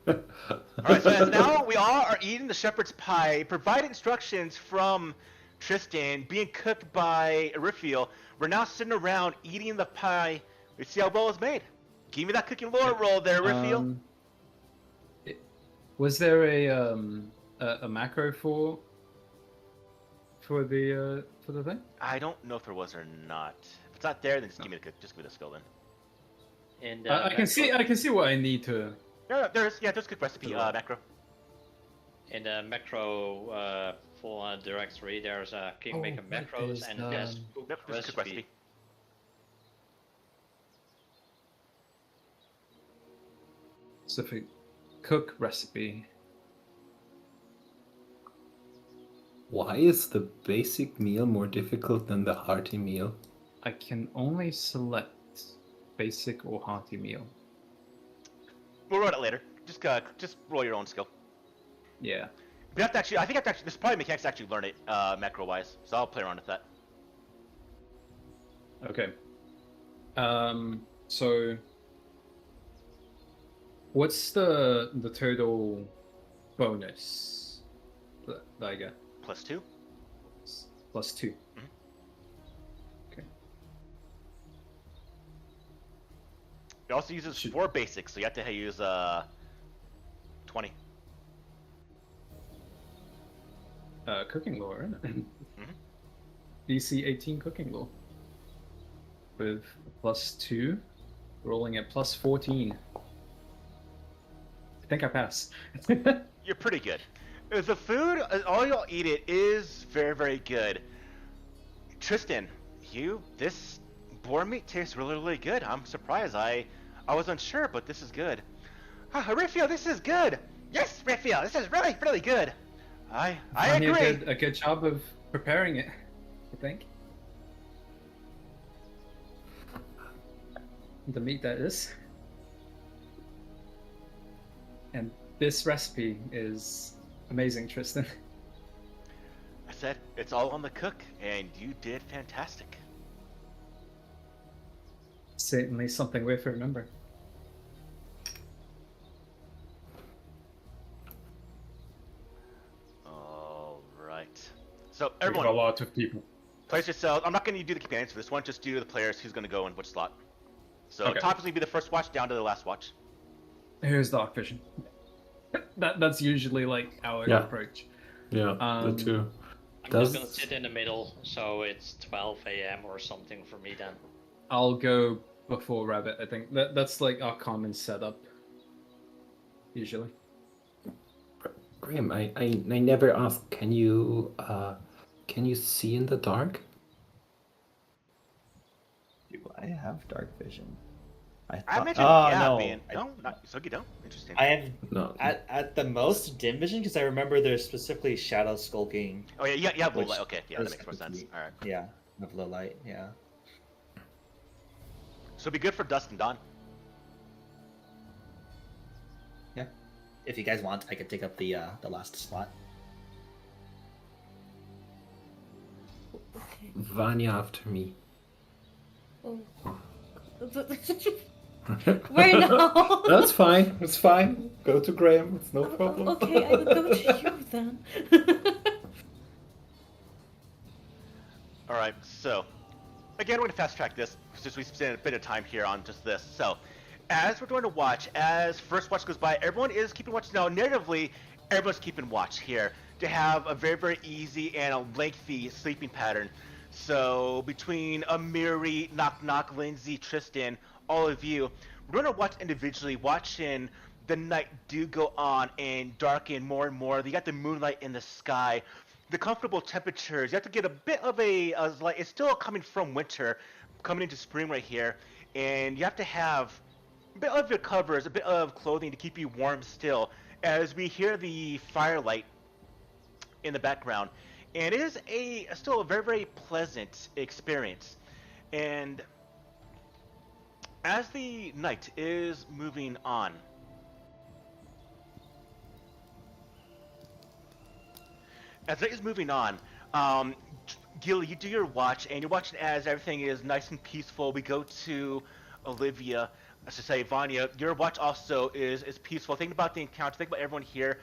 All right. So as now we all are eating the shepherd's pie. Provide instructions from Tristan, being cooked by Arifiel. We're now sitting around eating the pie. Let's see how well it's made. Give me that cooking lore roll there, Arifiel. Was there a macro for the thing? I don't know if there was or not. If it's not there, then just give me the skill then. And I can see what I need to. There's good recipe macro. in the macro full directory, there's a Kingmaker right, macros there's and the- there's Yep, there's a cook recipe. specific cook recipe. Why is the basic meal more difficult than the hearty meal? I can only select basic or hearty meal. We'll roll it later. Just roll your own skill. Yeah. We have to actually. I think I have to actually. There's probably mechanics to actually learn it macro wise. So I'll play around with that. Okay. So what's the total bonus that I get? +2. +2. Okay. It also uses 4 basics, so you have to use 20. Cooking lore, isn't it? DC 18 cooking lore. With +2, rolling at +14. I think I pass. You're pretty good. The food, all y'all eat it, is very, very good. Tristan, this boar meat tastes really, really good. I'm surprised. I was unsure, but this is good. Horatio, this is good. Yes, Raphael, this is really, really good. I Vanya agree. did a good job of preparing it, I think. The meat that is. And this recipe is amazing, Tristan. I said it's all on the cook, and you did fantastic. Certainly something worth remembering. All right. So We have a everyone, lot of people. place yourselves. I'm not going to do the companions for this one. Just do the players who's going to go in which slot. So Okay. top is going to be the first watch down to the last watch. Here's Dark Vision. That's usually like our Yeah. approach. Yeah, Um, the two. I'm Does- just gonna sit in the middle, so it's 12 a.m. or something for me then. I'll go before Rabbit. I think that's like our common setup. Usually. Graham, I never asked. Can you see in the dark? Do I have dark vision? I thought- mentioned no. being no, not so you don't. Interesting. I have No. at the most dim vision because I remember there's specifically shadow skulking. Oh yeah, you have low Which light. Okay, yeah, that does makes more sense. completely- All right. Yeah, of low light. Yeah. So it'd be good for dusk and dawn. If you guys want, I could take up the last slot. Okay. Vanya after me. Oh. Where now? That's fine. It's fine. Go to Graham. It's no problem. Okay, I will go to you then. All right. So again, we're gonna fast track this since we spent a bit of time here on just this. So as we're going to watch, as first watch goes by, everyone is keeping watch now. Narratively, everyone's keeping watch here to have a very, very easy and a lengthy sleeping pattern. So between Amiri, Knock Knock, Lindsay, Tristan, all of you, we're going to watch individually, watching the night do go on and darken more and more. You got the moonlight in the sky, the comfortable temperatures. You have to get a bit of a like it's still coming from winter, coming into spring right here, and you have to have a bit of your covers, a bit of clothing to keep you warm still, as we hear the firelight in the background. And it is still a very, very pleasant experience. And as the night is moving on, Gil, you do your watch, and you're watching as everything is nice and peaceful. We go to Olivia, I should say Vanya. Your watch also is peaceful. Think about the encounter. Think about everyone here.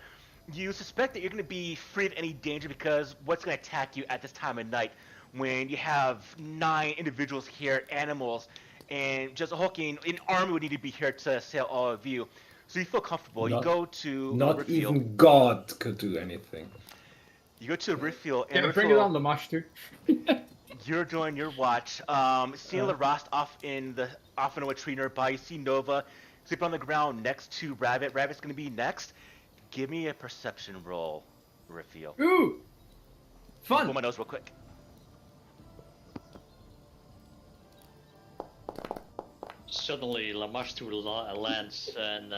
You suspect that you're going to be free of any danger because what's going to attack you at this time of night when you have 9 individuals here, animals, and just a hulking an army would need to be here to assail all of you. So you feel comfortable. You Not- go to Not Riftfield. even God could do anything. You go to Riftfield, and Yeah, bring it Riftfield- on, Lamash too. You're doing your watch. Seeing Larast off in a tree nearby. You see Nova sleeping on the ground next to Rabbit. Rabbit's gonna be next. Give me a perception roll, Riftfield. Ooh! Pull Fun! my nose real quick. Suddenly, Lamashtu lands and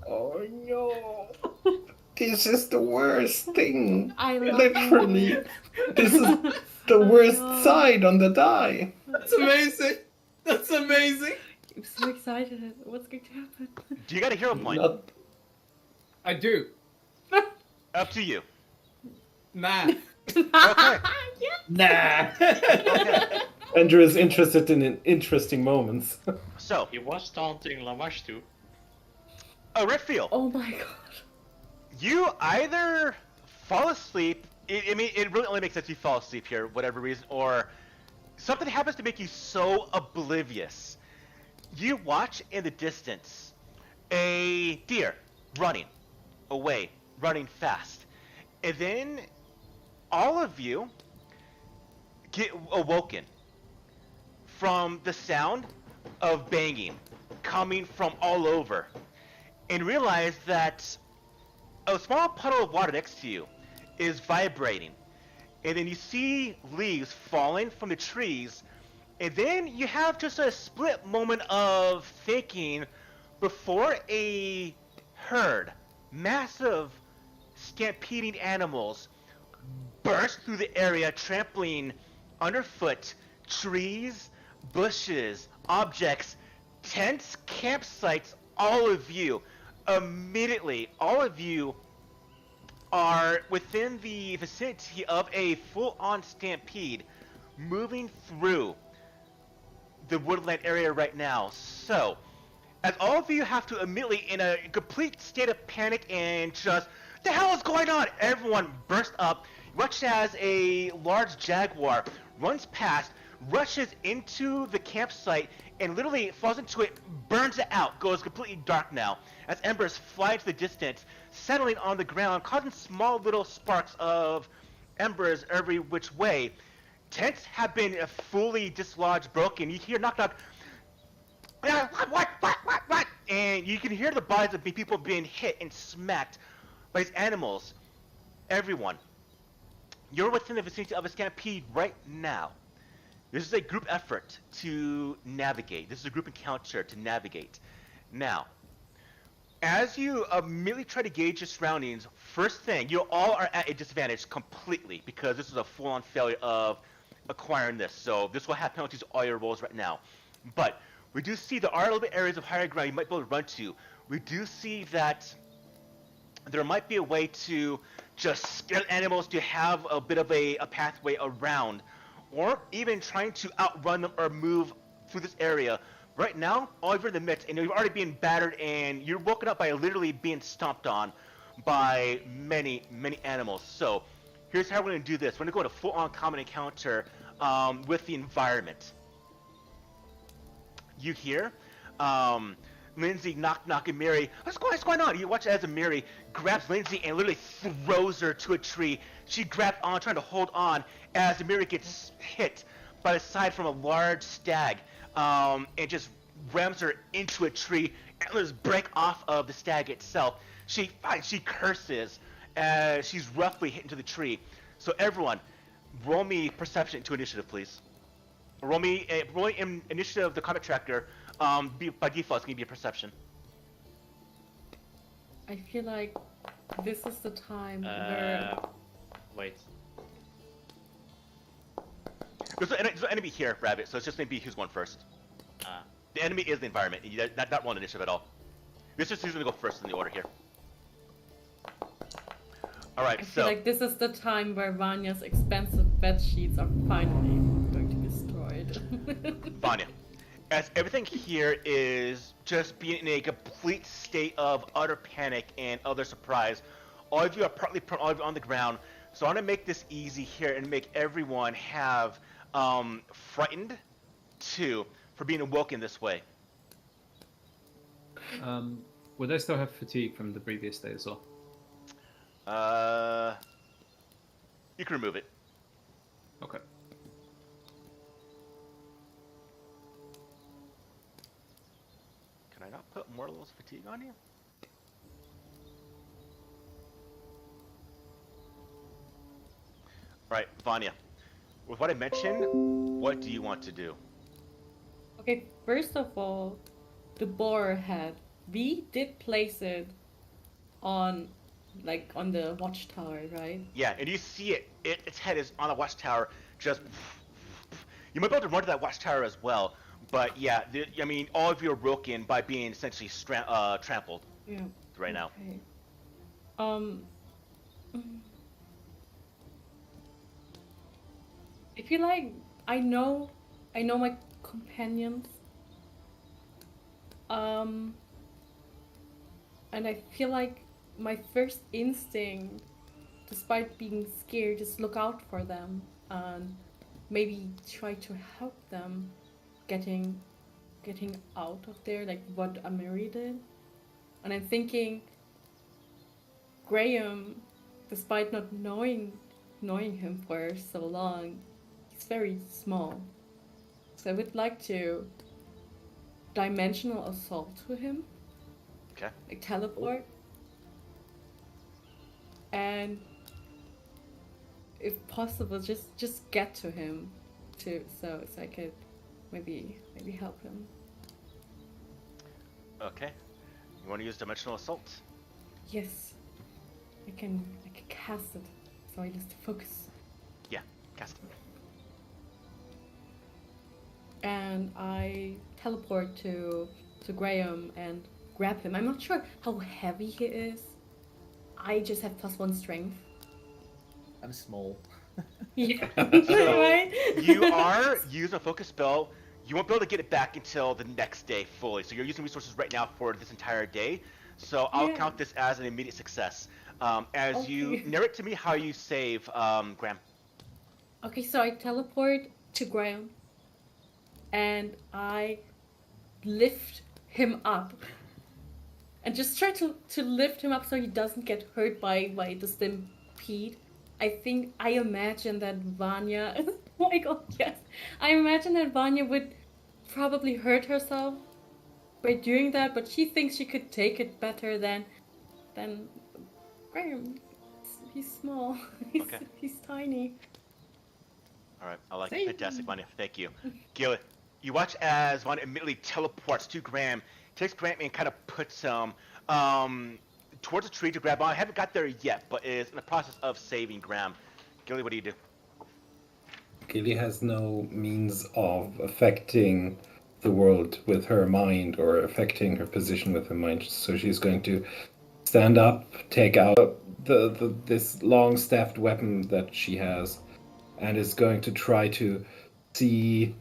Oh no! This is the worst thing. I love Literally, this is the worst no. side on the die. That's amazing! That's amazing! I'm so excited. What's going to happen? Do you got a hero point? Not I do. Up to you. Nah. Okay. Nah. Okay. Andrew is interested in interesting moments. So, he was taunting Lamashtu. Riftfield, Oh my god. you either fall asleep. I mean, it really only makes sense you fall asleep here, whatever reason, or something happens to make you so oblivious. You watch in the distance a deer running away, running fast, and then all of you get awoken from the sound of banging coming from all over, and realize that a small puddle of water next to you is vibrating, and then you see leaves falling from the trees, and then you have just a split moment of thinking before a herd massive stampeding animals burst through the area, trampling underfoot trees, bushes, objects, tents, campsites, all of you. Immediately, all of you are within the vicinity of a full-on stampede moving through the woodland area right now. So, as all of you have to immediately, in a complete state of panic and just, the hell is going on? Everyone burst up, much as a large jaguar runs past, rushes into the campsite, and literally falls into it, burns it out, goes completely dark now, as embers fly into the distance, settling on the ground, causing small little sparks of embers every which way. Tents have been fully dislodged, broken. You hear knock knock. What? And you can hear the bodies of people being hit and smacked by these animals. Everyone, you're within the vicinity of a stampede right now. This is a group effort to navigate. This is a group encounter to navigate. Now, as you immediately try to gauge your surroundings, first thing, you all are at a disadvantage completely because this is a full-on failure of acquiring this. So this will have penalties to all your rolls right now. But we do see there are a little bit areas of higher ground you might be able to run to. We do see that there might be a way to just scare animals to have a bit of a pathway around, or even trying to outrun them or move through this area. Right now, all of you are in the midst, and you're already being battered, and you're woken up by literally being stomped on by many, many animals. So, here's how we're going to do this. We're going to go into full-on common encounter with the environment. You hear Lindsay knock and Mary, what's going on? You watch as Mary grabs Lindsay and literally throws her to a tree. She grabs on, trying to hold on, as Mary gets hit by the side from a large stag, and just rams her into a tree. Antlers break off of the stag itself. She curses as she's roughly hit into the tree. So everyone, roll me perception to initiative, please. Roll me initiative, the combat tracker. By default, it's gonna be a perception. I feel like this is the time where. Wait. There's an enemy here, Rabbit. So it's just gonna be who's going first. The enemy is the environment. Not rolling initiative at all. This is who's gonna go first in the order here. All right. I feel like this is the time where Vanya's expensive bed sheets are finally going to be destroyed. Vanya, as everything here is just being in a complete state of utter panic and utter surprise, all of you are partly prone, all of you on the ground. So I want to make this easy here and make everyone have frightened 2 for being awoken this way. Would I still have fatigue from the previous day as well? You can remove it. Okay. Can I not put more levels of fatigue on you? Alright, Vanya. With what I mentioned, what do you want to do? Okay, first of all, the boar head. We did place it on the watchtower, right? Yeah, and you see its head is on the watchtower, just... You might be able to run to that watchtower as well, but yeah, I mean, all of you are broken by being essentially trampled right now. Okay. I feel like I know my companions. And I feel like my first instinct, despite being scared, is look out for them and maybe try to help them getting out of there, like what Amiri did. And I'm thinking Graham, despite not knowing him for so long, he's very small. So I would like to dimensional assault to him. Okay. Like teleport. And if possible, just get to him so I could maybe help him. Okay. You want to use dimensional assault? Yes, I can cast it. So I just focus. Yeah, cast. And I teleport to Graham and grab him. I'm not sure how heavy he is. I just have +1 strength. I'm small. Yeah, So right? you are using a focus spell. You won't be able to get it back until the next day fully. So you're using resources right now for this entire day. So I'll Yeah. count this as an immediate success. As you Okay. narrate to me how you save Graham. Okay, so I teleport to Graham and I lift him up and just try to lift him up so he doesn't get hurt by the stampede. I imagine that Vanya oh my god, yes. I imagine that Vanya would probably hurt herself by doing that, but she thinks she could take it better than Graham. He's small. Okay. He's tiny. All right, I like it. Save. Fantastic, Vanya. Thank you. Gil, you watch as Vanya immediately teleports to Graham, takes Graham and kind of puts him towards a tree to grab on. I haven't got there yet, but is in the process of saving Graham. Gilly, what do you do? Gilly has no means of affecting the world with her mind or affecting her position with her mind, so she's going to stand up, take out this long staffed weapon that she has, and is going to try to see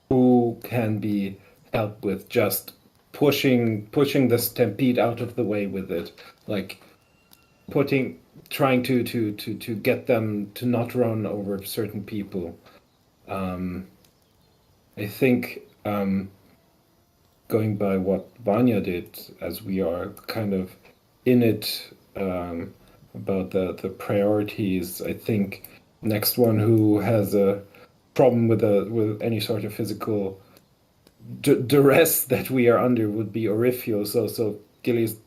who can be helped with just pushing the stampede out of the way with it, like trying to get them to not run over certain people. I think going by what Vanya did, as we are kind of in it about the priorities, I think next one who has a problem with any sort of physical duress that we are under would be Orifio. So Gillies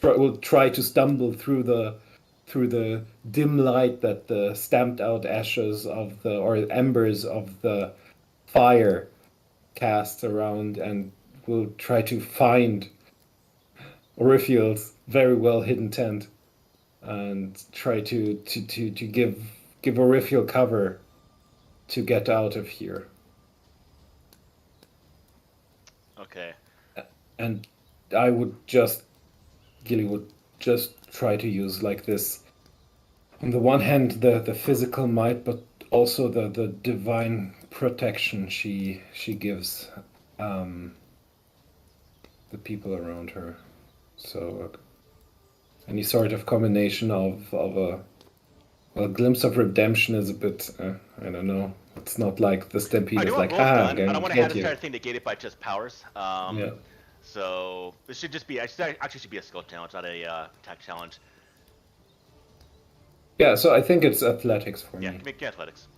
will try to stumble through the dim light that the stamped out ashes of the or embers of the fire cast around, and will try to find Orifio's very well hidden tent and try to give Orifio cover to get out of here. Okay. And Gilly would just try to use like this, on the one hand, the physical might, but also the divine protection she gives the people around her. So any sort of combination of a glimpse of redemption is a bit, I don't know. It's not like the Stampede I is do like, want both I'm done. I going don't to want to have get this you. entire thing negated by just powers. Yeah. So this should just be actually should be a skill challenge, not a attack challenge. Yeah, so I think it's athletics for Yeah, me. make athletics.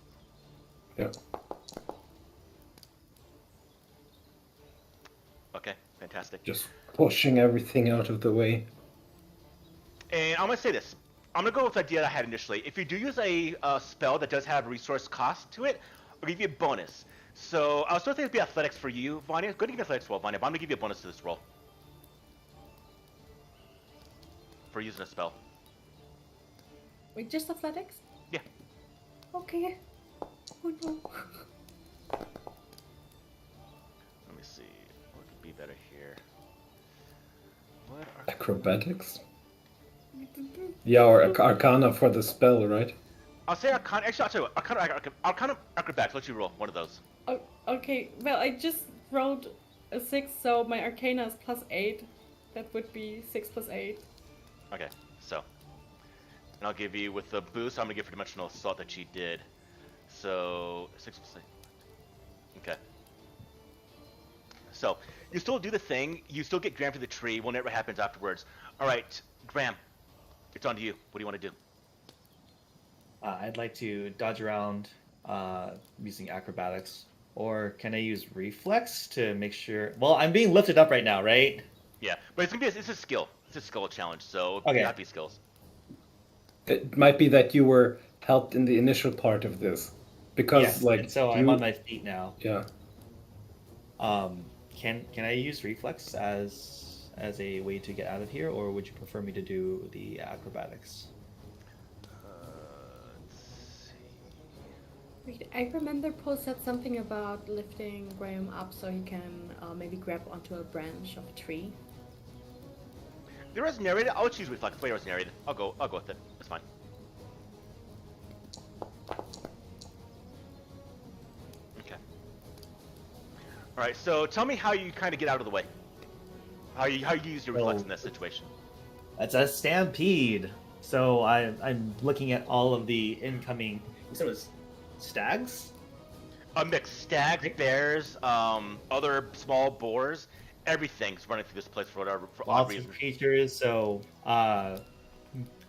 Yeah. Okay, fantastic. Just pushing everything out of the way. And I'm gonna say this. I'm gonna go with the idea that I had initially. If you do use a spell that does have resource cost to it, I'll give you a bonus. So I was still thinking it'd be athletics for you, Vanya. Go ahead and give me athletics roll, Vanya. But I'm gonna give you a bonus to this roll for using a spell. Wait, just athletics? Yeah. Okay. Oh no. Let me see. What could be better here? What are... Acrobatics? Yeah, or Arcana for the spell, right? I'll say Arcana. Actually, I'll tell you what. Arcana Acrobatics. Let you roll one of those. Oh, okay, well, I just rolled a 6, so my Arcana is +8. That would be 6 + 8. Okay, so. And I'll give you, with the boost, I'm going to give for Dimensional Assault that she did. So, 6 + 8. Okay. So, you still do the thing. You still get Graham to the tree. We'll know what happens afterwards. Alright, Graham. It's on to you. What do you want to do? I'd like to dodge around using acrobatics. Or can I use reflex to make sure? Well, I'm being lifted up right now, right? Yeah, but it's a skill. It's a skill challenge, so Okay. not be skills. It might be that you were helped in the initial part of this. Because, Yes, like, and so I'm on my feet now. Yeah. Can I use reflex as as a way to get out of here, or would you prefer me to do the acrobatics? Let's see. Wait, I remember Paul said something about lifting Graham up so he can maybe grab onto a branch of a tree. There was narrated. I'll choose reflex. Later was narrated. I'll go with it. It's fine. Okay. All right. So tell me how you kind of get out of the way. How you use your reflex in this situation. That's a stampede. So I'm looking at all of the incoming. You said it was stags? A mix: stags, bears, other small boars. Everything's running through this place for odd Lots reason. of creatures. So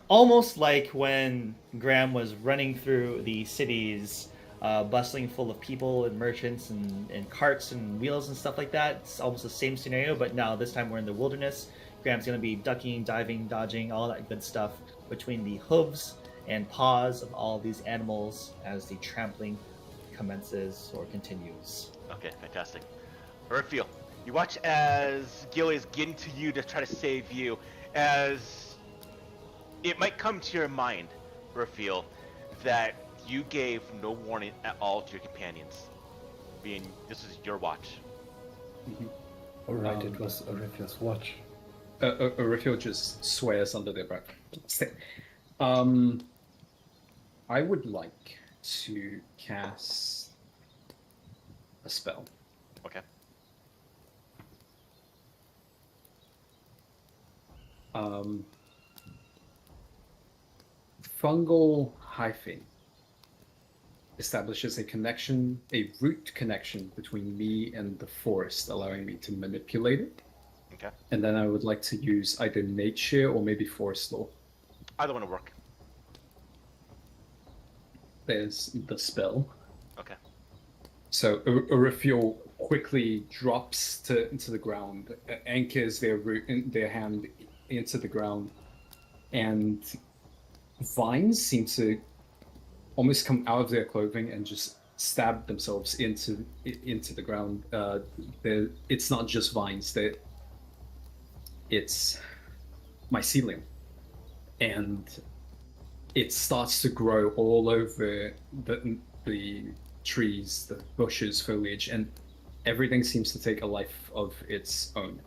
almost like when Graham was running through the cities, bustling full of people and merchants and carts and wheels and stuff like that. It's almost the same scenario, but now this time we're in the wilderness. Graham's going to be ducking, diving, dodging, all that good stuff between the hooves and paws of all these animals as the trampling commences or continues. Okay, fantastic. Urfiel, you watch as Gilly is getting to you to try to save you, as it might come to your mind, Urfiel, that you gave no warning at all to your companions. Being this is your watch. Alright, it was Orifia's watch. Raphael just swears under their breath. I would like to cast a spell. Okay. Fungal hyphen establishes a connection, a root connection between me and the forest, allowing me to manipulate it. Okay. And then I would like to use either nature or maybe forest law. Either one will work. There's the spell. Okay. So Urifiel quickly drops into the ground, anchors their hand into the ground, and vines seem to almost come out of their clothing and just stab themselves into the ground. It's not just vines; it's mycelium, and it starts to grow all over the trees, the bushes, foliage, and everything seems to take a life of its own.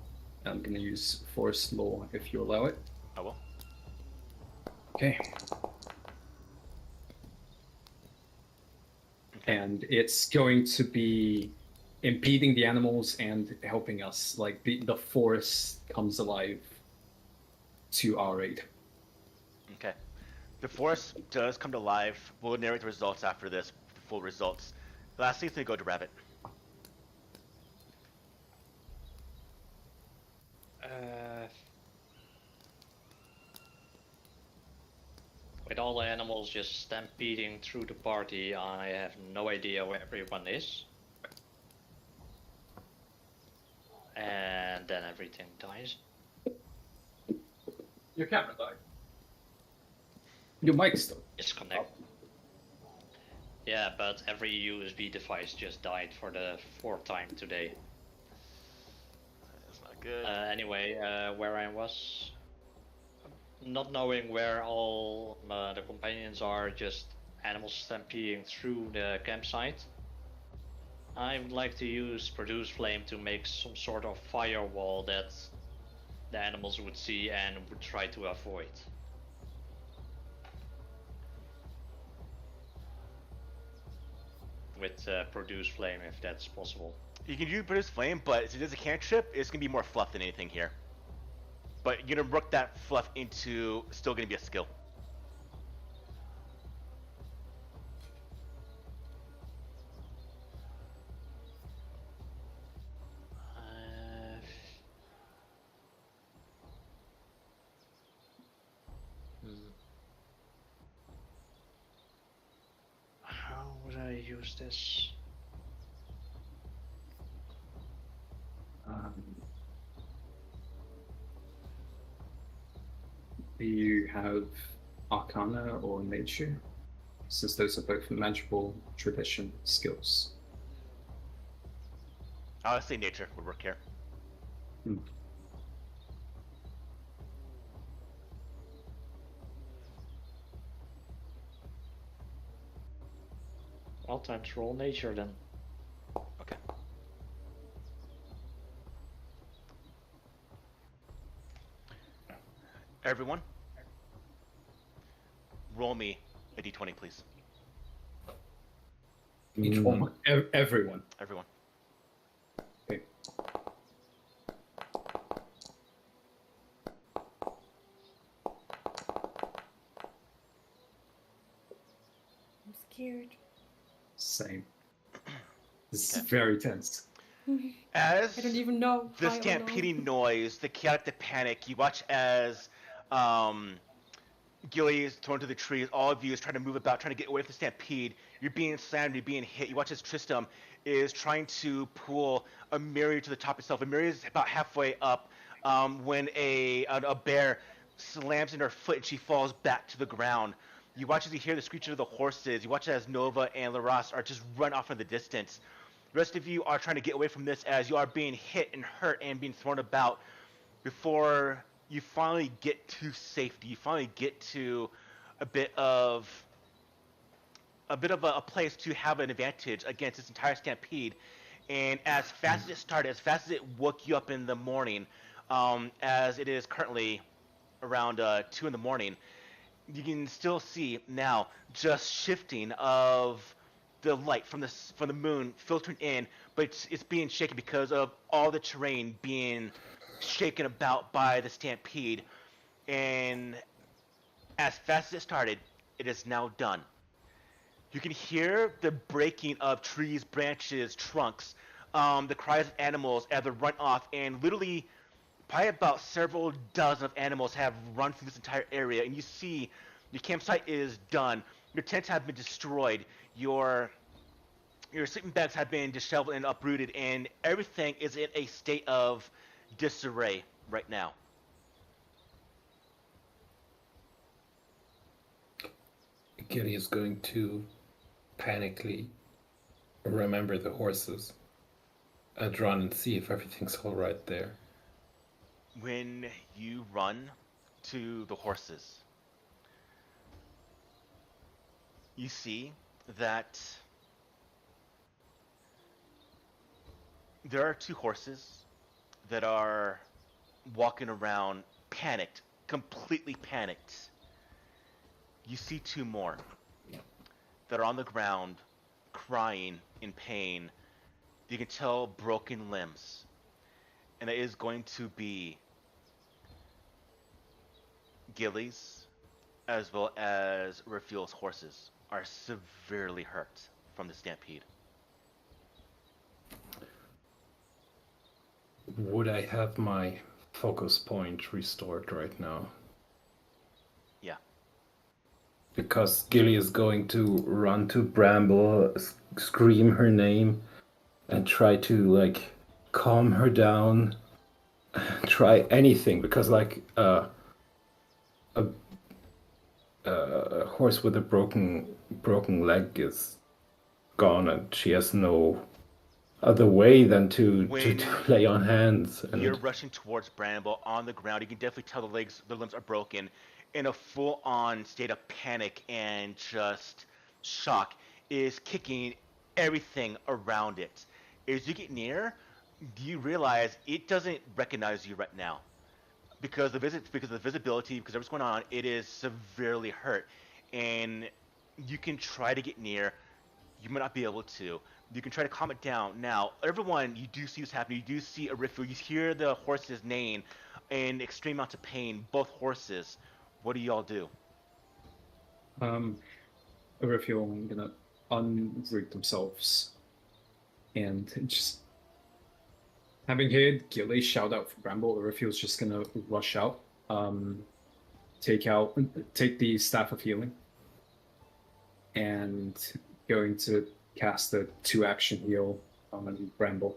I'm going to use forest law if you allow it. I will. Okay. And it's going to be impeding the animals and helping us. Like the forest comes alive to our aid. Okay. The forest does come to life. We'll narrate the results after this, the full results. Lastly, we go to Rabbit. With all the animals just stampeding through the party, I have no idea where everyone is. And then everything dies. Your camera died. Your mic still. It's connected. Yeah, but every USB device just died for the 4th time today. That's not good. Anyway, where I was, not knowing where all the companions are, just animals stampeding through the campsite. I would like to use Produce Flame to make some sort of firewall that the animals would see and would try to avoid. With Produce Flame, if that's possible. You can do Produce Flame, but since it is a cantrip, it's going to be more fluff than anything here. But you're going to work that fluff into still going to be a skill. How would I use this? Do you have Arcana or Nature? Since those are both magical tradition skills. I would say nature would work here. Well, time to roll nature then. Okay. Everyone, roll me a d20, please. Each one. Everyone. Everyone. Okay. I'm scared. Same. This is Okay. very tense. As I don't even know. the high or low. stampeding noise, the chaotic, the panic, you watch as Gilly is thrown to the trees. All of you is trying to move about, trying to get away from the stampede. You're being slammed, you're being hit. You watch as Tristram is trying to pull a Miri to the top itself. And Miri is about halfway up when a bear slams in her foot and she falls back to the ground. You watch as you hear the screeching of the horses. You watch as Nova and Laras are just run off in the distance. The rest of you are trying to get away from this as you are being hit and hurt and being thrown about before you finally get to safety. You finally get to a bit of a place to have an advantage against this entire stampede. And as fast as it started, as fast as it woke you up in the morning, as it is currently around 2 in the morning, you can still see now just shifting of the light from the moon filtering in, but it's being shaken because of all the terrain being shaken about by the stampede. And as fast as it started, it is now done. You can hear the breaking of trees, branches, trunks, the cries of animals as they run off, and literally probably about several dozen of animals have run through this entire area, and you see your campsite is done. Your tents have been destroyed. Your sleeping bags have been disheveled and uprooted, and everything is in a state of disarray right now. Gilly is going to panically remember the horses and run and see if everything's all right there. When you run to the horses, you see that there are 2 horses that are walking around panicked, completely panicked. You see 2 more that are on the ground crying in pain. You can tell broken limbs. And it is going to be Gilly's as well as Refuel's horses are severely hurt from the stampede. Would I have my focus point restored right now? Yeah. Because Gilly is going to run to Bramble, scream her name, and try to like calm her down. Try anything because like a horse with a broken leg is gone, and she has no other way than to lay on hands. And You're rushing towards Bramble on the ground. You can definitely tell the limbs are broken. In a full-on state of panic and just shock, is kicking everything around it. As you get near, you realize it doesn't recognize you right now. Because of the visibility, because of what's going on, it is severely hurt. And you can try to get near. You might not be able to. You can try to calm it down. Now, everyone, you do see what's happening. You do see Arifu. You hear the horses neighing in extreme amounts of pain, both horses. What do y'all do? Refuel gonna unroot themselves and just having heard Gilly shout out for Bramble, Refuel's just gonna rush out, take the staff of healing, and going to cast a 2-action heal on Bramble.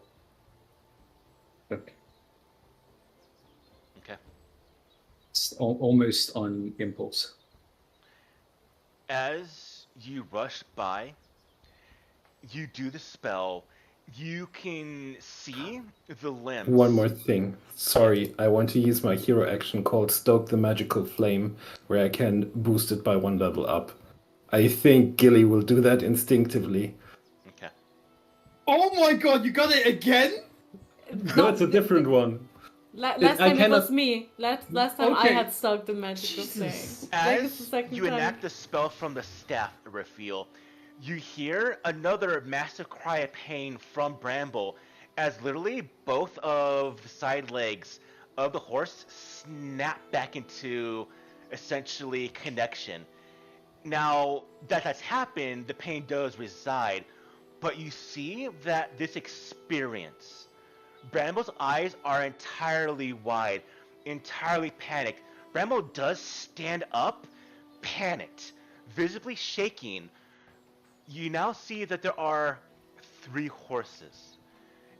Okay. Okay. It's almost on impulse. As you rush by, you do the spell. You can see the limbs. one more thing. Sorry, I want to use my hero action called Stoke the Magical Flame, where I can boost it by 1 level up. I think Gilly will do that instinctively. Okay. Oh my god, you got it again? No, it's a different one. Last I time it was cannot- me. Last time I Okay. had stuck the magical thing. Jesus. Like it's the As second you time. enact the spell from the staff reveal, you hear another massive cry of pain from Bramble as literally both of the side legs of the horse snap back into essentially connection. Now that that's happened, the pain does reside, but you see that this experience, Bramble's eyes are entirely wide, entirely panicked. Bramble does stand up, panicked, visibly shaking. You now see that there are 3 horses.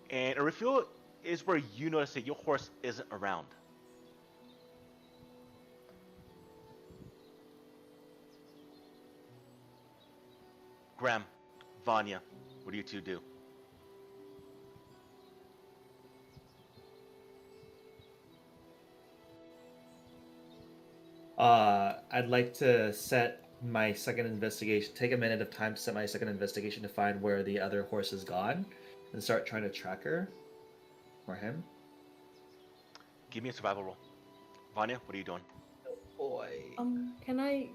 And a reveal is where you notice that your horse isn't around. Graham, Vanya, what do you two do? I'd like to set my second investigation. Take a minute of time to set my second investigation to find where the other horse is gone, and start trying to track her or him. Give me a survival roll. Vanya, what are you doing? Boy. Can I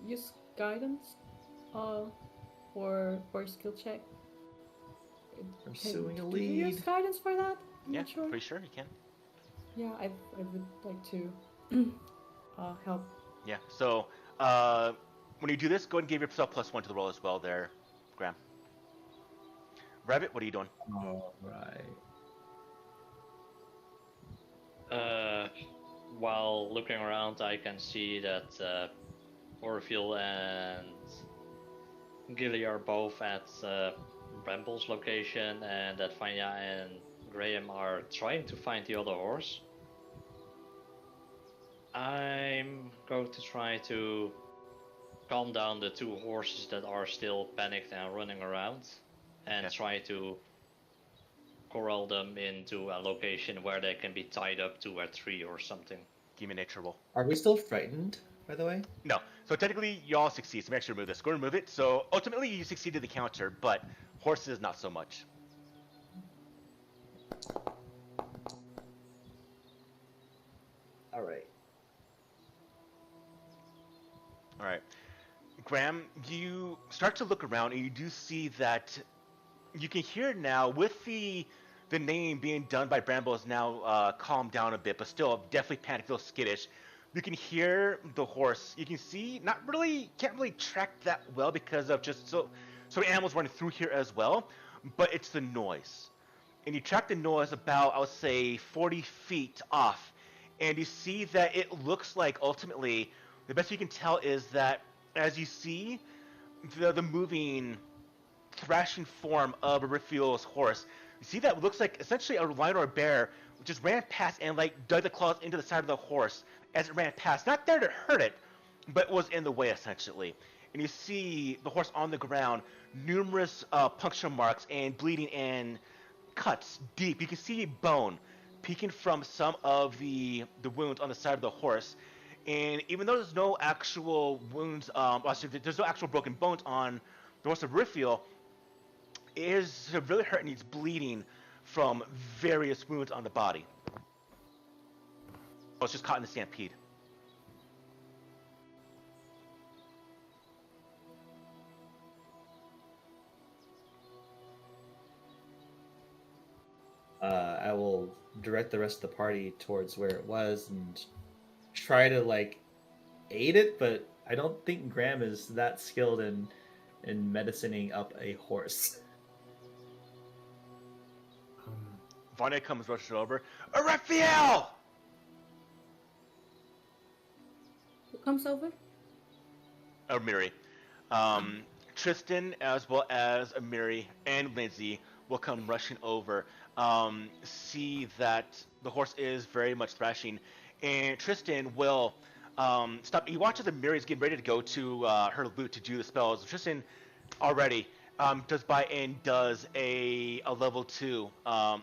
use guidance, for a skill check? Pursuing a Can you use lead. guidance for that? I'm Yeah, not sure. pretty sure you can. Yeah, I would like to help. Yeah, so when you do this, go ahead and give yourself +1 to the roll as well there, Graham. Rabbit, what are you doing? All right. While looking around, I can see that Orville and Gilly are both at Bramble's location, and that Vanya and Graham are trying to find the other horse. I'm going to try to calm down the 2 horses that are still panicked and running around, and Okay. try to corral them into a location where they can be tied up to a tree or something. Give me a nature roll. Are we still frightened, by the way? No, so technically you all succeed, so make sure to remove this. Go and remove it. So ultimately you succeeded the counter, but horses not so much. All right. All right. Graham, you start to look around and you do see that you can hear now with the name being done by Bramble is now calmed down a bit, but still definitely panicked, a little skittish. You can hear the horse. You can see can't really track that well because of just so many animals running through here as well. But it's the noise, and you track the noise about I would say 40 feet off, and you see that it looks like ultimately the best you can tell is that as you see the moving thrashing form of a Raphael's horse. You see that looks like essentially a lion or a bear just ran past and like dug the claws into the side of the horse as it ran past. Not there to hurt it, but was in the way essentially. And you see the horse on the ground, numerous puncture marks and bleeding and cuts deep. You can see bone peeking from some of the wounds on the side of the horse. And even though there's no actual wounds, there's no actual broken bones on the horse of Raphael, it is severely hurt and he's bleeding from various wounds on the body. Oh, it's just caught in the stampede. I will direct the rest of the party towards where it was and try to like aid it, but I don't think Graham is that skilled in medicining up a horse. Vanya comes rushing over. Raphael! Who comes over? Amiri. Tristan, as well as Amiri and Lindsay, will come rushing over. See that the horse is very much thrashing, and Tristan will stop. He watches Amiri is getting ready to go to her loot to do the spells. Tristan already does a level 2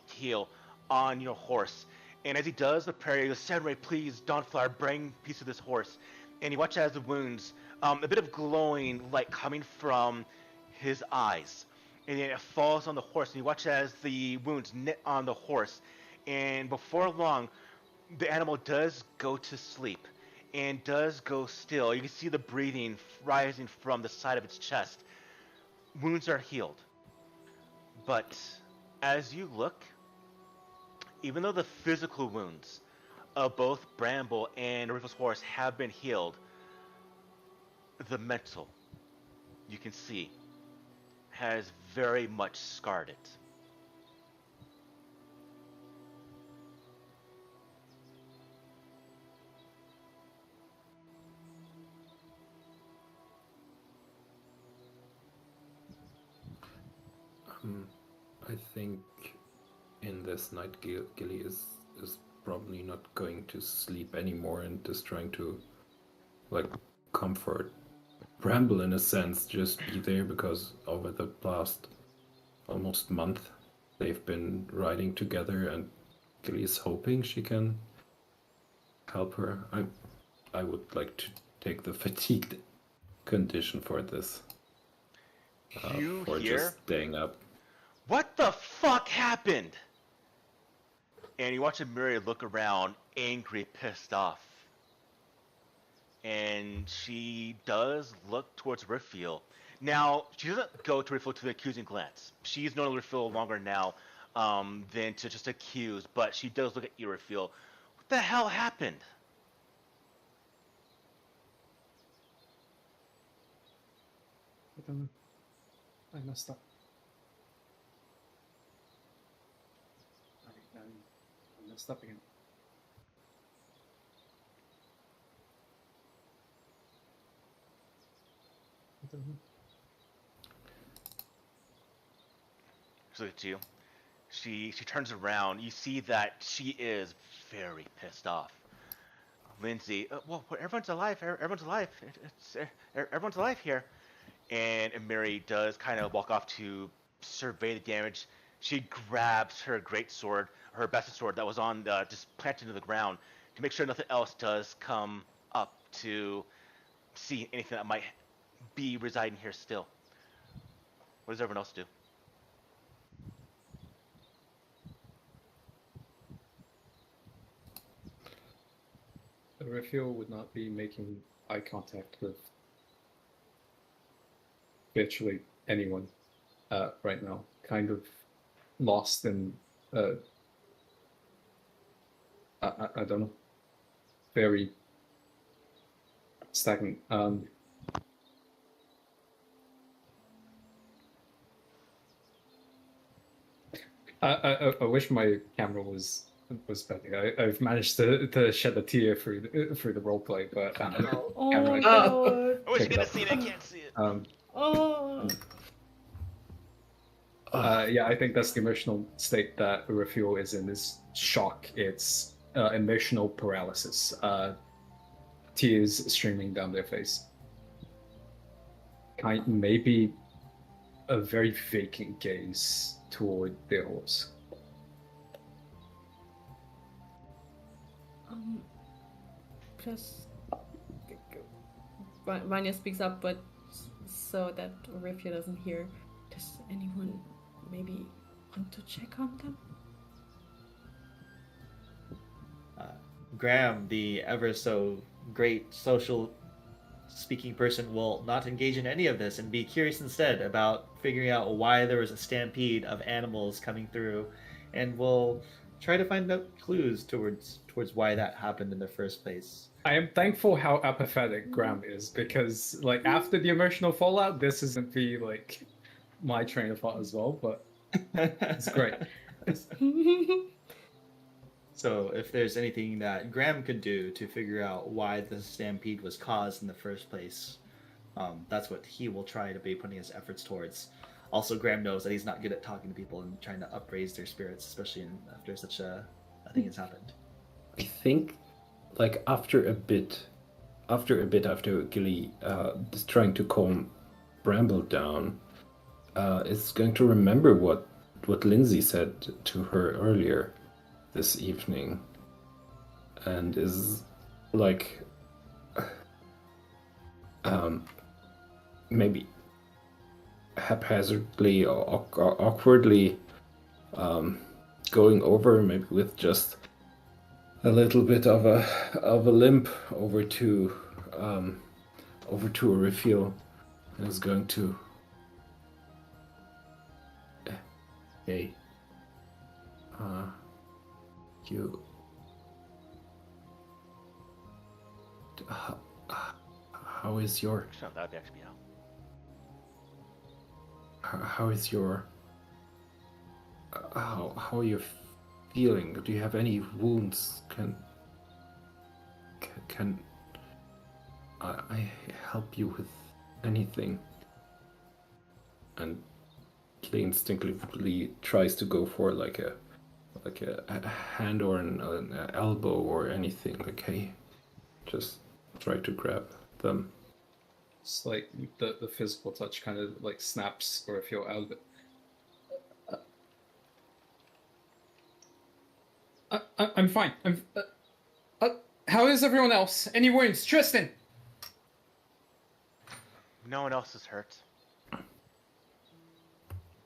heal on your horse, and as he does, the prayer goes, "Samurai, please, Dawnflower, bring peace to this horse." and you watch as the wounds, a bit of glowing light coming from his eyes, and then it falls on the horse, and you watch as the wounds knit on the horse, and before long, the animal does go to sleep, and does go still. You can see the breathing rising from the side of its chest. Wounds are healed, but as you look, even though the physical wounds of both Bramble and Riffle's horse have been healed, the mental, you can see, has very much scarred it. I think in this night, Gilly is probably not going to sleep anymore and is trying to, like, comfort Bramble in a sense, just be there, because over the past almost month they've been riding together, and Gilly is hoping she can help her. I would like to take the fatigued condition for this. You for hear? just staying up. What the fuck happened? And you watch Amiri look around, angry, pissed off. And she does look towards Riffle. Now, she doesn't go to Riffle to the accusing glance. She's known Riffle longer now than to just accuse, but she does look at you, Riffle. What the hell happened? I don't know. I messed up. I messed up again. I don't know. She looks at you. She turns around. You see that she is very pissed off. Lindsay, well, everyone's alive. Everyone's alive. Everyone's alive here. And Mary does kind of walk off to survey the damage. She grabs her great sword, her best sword that was on just planted into the ground, to make sure nothing else does come up to see anything that might be residing here still. What does everyone else do? Raphael would not be making eye contact with virtually anyone right now. Kind of lost in, I don't know, very stagnant. I wish my camera was better. I've managed to shed a tear through the roleplay, but Oh camera- my god. I wish you Check could it have out. seen it. I can't see it. Oh. Yeah, I think that's the emotional state that Raphael is in, is shock. It's emotional paralysis. Tears streaming down their face. Maybe a very vacant gaze toward their horse. Just Vanya speaks up, but so that Rifia doesn't hear. Does anyone maybe want to check on them? Graham, the ever so great social speaking person, will not engage in any of this and be curious instead about figuring out why there was a stampede of animals coming through, and will try to find out clues towards why that happened in the first place. I am thankful how apathetic Graham is, because like after the emotional fallout, this isn't be like my train of thought as well, but it's great. So if there's anything that Graham could do to figure out why the stampede was caused in the first place, that's what he will try to be putting his efforts towards. Also, Graham knows that he's not good at talking to people and trying to upraise their spirits, especially after such a thing has happened. I think, like, after Gilly is trying to calm Bramble down, is going to remember what Lindsay said to her earlier this evening, and is like, maybe haphazardly or awkwardly going over, maybe with just a little bit of a limp over to Orifiel, and is going to, hey, you, how is your, That would actually be out. how is your, how are you feeling? Do you have any wounds? Can I help you with anything? And Klee instinctively tries to go for like a hand or an elbow or anything. Like, hey, just try to grab them. It's like the physical touch kind of like snaps, or if you're out of it. I'm fine. How is everyone else? Any wounds? Tristan! No one else is hurt.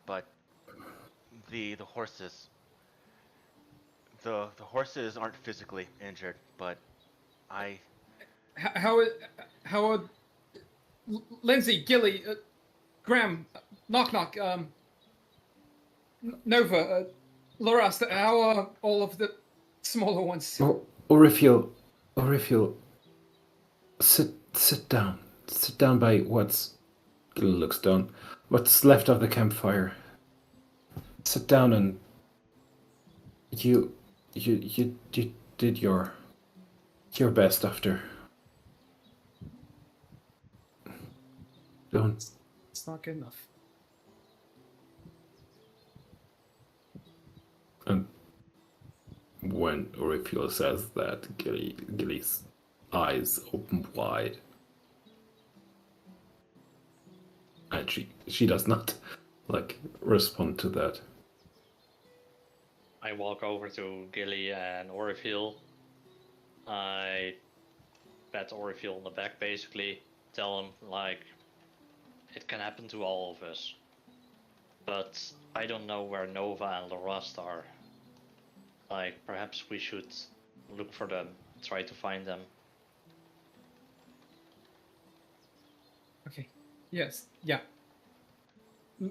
But the horses. The horses aren't physically injured, but I. How are Lindsay, Gilly, Graham, Knock Knock, Nova, Loras, how are all of the smaller ones? Oh, Orifiel, sit down. Sit down by looks down. What's left of the campfire. Sit down and you did your best after. Don't. It's not good enough. And when Orifiel says that, Gilly's eyes open wide. And she does not respond to that. I walk over to Gilly and Orifiel. I pat Orifiel on the back, basically. Tell him, it can happen to all of us. But I don't know where Nova and Lorast are. Perhaps we should look for them, try to find them. Okay. Yes. Yeah.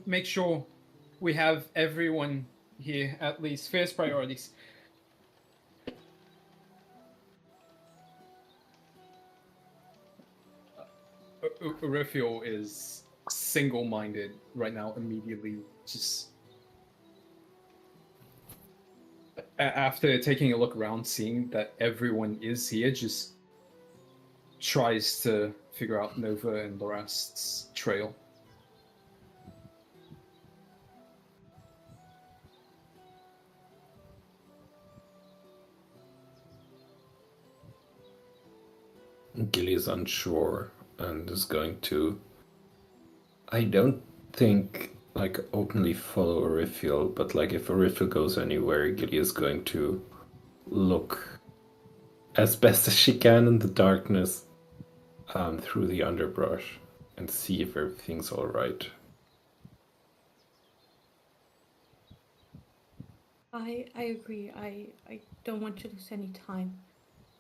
Make sure we have everyone here, at least. First priorities. Raphael is single-minded right now, immediately. Just after taking a look around, seeing that everyone is here, just tries to figure out Nova and Lorast's trail. Gilly is unsure and is going to, I don't think, openly follow Orifiel, but if Orifiel goes anywhere, Gilly is going to look as best as she can in the darkness through the underbrush and see if everything's all right. I agree. I don't want to lose any time.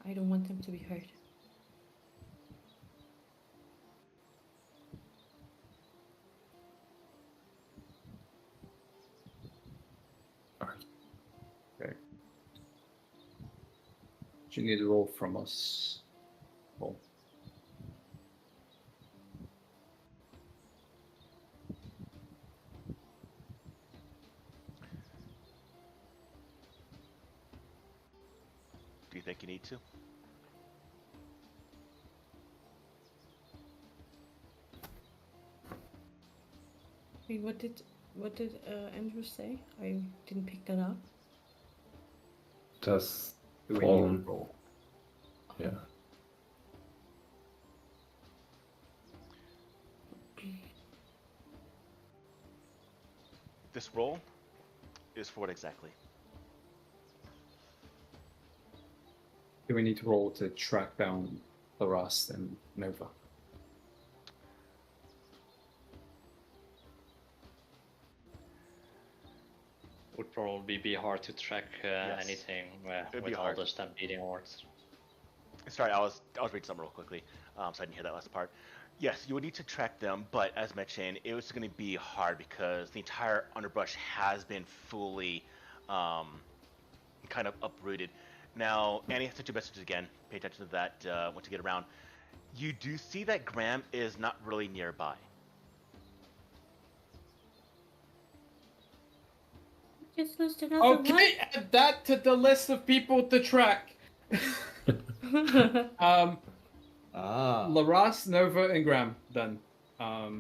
I don't want them to be hurt. Okay. Do you need a roll from us? Well, Do you think you need to? Wait, what did Andrew say? I didn't pick that up. Does do we need a Fallen, roll? yeah. This roll is for what exactly? Do we need to roll to track down Lorast and Nova? would probably be hard to track anything It'd with be all hard. the stampeding hordes. Sorry, I was reading something real quickly, so I didn't hear that last part. Yes, you would need to track them, but as mentioned, it was going to be hard because the entire underbrush has been fully kind of uprooted. Now, Annie has sent you messages again. Pay attention to that once you get around. You do see that Graham is not really nearby. Just lost another Okay, add that to the list of people to track. one. Laras, Nova, and Graham. Done. I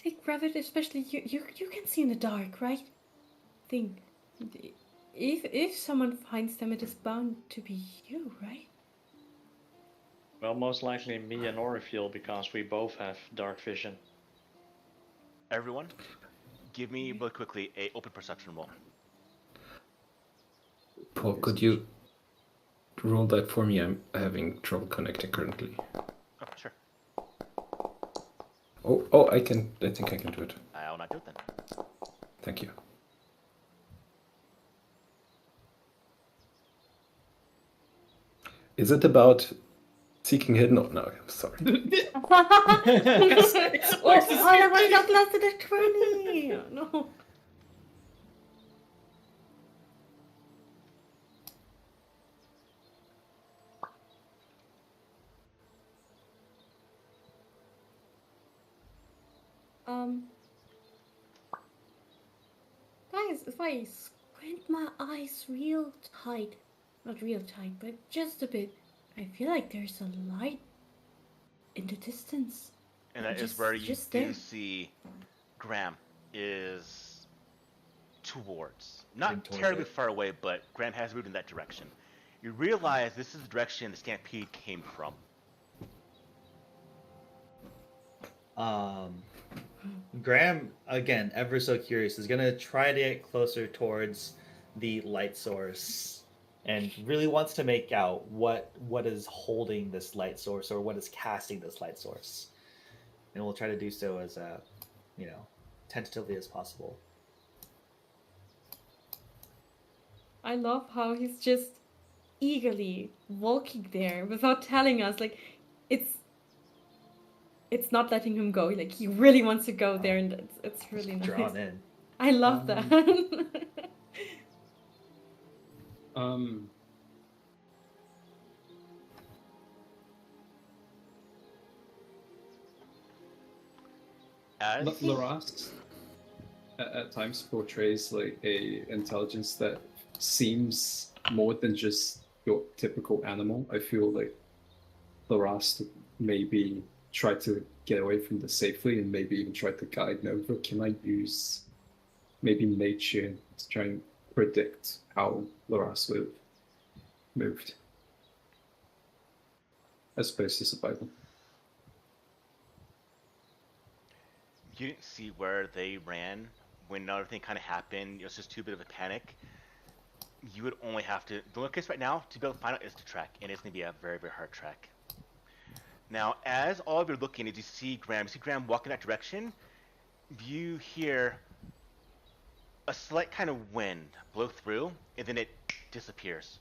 think Rabbit, especially you can see in the dark, right? I think if someone finds them, it is bound to be you, right? Well, most likely me and Orifil, because we both have dark vision. Everyone, give me really quickly a open perception roll. Paul, could you roll that for me? I'm having trouble connecting currently. Oh, sure. Oh, I think I can do it. I will not do it then. Thank you. Is it about seeking hidden? Oh, no, I'm sorry. Oh, I was not less than a 20. No. Guys, if I squint my eyes real tight, not real tight, but just a bit, I feel like there's a light in the distance. And that is Just- where you just do there. see Graham is towards. Not Heading toward terribly it. far away, but Graham has moved in that direction. You realize this is the direction the Stampede came from. Graham, again, ever so curious, is gonna try to get closer towards the light source, and really wants to make out what is holding this light source or what is casting this light source, and we'll try to do so as tentatively as possible. I love how he's just eagerly walking there without telling us. Like, it's not letting him go. Like, he really wants to go there, and it's really nice. Drawn in. I love that. As Laras at times portrays like a intelligence that seems more than just your typical animal. I feel like Laras maybe try to get away from this safely and maybe even try to guide Nova. Can I use maybe nature to try and predict how Laras would have moved? As opposed to survival. you didn't see where they ran when another thing kind of happened. It was just too bit of a panic. You would only have to. The only case right now to be able to find out is to track, and it's going to be a very, very hard track. Now, as all of you are looking, as you see Graham walking that direction, you hear a slight kind of wind blow through, and then it disappears.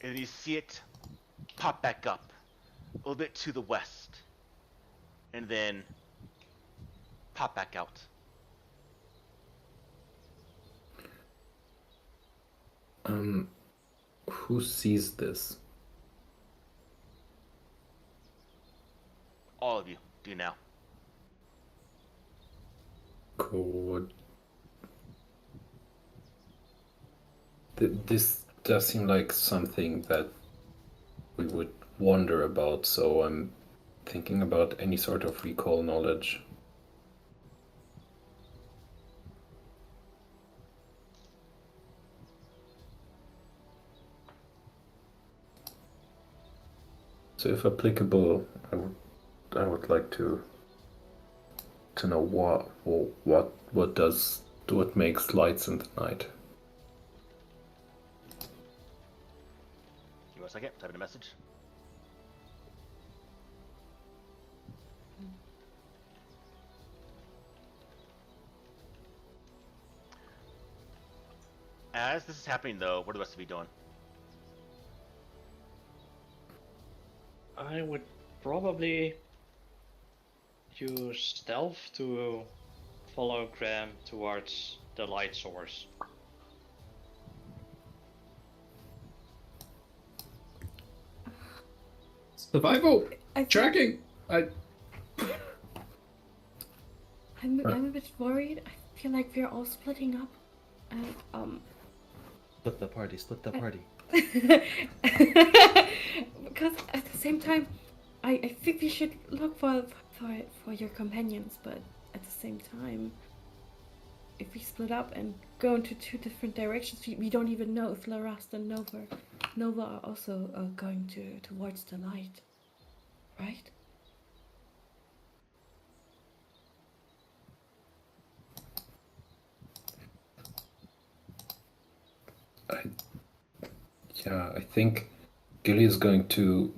And then you see it pop back up a little bit to the west, and then pop back out. Who sees this? All of you do now. Could this does seem like something that we would wonder about, so I'm thinking about any sort of recall knowledge. So, if applicable, I would like to know what makes lights in the night. a second. Type in a message. As this is happening, though, what are the rest of you doing? I would probably use stealth to follow Graham towards the light source. Survival! I think Tracking! I'm a bit worried. I feel like we're all splitting up. And, Split the party, split the party. because at the same time, I think we should look for your companions, but at the same time, if we split up and go into two different directions, we don't even know if Larast and Nova are also going towards the light, right? I think Gilly is going to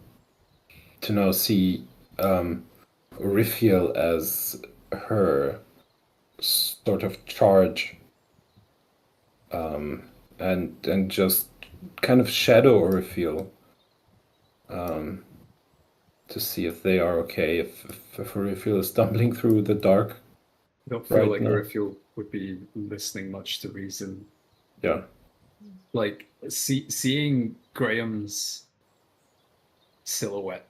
now see Rifiel as her sort of charge, and just kind of shadow Rifiel, to see if they are okay. If Rifiel is stumbling through the dark. I don't feel Right like now. Rifiel would be listening much to reason. Yeah. Like, seeing Graham's silhouette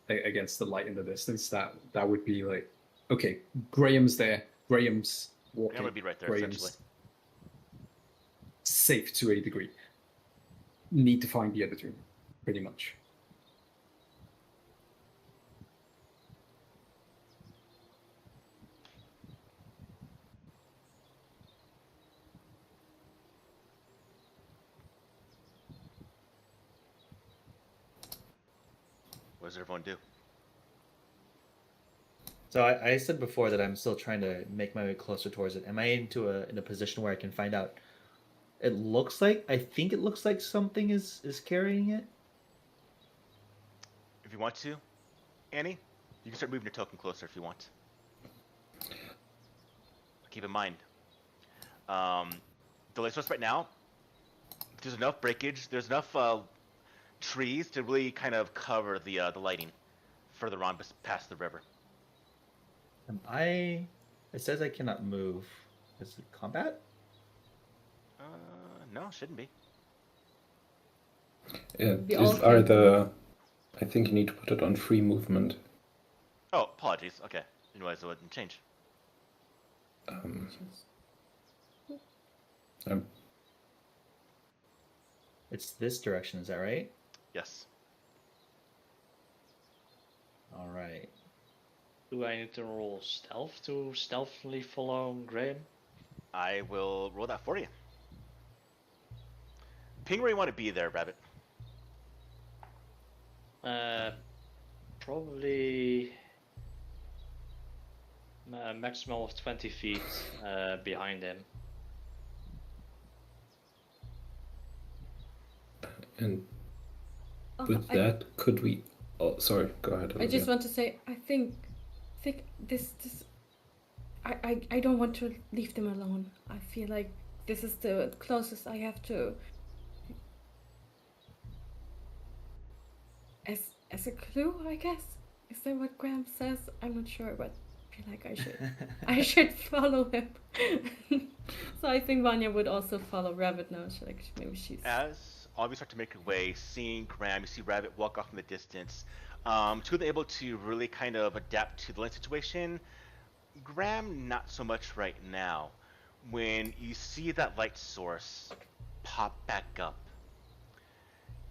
against the light in the distance, that would be like, okay, Graham's there, Graham's walking, I'm gonna be right there, Graham's essentially. safe to a degree. Need to find the other two, pretty much. What does everyone do? So I said before that I'm still trying to make my way closer towards it. Am I in a position where I can find out? I think it looks like something is carrying it. If you want to, Annie, you can start moving your token closer if you want. Keep in mind, the light source right now, there's enough breakage, there's enough trees to really kind of cover the lighting further on past the river. It says I cannot move. Is it combat? No, shouldn't be. Yeah, We all I think you need to put it on free movement. Oh, apologies. Okay, didn't realize it wouldn't change. It's this direction, is that right? Yes. All right. Do I need to roll stealth to stealthily follow Graham? I will roll that for you. Ping where you want to be there, Rabbit. Probably a maximum of 20 feet behind him. And with that, could we? Oh, sorry. Go ahead. I just want to say, I think this. I don't want to leave them alone. I feel like this is the closest I have to. As a clue, I guess. Is that what Graham says? I'm not sure, but I feel like I should follow him. So I think Vanya would also follow Rabbit now. Maybe she's. As all of you start to make your way, seeing Graham, you see Rabbit walk off in the distance. Two of them able to really kind of adapt to the light situation. Graham, not so much right now. When you see that light source pop back up,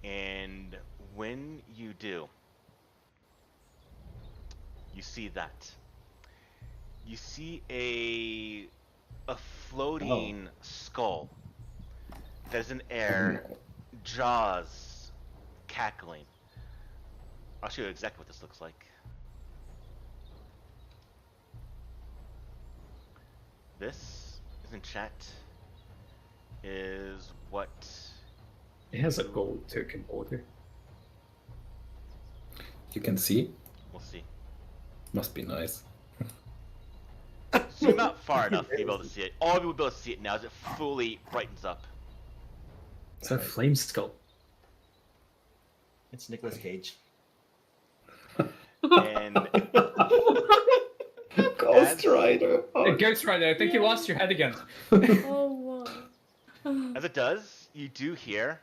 and when you do, you see that. You see a floating skull that is in air, jaws cackling. I'll show you exactly what this looks like. This is in chat, is what It has a gold token border. You can see. We'll see. Must be nice. Zoom out far enough to be able to see it. All of you will be able to see it now as it fully brightens up. It's a flame skull. It's Nicolas Cage. And Ghost Rider. Hey, Ghost Rider, I think you lost your head again. Oh, wow. as it does, you do hear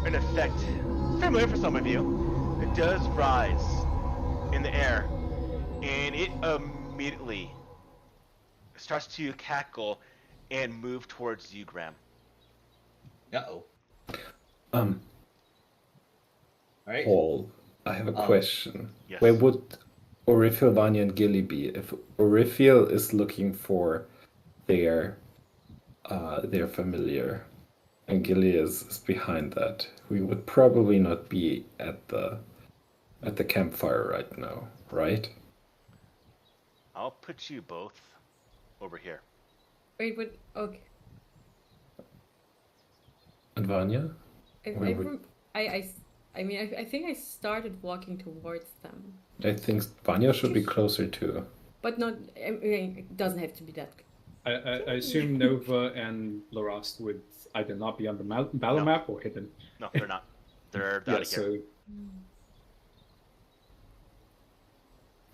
an effect familiar for some of you. It does rise in the air, and it immediately starts to cackle and move towards you, Graham. Uh-oh. Um, Alright. Paul, I have a question. Yes. Where would Orifil, Vanya, and Gilly be? If Orifil is looking for their familiar, and Gilly is behind that, we would probably not be at the campfire right now, right? I'll put you both over here. Wait, okay. And Vanya? Where would- I mean, I think I started walking towards them. I think Vanya should be closer too. But not, I mean, it doesn't have to be that. I assume Nova and Lorast would either not be on the battle No. map or hidden. No, they're not. They're out Yeah, of here. so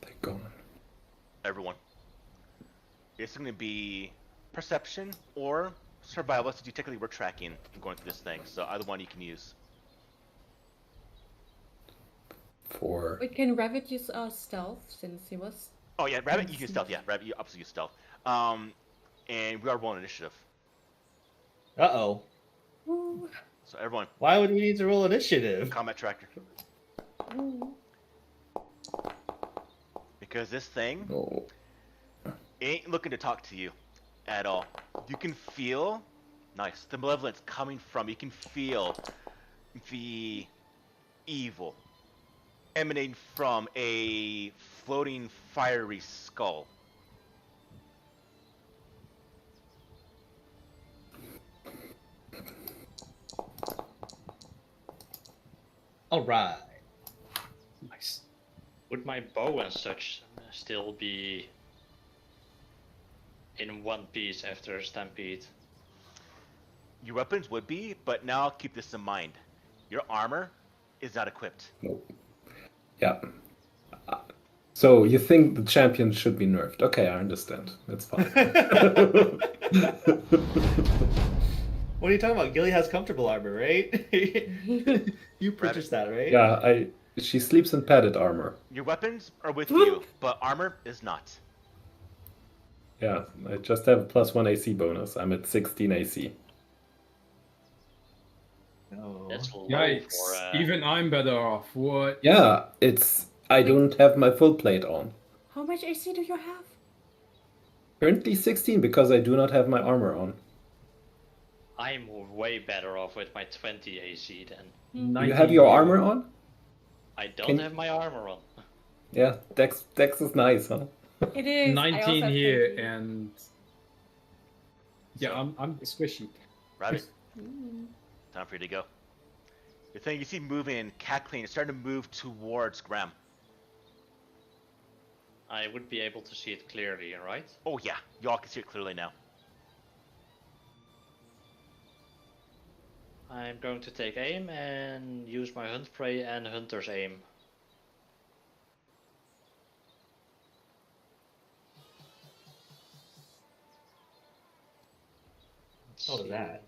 They're gone. Everyone. It's going to be perception or survival, since you technically were tracking and going through this thing. So either one you can use. For Wait, can Rabbit use stealth since he was? Oh yeah, Rabbit, you can stealth. Yeah, Rabbit, you obviously use stealth. And we are rolling initiative. Uh-oh. Ooh, So everyone, Why would we need to roll initiative? combat tracker. ooh. Because this thing oh, ain't looking to talk to you at all. You can feel, nice, the malevolence coming from, you can feel the evil emanating from a floating fiery skull. Alright. nice. Would my bow and such still be in one piece after Stampede? Your weapons would be, but now keep this in mind. Your armor is not equipped. no. Yeah. So you think the champion should be nerfed? Okay, I understand. That's fine. What are you talking about? Gilly has comfortable armor, right? You purchased that, right? Yeah, she sleeps in padded armor. Your weapons are with you, but armor is not. Yeah, I just have a +1 AC bonus. I'm at 16 AC. No. That's low Yikes. for Even I'm better off. What? Yeah, I don't have my full plate on. How much AC do you have? Currently 16 because I do not have my armor on. I'm way better off with my 20 AC then. You have your armor on? I don't Can- have my armor on. Yeah, Dex is nice, huh? It is. I also 19 have here 20. and yeah, I'm squishy. Rabbit, Mm. time for you to go. The thing you see moving, cackling, it's starting to move towards Graham. I would be able to see it clearly, right? Oh yeah, y'all can see it clearly now. I'm going to take aim and use my hunt prey and hunter's aim. What was that?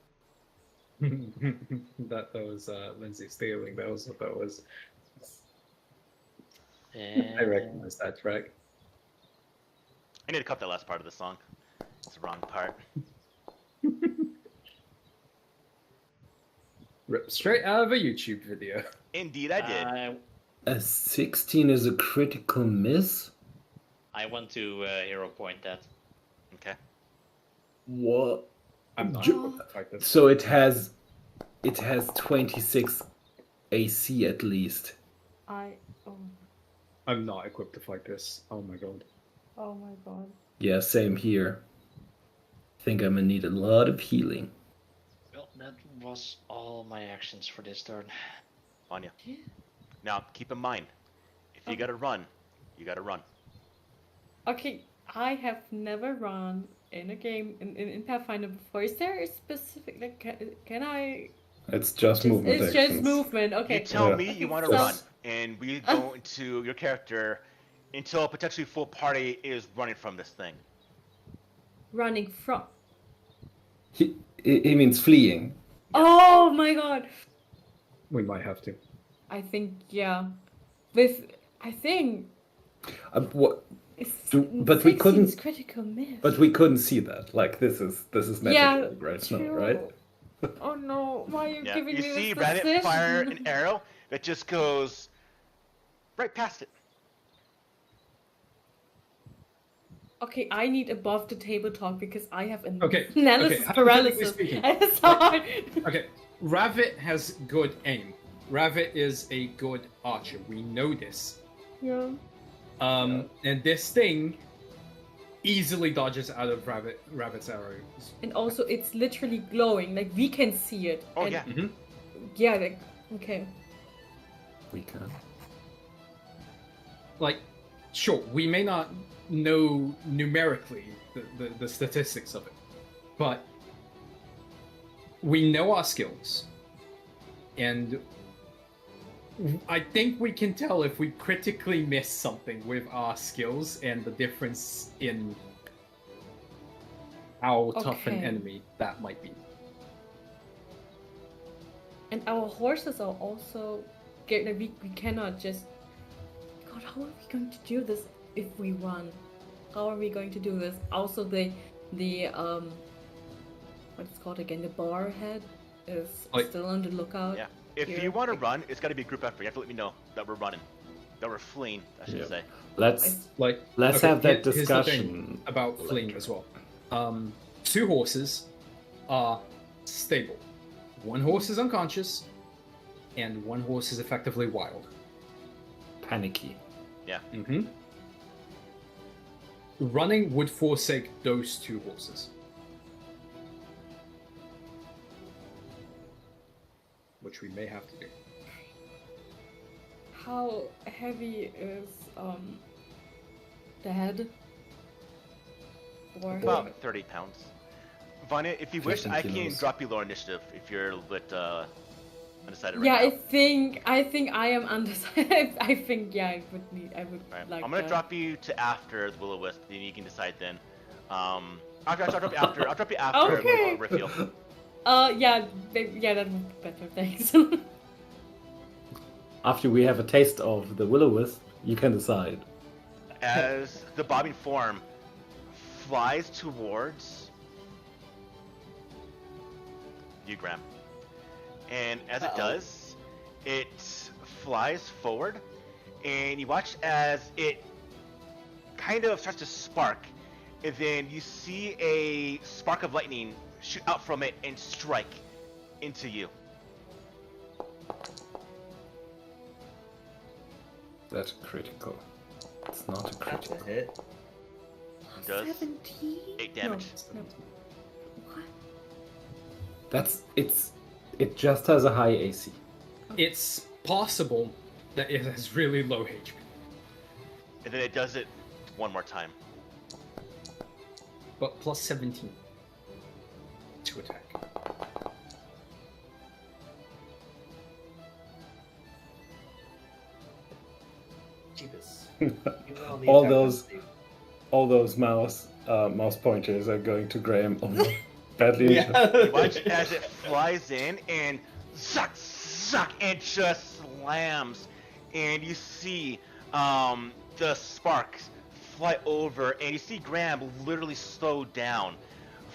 that was Lindsay stealing. That was what that was. And I recognize that track. I need to cut that last part of the song. It's the wrong part. Ripped straight out of a YouTube video. Indeed, I did. A 16 is a critical miss? I want to hero point that. Okay. What? I'm not Ju- with that fact that So it has 26 AC at least. Oh I'm not equipped to fight this. Oh my god. my god. Yeah, same here. Think I'm gonna need a lot of healing. Well, That was all my actions for this turn. Anya. Now, keep in mind, if you Okay. gotta run, you gotta run. Okay, I have never run in a game in Pathfinder before. Is there a specific like can I It's just movement it's actions. just movement, You okay. tell Yeah. me you Okay, want to so- run, and we go into your character until a potentially full party is running from this thing. Running from He means fleeing. Oh my god. We might have to. I think yeah. I think What? it's But we 16's couldn't- critical miss. But we couldn't see that. Like this is magic Yeah, right now, true. right? Oh no, why are you Yeah, giving you me see this Rabbit decision? fire an arrow that just goes right past it. Okay, I need above the table talk because I have Okay, analysis okay, paralysis. hypothetically speaking, It's hard. Okay, Ravit has good aim. Ravit is a good archer. We know this. Yeah. And this thing easily dodges out of Rabbit's arrows. And also, it's literally glowing. Like we can see it. Oh and yeah. Mhm. Yeah. Like okay. We can. Like, sure, we may not know numerically the statistics of it, but we know our skills, and I think we can tell if we critically miss something with our skills and the difference in how tough an Okay. enemy that might be. And our horses are also like we cannot just. God, how are we going to do this if we run? How are we going to do this? Also, the what it's called again? The bar head is Like- still on the lookout. Yeah. If Here. you want to run, it's got to be a group effort. You have to let me know that we're running, that we're fleeing. I should Yeah. say. Let's Like, let's okay, have that here's the thing discussion. about fleeing as well. 2 horses are stable. 1 horse is unconscious, and 1 horse is effectively wild. Panicky. Mm-hmm. Running would forsake those 2 horses. Which we may have to do. How heavy is the head? Or About 30 pounds. Vanya, if you wish, 15 I can kilos. drop you lower initiative if you're a little bit undecided yeah, right now. I think I am undecided. I think yeah, I would Alright, like. I'm gonna that. drop you to after the Will-O-Wisp, then you can decide then. I'll drop you after. I'll drop you after Okay. reveal. Yeah, yeah, that would be better. Thanks. After we have a taste of the Will-O-Wisp, you can decide. As the bobbing form flies towards you, Graham, and as it does, it flies forward, and you watch as it kind of starts to spark, and then you see a spark of lightning shoot out from it and strike into you. That's critical. It's not a That's a critical. hit. It does 17? 8 damage. No. What? It just has a high AC. It's possible that it has really low HP. And then it does it one more time. But plus 17 to attack. Jeebus. All those mouse pointers are going to Graham almost badly. You watch as it flies in and suck, and just slams, and you see the sparks fly over, and you see Graham literally slow down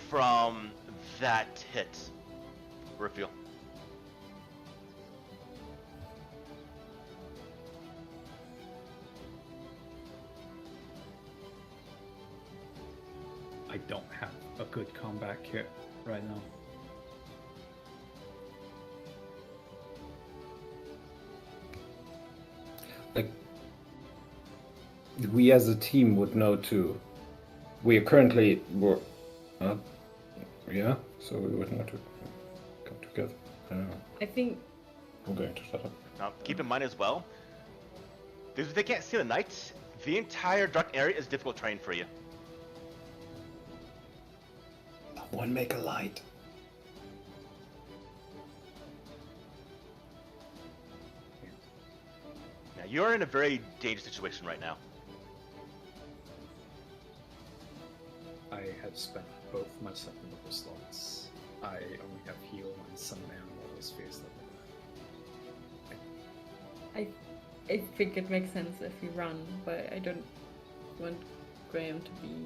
from that hit. Reveal. I don't have a good comeback kit right now. Like, we as a team would know too. We are currently yeah, so we would know too. Okay. I think I'm going to shut up. Keep in mind as well, if they can't see the knights, the entire dark area is difficult terrain for you. Someone make a light. Now, you're in a very dangerous situation right now. I have spent both my second level slots. I only have heal and some man level space level. I think it makes sense if we run, but I don't want Graham to be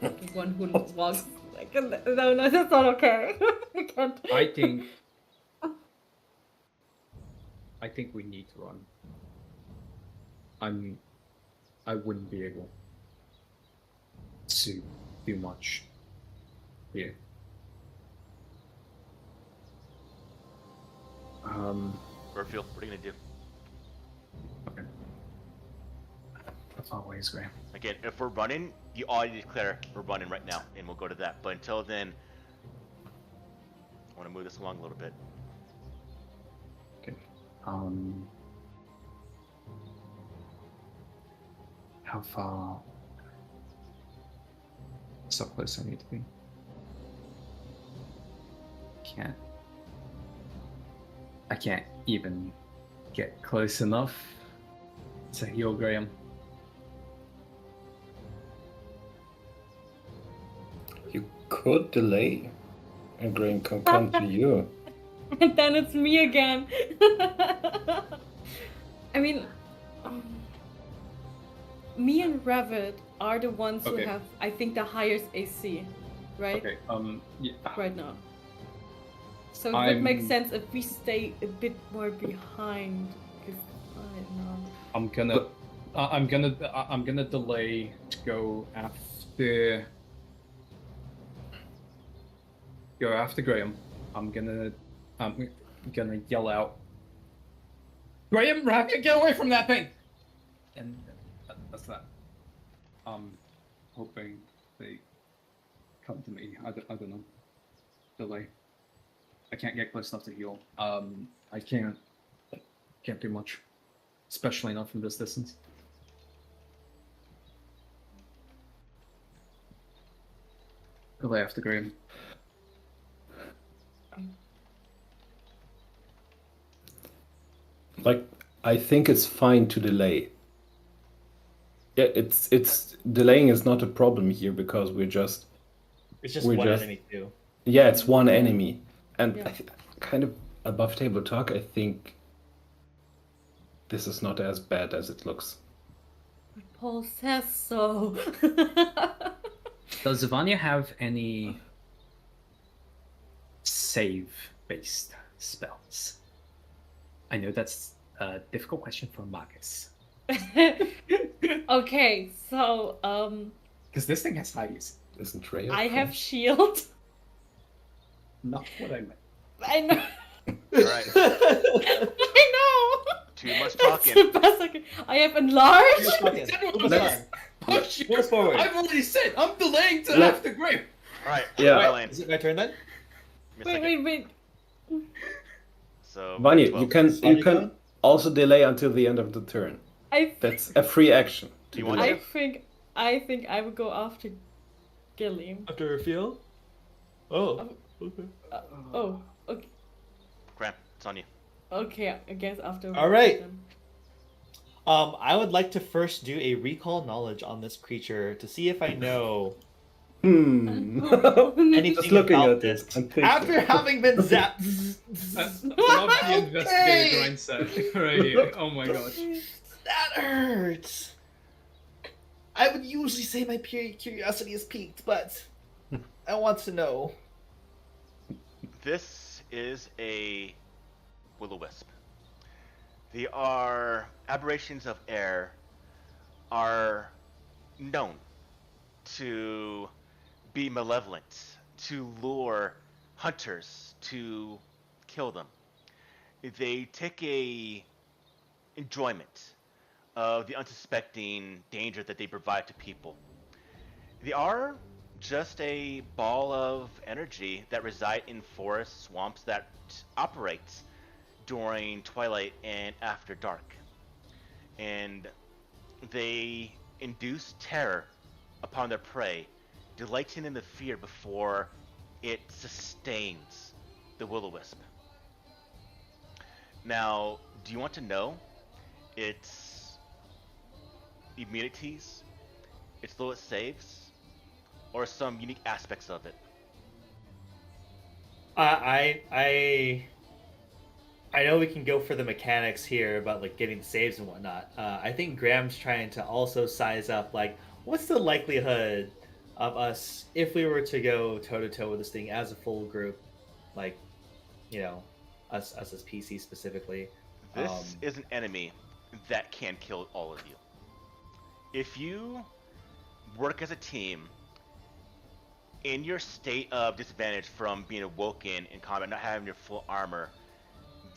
the one who walks like no, that's not okay. I can't. I think we need to run. I wouldn't be able to do much here. Burfield, what are you gonna do? Okay. As always, Graham. Again, if we're running, you already declare we're running right now, and we'll go to that. But until then, I want to move this along a little bit. Okay. How far? So close I need to be. I can't even get close enough to heal Graham. You could delay, and Graham can come to you. And then it's me again. I mean, me and Ravid are the ones who Okay. have, I think, the highest AC, right? Okay. Yeah. Right now. So it would make I'm- sense if we stay a bit more behind. Because I don't know. I'm gonna delay to go after Graham. I'm gonna yell out, Graham, Racket, get away from that thing! And that's that. Hoping they come to me. I don't know. Delay. I can't get close enough to heal. I can't do much, especially not from this distance. Delay after Graham. Like, I think it's fine to delay. Yeah, it's delaying is not a problem here because It's just We're one just- enemy too. yeah, it's one enemy, and Yeah. kind of above table talk. I think this is not as bad as it looks. Paul says so. Does Zavanya have any save-based spells? I know that's a difficult question for Marcus. Okay, so Because this thing has highs. Isn't Ray? I have shield. Not what I meant. I know. Alright, I know. too much That's talking. the best I can. I have enlarged. Let's- Push Move forward. I've already said I'm delaying to Let- after Graham. Alright, Yeah. Ryan, Is it my turn then? give me a second. Wait. So, Vanya, 12. you can Vanya? also delay until the end of the turn. That's a free action. Do you want I to? think I would go after Gilliam. After a feel? Oh. Okay. Oh, okay. Graham, it's on you. Okay, I guess after. All right. then. I would like to first do a recall knowledge on this creature to see if I know anything Just looking about at this. this. and thinking. After having been zapped. That's not the Okay. investigator mindset right here. Oh my gosh. That hurts. I would usually say my curiosity is piqued, but I want to know. This is a will-o-wisp. They are aberrations of air, are known to be malevolent, to lure hunters to kill them. They take a enjoyment of the unsuspecting danger that they provide to people. They are just a ball of energy that reside in forests, swamps that operates during twilight and after dark. And they induce terror upon their prey, delighting in the fear before it sustains the will-o-wisp. Now, do you want to know its immunities, its low it saves, or some unique aspects of it? I know we can go for the mechanics here about like getting saves and whatnot. I think Graham's trying to also size up like what's the likelihood of us if we were to go toe to toe with this thing as a full group, like you know, us as PC specifically. This is an enemy that can kill all of you. If you work as a team in your state of disadvantage from being awoken in combat, not having your full armor,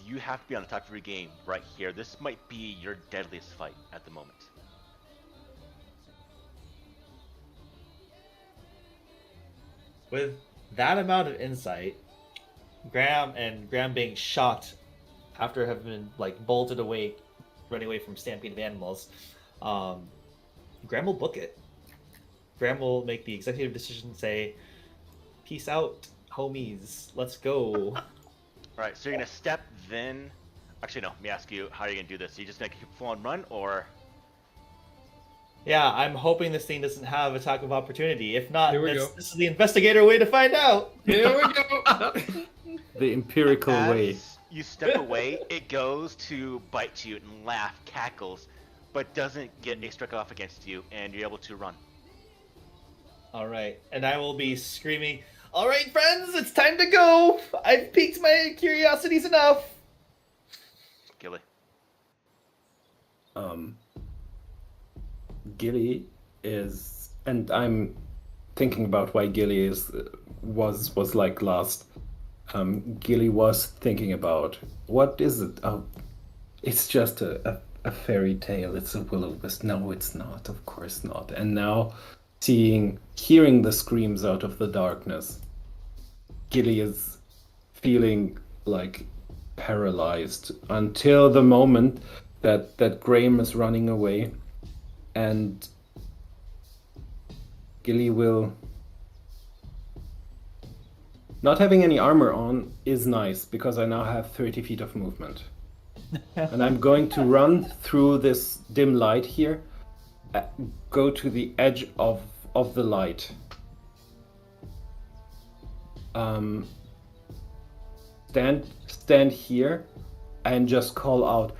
you have to be on the top of your game right here. This might be your deadliest fight at the moment. With that amount of insight, Graham being shot after having been like bolted away, running away from Stampede of Animals, Graham will book it. Graham will make the executive decision, say, "Peace out, homies. Let's go." Alright, so you're gonna step, then... Actually, no, let me ask you, how are you gonna do this? Are you just gonna keep full on run, or... Yeah, I'm hoping this thing doesn't have attack of opportunity. If not, Here we this go. is the investigator way to find out. Here we go. The empirical way. As you step away, it goes to bite you and laugh, cackles, but doesn't get a strike off against you, and you're able to run. All right, and I will be screaming, "All right, friends, it's time to go. I've piqued my curiosities enough." Gilly. Gilly is, and I'm thinking about why Gilly was like last. Gilly was thinking about what is it? Oh, it's just a fairy tale. It's a will-o-wisp. No, it's not. Of course not. And now, hearing the screams out of the darkness, Gilly is feeling like paralyzed until the moment that Graham is running away, and Gilly will. Not having any armor on is nice because I now have 30 feet of movement. And I'm going to run through this dim light here, go to the edge of the light. Stand here and just call out,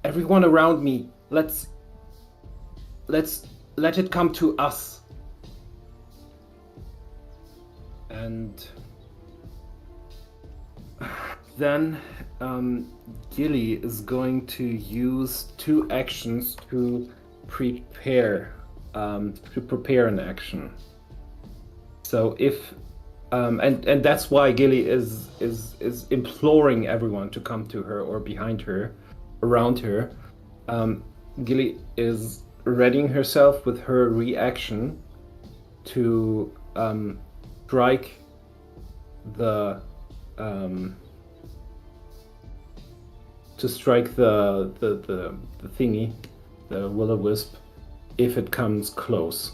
"Everyone around me, let's let it come to us." And then Gilly is going to use 2 actions to prepare an action. So if and that's why Gilly is imploring everyone to come to her or behind her, around her. Gilly is readying herself with her reaction to strike the thingy, the will-o-wisp, if it comes close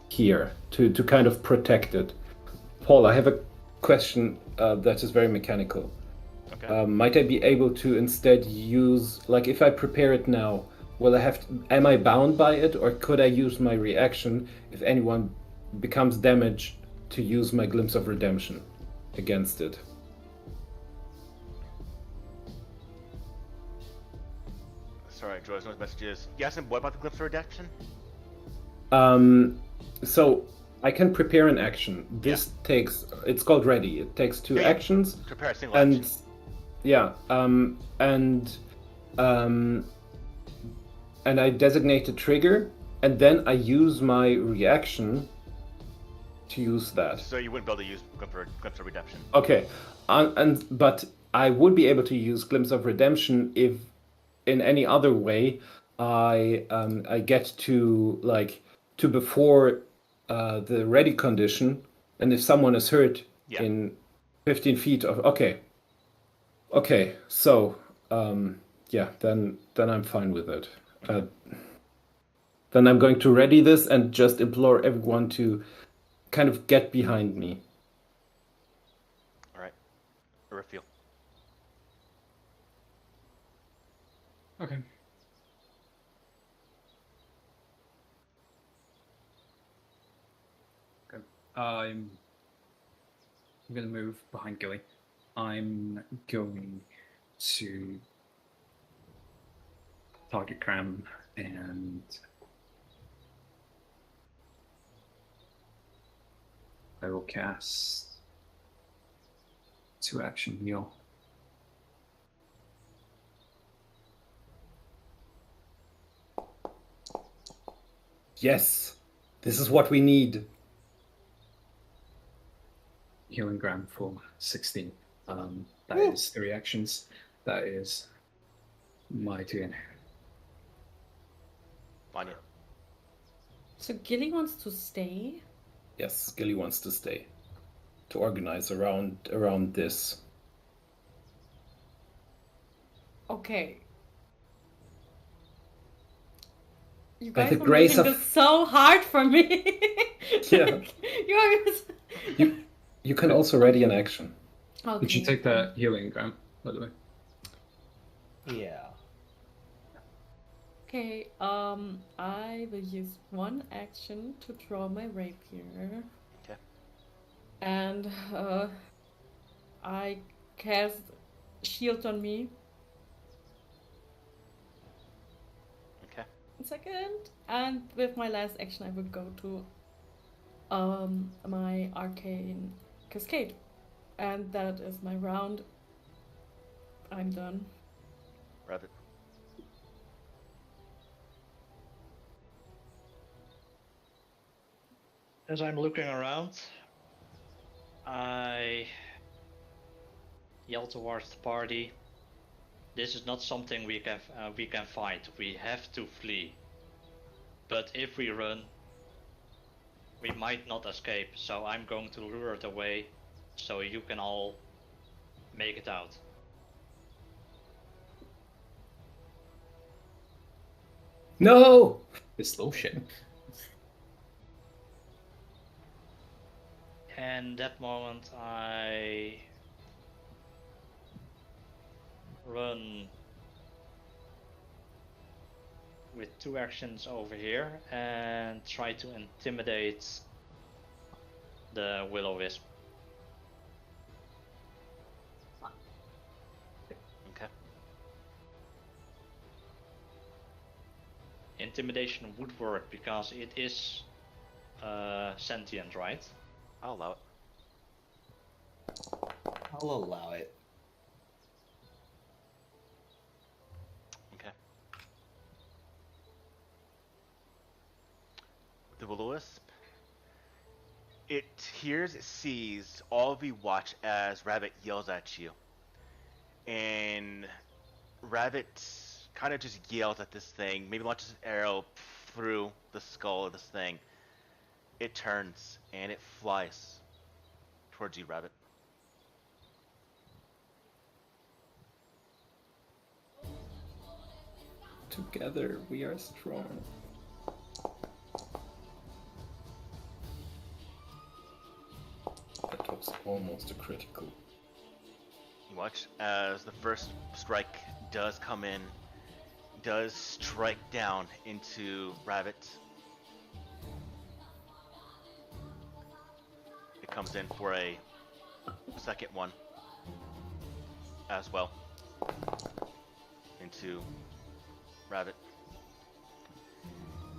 here, to kind of protect it. Paul, I have a question that is very mechanical. Okay. Might I be able to instead use, like, if I prepare it now, am I bound by it, or could I use my reaction if anyone becomes damaged to use my Glimpse of Redemption against it? Sorry, Joy's no messages. Yes, and what about the Glimpse of Redemption? So I can prepare an action. This takes, it's called ready. It takes 2 Yeah. actions. Prepare a single And action. yeah, and I designate a trigger, and then I use my reaction to use that. So you wouldn't be able to use Glimpse of Redemption. Okay, but I would be able to use Glimpse of Redemption if, in any other way, I get to like to before the ready condition, and if someone is hurt Yeah. in 15 feet of okay, so yeah, then I'm fine with it. Then I'm going to ready this and just implore everyone to kind of get behind me. All right. Raphael. Okay. Okay. I'm gonna move behind Gilly. I'm going to target Cram and I will cast 2-action heal. Yes, this is what we need. Healing Gram for 16. That is 3 actions. That is my turn. Vanya. So Gilly wants to stay. Yes, Gilly wants to stay to organize around this. Okay. You By guys the are grace making of- this so hard for me. Yeah. You You can also ready an action. are. Okay. Did you take that healing Gram, by the way? Yeah. Okay. I will use one action to draw my rapier. Okay. And I cast shield on me. Okay. 1 second. And with my last action, I will go to my arcane cascade, and that is my round. I'm done. Rabbit. As I'm looking around, I yell towards the party. This is not something we can fight. We have to flee. But if we run, we might not escape. So I'm going to lure it away, so you can all make it out. No! This lotion. And that moment I run with 2 actions over here and try to intimidate the Will-O-Wisp. Okay. Intimidation would work because it is sentient, right? I'll allow it. I'll allow it. Okay. The Will-O-Wisp. It hears, it sees, all of you watch as Rabbit yells at you. And Rabbit kind of just yells at this thing, maybe launches an arrow through the skull of this thing. It turns and it flies towards you, Rabbit. Together we are strong. That was almost a critical. You watch as the first strike does come in, does strike down into Rabbit. It comes in for a second one as well into Rabbit.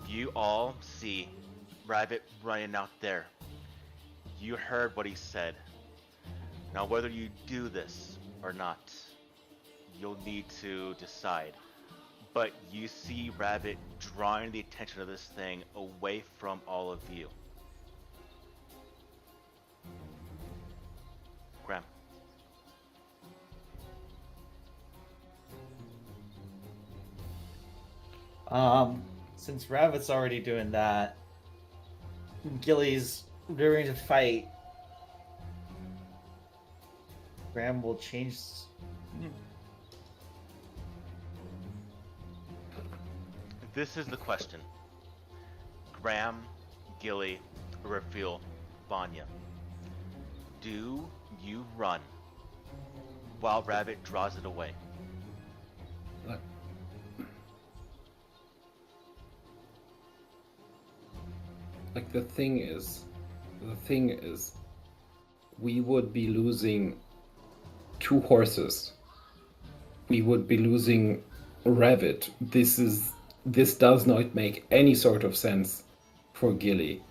You all see Rabbit running out there. You heard what he said. Now, whether you do this or not, you'll need to decide. But you see Rabbit drawing the attention of this thing away from all of you. Graham. Since Rabbit's already doing that, Gilly's ready to fight, Graham will change. This is the question. Graham, Gilly, Raphael, Vanya. Do you run while Rabbit draws it away? Like the thing is, we would be losing 2 horses. We would be losing Rabbit. This does not make any sort of sense for Gilly.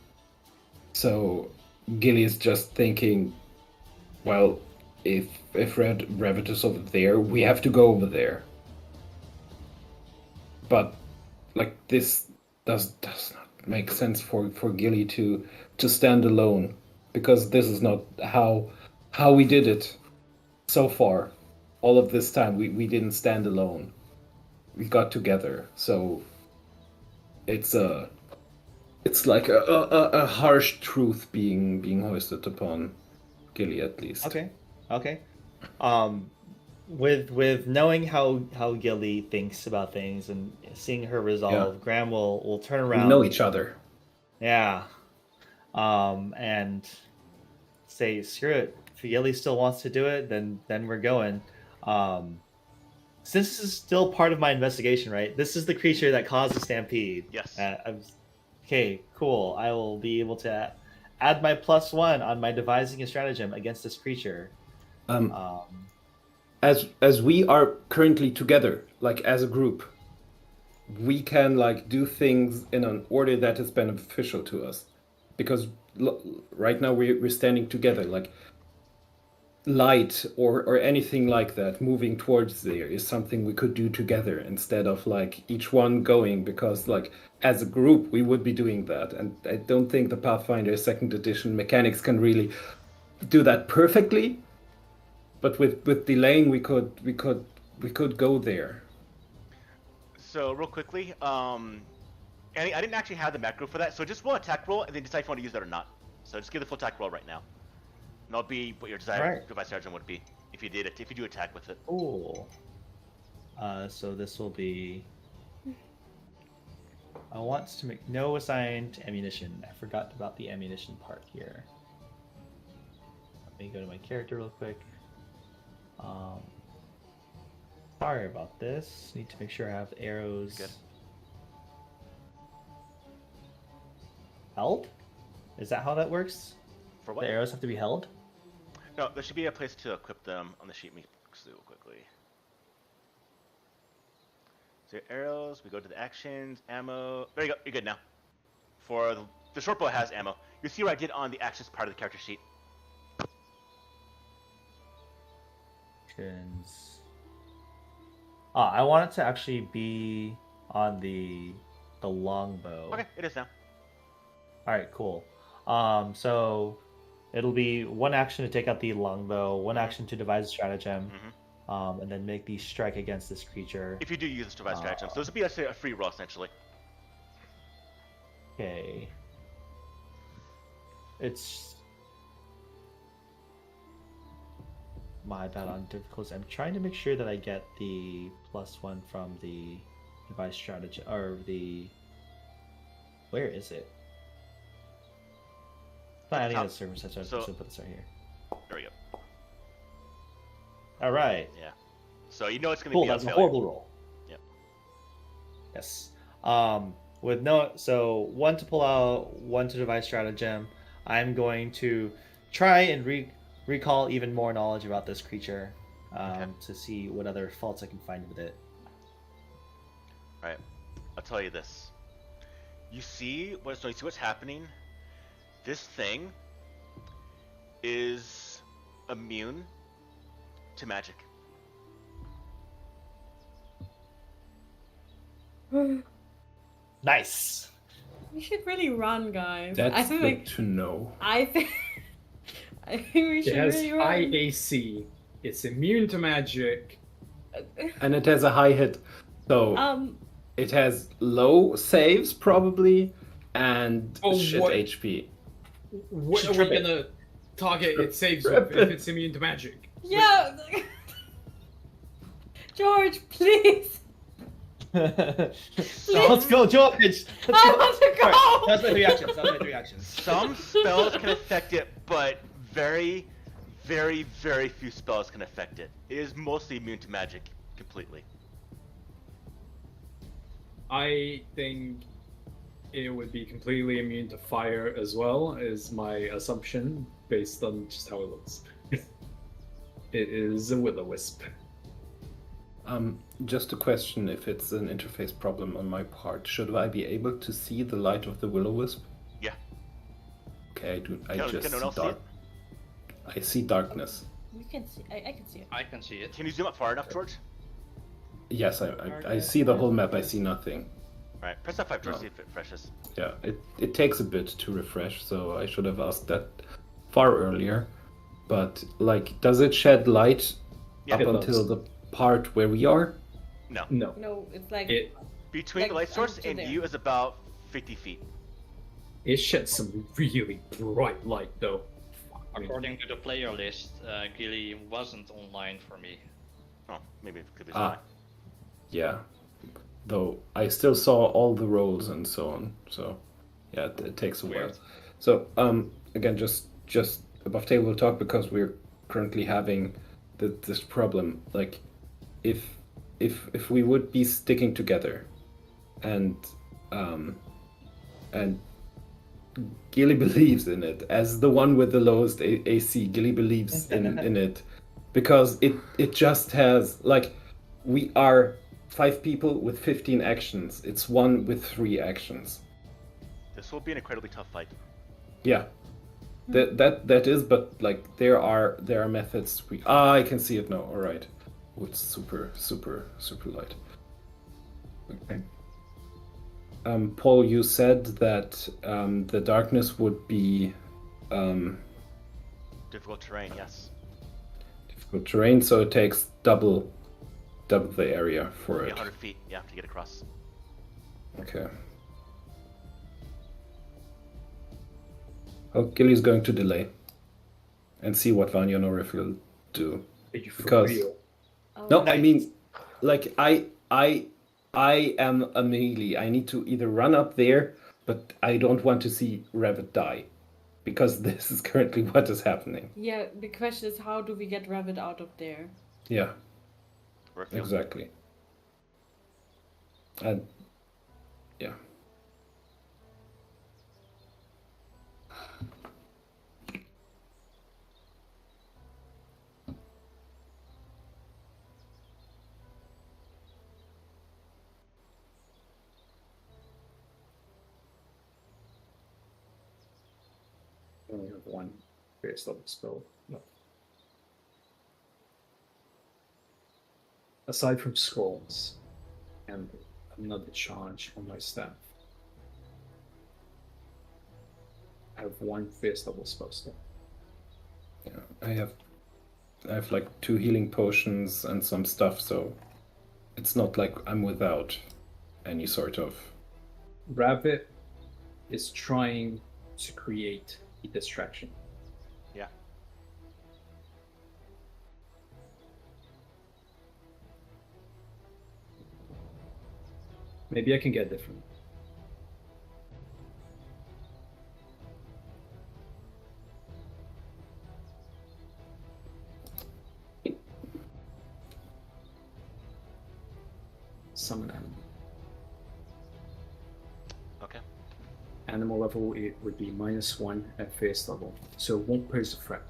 So Gilly is just thinking, well, if Rabbit is over there, we have to go over there. But like this does not make sense for Gilly to stand alone, because this is not how we did it so far. All of this time we didn't stand alone. We got together. So it's like a harsh truth being hoisted upon Gilly, at least. Okay. With knowing how Gilly thinks about things and seeing her resolve, Yeah. Graham will turn We around. know each other. Yeah. And say, screw it. If Gilly still wants to do it, then we're going. Since this is still part of my investigation, right? This is the creature that caused the stampede. Yes. Okay, cool. I will be able to add my +1 on my devising a stratagem against this creature. As we are currently together, like as a group, we can like do things in an order that is beneficial to us, because right now we're standing together. Like light or anything like that moving towards there is something we could do together instead of like each one going, because like as a group we would be doing that, and I don't think the Pathfinder 2nd edition mechanics can really do that perfectly, but with delaying we could go there. So real quickly, Annie, I didn't actually have the macro for that, so just roll an attack roll and then decide if you want to use that or not. So just give the full attack roll right now. And that'll be what your desired device stratagem would be if you do attack with it. Cool. So this will be. I want to make no assigned ammunition. I forgot about the ammunition part here. Let me go to my character real quick. Sorry about this. Need to make sure I have arrows. Good. Held? Is that how that works? For what? The arrows have to be held? No, there should be a place to equip them on the sheet. Let me do it quickly. So arrows, we go to the actions, ammo. There you go, you're good now. For the short bow has ammo. You see what I did on the actions part of the character sheet. Actions. I want it to actually be on the longbow. Okay, it is now. Alright, cool. So it'll be 1 action to take out the longbow, 1 action to devise a stratagem, and then make the strike against this creature. If you do use this device stratagem, so this will be a free roll essentially. Okay. It's my bad on difficulty. I'm trying to make sure that I get the +1 from the device strategy, or the. Where is it? I need a circumstance, so put this right here. There we go. All right. Yeah. So you know it's going to Cool. be That's a failure. horrible roll. Yep. Yes. With no, so 1 to pull out, 1 to devise stratagem. I'm going to try and recall even more knowledge about this creature, to see what other faults I can find with it. All right. I'll tell you this. You see what's happening? This thing is immune to magic. Nice. We should really run, guys. That's I feel good like to know. I think we should It has really high run. AC. It's immune to magic. And it has a high hit. So Um, it has low saves probably, and Oh, shit what? HP. What Should are we trip it. gonna target its saves Trip with if it. it's immune to magic? Yeah. George, please. Let's go, George. Let's I go. want to go. Alright, that's my 3 actions. That's my 3 actions. Some spells can affect it, but very, very, very few spells can affect it. It is mostly immune to magic, completely. I think it would be completely immune to fire as well, is my assumption based on just how it looks. It is a will-o-wisp. Just a question: if it's an interface problem on my part, should I be able to see the light of the will-o-wisp? Yeah. Okay, I do. I Can just anyone see else see dark. I see darkness. You can see. I can see it. I can see it. Can you zoom up far enough, George? Yes, I see the whole map. I see nothing. Alright, press F5, George, No. see if it refreshes. Yeah, it takes a bit to refresh, so I should have asked that far earlier. But like, does it shed light Yeah, up it until does. the part where we are? No. No. No, it's like It Between Like, the light source until and there. you is about 50 feet. it sheds some really bright light though. I mean, According to the player list, Gilly wasn't online for me. Oh, maybe it could be Ah. fine. Yeah. Though I still saw all the rolls and so on. So yeah, it takes a while. Weird. So again, just above table talk, because we're currently having this problem. Like, if we would be sticking together, and Gilly believes in it as the one with the lowest AC. Gilly believes in it because it just has, like, we are 5 people with 15 actions. It's one with 3 actions. This will be an incredibly tough fight. Yeah. That is, but like there are methods. I can see it now. All right. Oh, it's super light. Okay. Paul, you said that the darkness would be Difficult terrain, yes. difficult terrain, so it takes double the area for Maybe it. 100 feet, yeah, to get across. Okay. Oh, Gilly's going to delay and see what Vanya Norif will do. Are you for Because- real? Oh, No, I mean, like I am a melee. I need to either run up there, but I don't want to see Rabbit die, because this is currently what is happening. Yeah, the question is, how do we get Rabbit out of there? Yeah, Work field. exactly. And yeah. I only have one base level spell. No. Aside from scrolls and another charge on my staff, I have one base level spell slot. Yeah, I have like 2 healing potions and some stuff, so it's not like I'm without any sort of. Rabbit is trying to create a distraction. Yeah. Maybe I can get different. Summon animal. Okay. Animal level, it would be -1 at face level, so it won't pose a threat,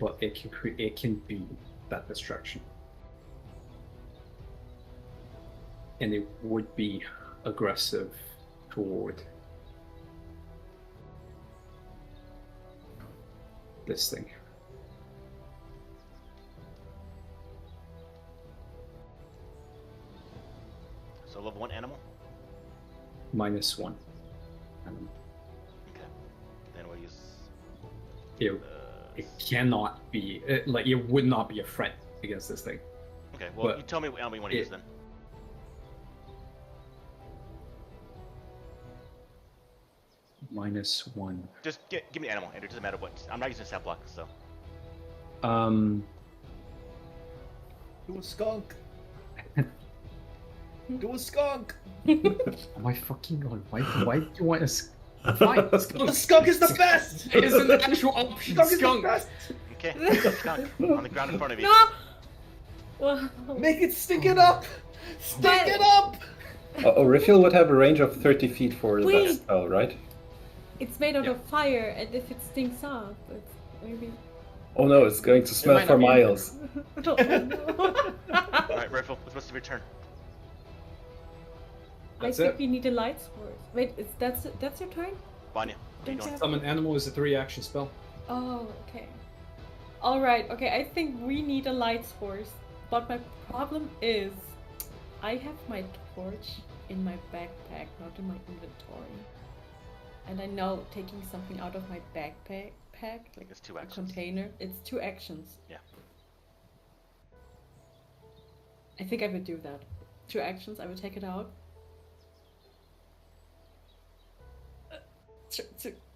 but it can be that distraction, and it would be aggressive toward this thing. So level 1 animal? -1. And Okay. Then we'll use it, it cannot be like it would not be a threat against this thing. Okay, well, But you tell me what animal you want to it- use then. -1. Just give me an animal. It doesn't matter what. I'm not using stat block, so. Do a skunk. Do a skunk. Oh my fucking god! Why do you want a fine? The skunk is the best. It is an actual option. Skunk is the Skunk. best. Okay, skunk on the ground in front of you. No! Well, Make it stink it up. Stink it up. Orifiel would have a range of 30 feet for that Wait. spell, right? it's made out Yeah. of fire, and if it stinks up, it's maybe. Oh no, it's going to smell might for not be- miles. Oh, no. All right, Riffle, what's supposed to be your turn? I That's think it. we need a light sword. Wait, that's your turn? Vanya, what are you Don't doing? have- Summon animal is a 3-action spell. Oh, okay. All right. Okay, I think we need a light source. But my problem is, I have my torch in my backpack, not in my inventory. And I know taking something out of my backpack, like It's 2 a actions. container, it's 2 actions. Yeah. I think I would do that. 2 actions. I would take it out.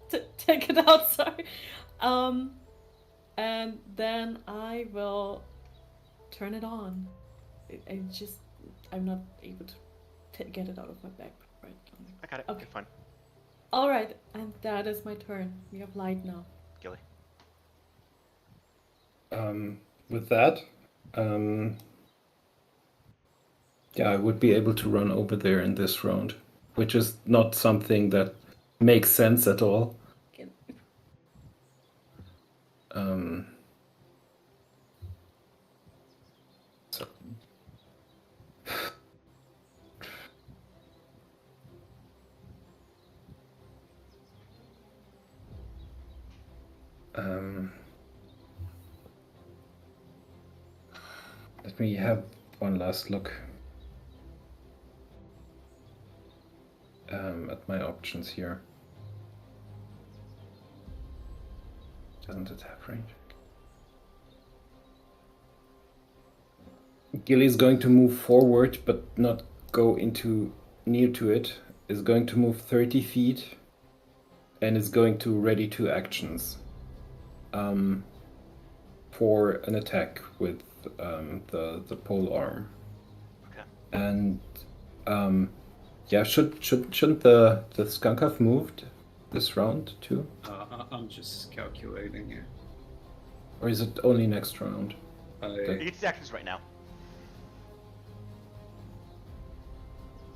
To take it out. Sorry. And then I will turn it on. I'm not able to get it out of my back right now. I got it. Okay. Okay, fine. All right, and that is my turn. We have light now. Gilly. With that, yeah, I would be able to run over there in this round, which is not something that makes sense at all. Again. So. Let me have one last look at my options here. Doesn't it have range? Gilly's going to move forward, but not go into near to it. Is going to move 30 feet, and is going to ready 2 actions. For an attack with the pole arm. Okay. And yeah, shouldn't the skunk have moved this round too, I'm just calculating it. or is it only next round? You get these actions right now.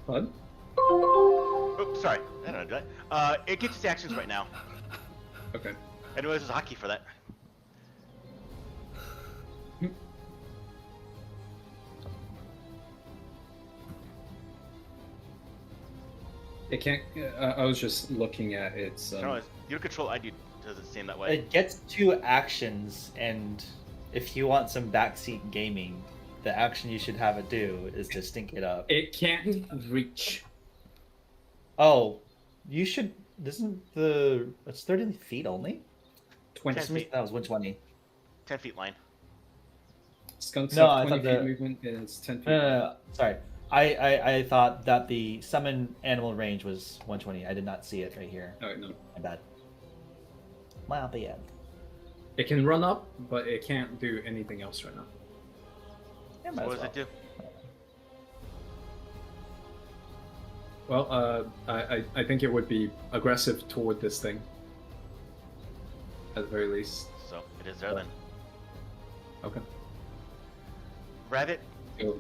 What? Oops, sorry. I don't know. Did I? It gets its actions right now. Okay. I know this is hockey for that. It can't. I was just looking at its. No, your control ID doesn't seem that way. It gets 2 actions, and if you want some backseat gaming, the action you should have it do is to stink it up. It can't reach. Oh, you should. Isn't the? It's 30 feet only. 20 10 feet. feet. That was 120. 10 feet line. Skunks No, have I 20 thought feet the- movement. And it's 10 feet. No. Sorry. I thought that the summon animal range was 120. I did not see it right here. Oh no. My bad. My bad. It can run up, but it can't do anything else right now. Yeah, So might what as does it do? Well, I think it would be aggressive toward this thing. At the very least. So it is there then. Okay. Rabbit, So,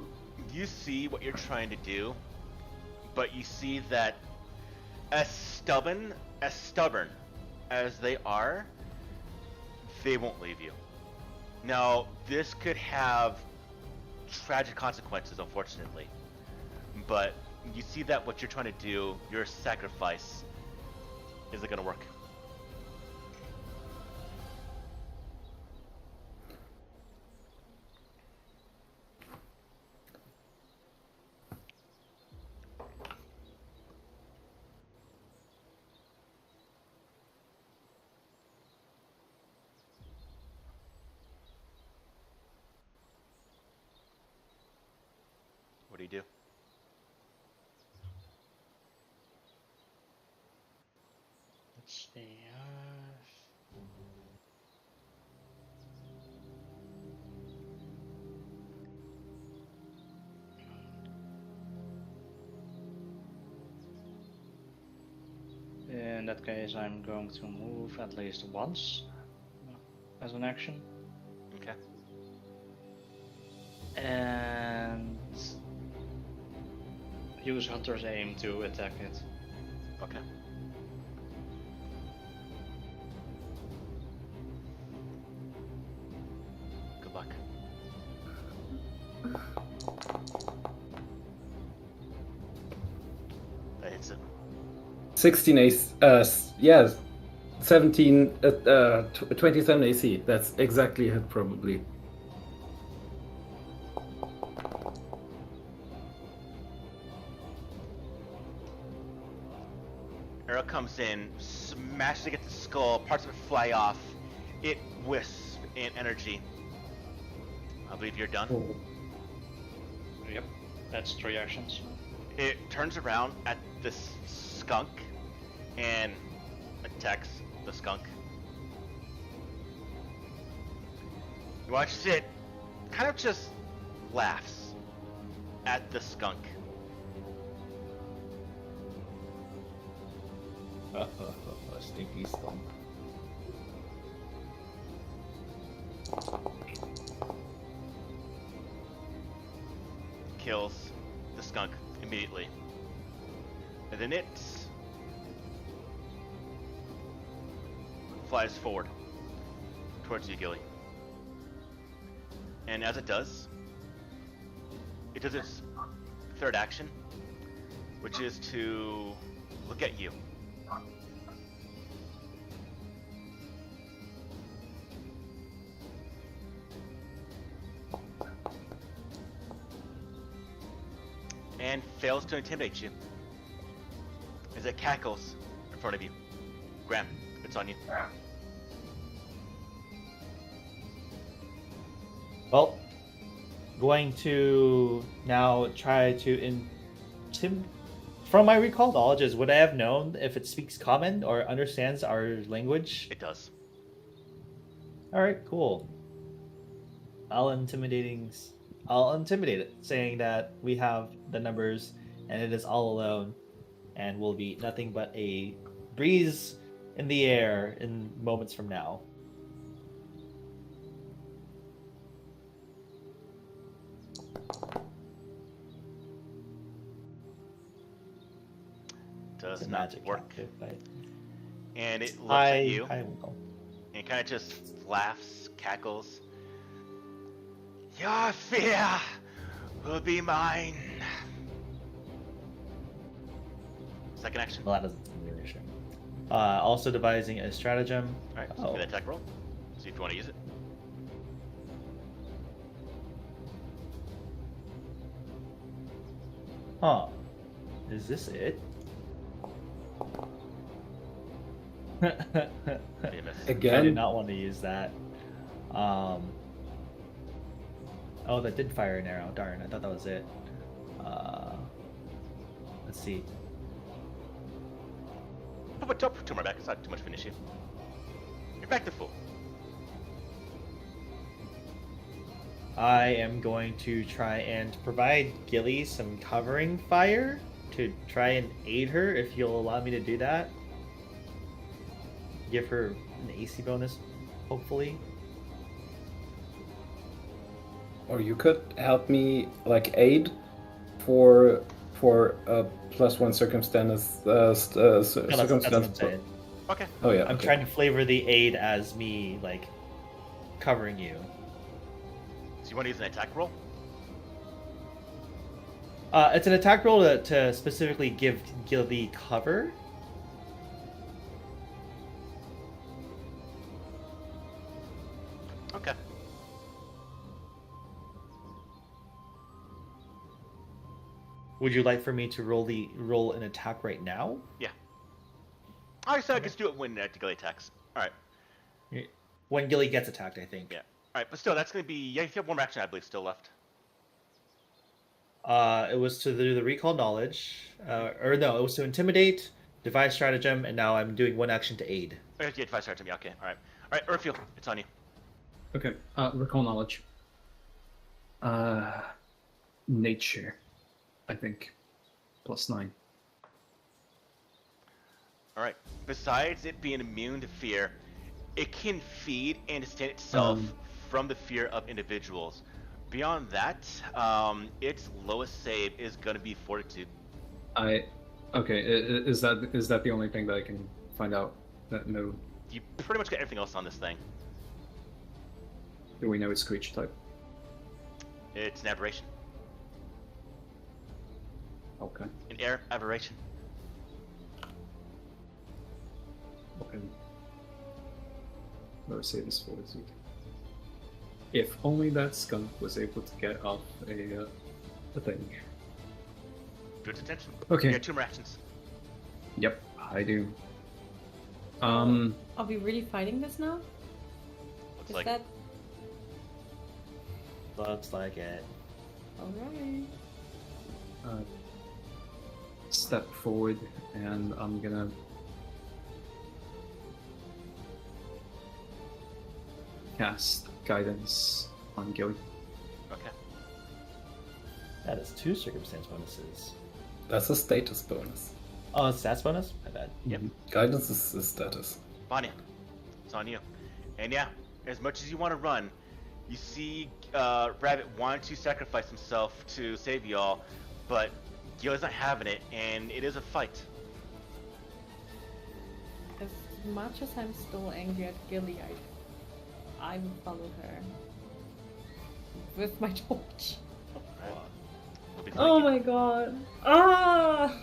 you see what you're trying to do, but you see that as stubborn as they are, they won't leave you. Now, this could have tragic consequences, unfortunately, but you see that what you're trying to do, your sacrifice, isn't going to work. What do you do? in that case, I'm going to move at least once as an action. Okay. And use Hunter's Aim to attack it. Okay. Good luck. That hits it. 16 AC. Yeah, 17. 27 AC. That's exactly it, probably. Arrow comes in, smashes against the skull, parts of it fly off. It wisps in energy. I believe you're done. Oh. Yep, that's 3 actions. It turns around at this skunk and attacks the skunk. You watch it kind of just laughs at the skunk. Stinky skunk. Kills the skunk immediately. And then it flies forward towards you, Gilly. And as it does its third action, which is to look at you. And fails to intimidate you as it cackles in front of you. Graham, it's on you. Well, going to now try to from my recall knowledge, would I have known if it speaks common or understands our language? It does. All right, cool. I'll intimidate it, saying that we have the numbers and it is all alone and will be nothing but a breeze in the air in moments from now. Does It's a not magic work. captive, but And it looks at you I will. and kind of just laughs, cackles. Your fear will be mine. Second action. Well, that doesn't seem really sure. Also devising a stratagem. Alright, so Oh. give that attack roll. See if you want to use it. Huh. Is this it? You miss. I Again? did not want to use that. Oh, that did fire an arrow. Darn, I thought that was it. Let's see. But don't put 2 more back. It's not too much of an issue. You're back to full. I am going to try and provide Gilly some covering fire to try and aid her, if you'll allow me to do that. Give her an AC bonus, hopefully. Or you could help me, like, aid for a +1 circumstance. No, that's what I'm Circumstance. saying. Okay. Oh yeah. I'm okay. trying to flavor the aid as me, like, covering you. So you want to use an attack roll? It's an attack roll to specifically give Gilly cover. Okay. Would you like for me to roll an attack right now? Alright, so I just do it when Gilly attacks. Alright. When Gilly gets attacked, I think. Yeah. Alright, but still, that's going to be... Yeah, you have one more action, I believe, still left. It was to do the recall knowledge, or no, it was to intimidate, devise stratagem, and now I'm doing one action to aid. Oh, yeah, advice to me. Okay, alright. Alright, Urfield, it's on you. Okay. Recall knowledge. Nature, I think. +9. All right. Besides it being immune to fear, it can feed and sustain itself from the fear of individuals. Beyond that, its lowest save is going to be Fortitude. Okay. Is that the only thing that I can find out? That no. You pretty much got everything else on this thing. Do we know its creature type? It's an aberration, Okay. an air aberration. Okay. Let's say this Fortitude. If only that skunk was able to get off a thing. Do its attention. Okay. You got 2 more actions. Yep, I do. Are we really fighting this now? Looks Is like that Looks like it. alright? Step forward, and I'm gonna cast guidance on Gilly. okay. That is 2 circumstance bonuses. That's a status bonus. Oh, it's stats bonus? My bad. Yep. Guidance is status. Vanya, it's on you. And yeah, as much as you want to run, you see Rabbit want to sacrifice himself to save y'all, but Gil's not having it, and it is a fight. As much as I'm still angry at Gilly, I will follow her with my torch. We'll be Oh flanking. my god. Ah!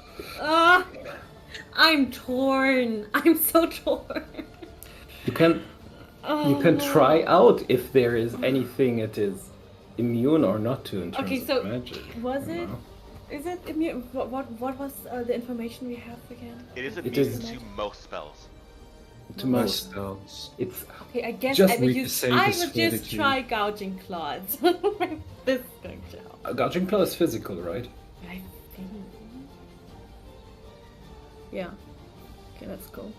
I'm torn. I'm so torn. You can try out if there is anything it is immune or not to in terms Okay, of so magic. was you it? know? Is it immune? What was the information we have again? It is It immune is- to most spells. To No. most. spells. It's Okay, I guess Just I would need to use. save I his would just fortitude. try gouging claws. This is going to help. a gouging claw is physical, right? I think. Yeah. Okay, let's go.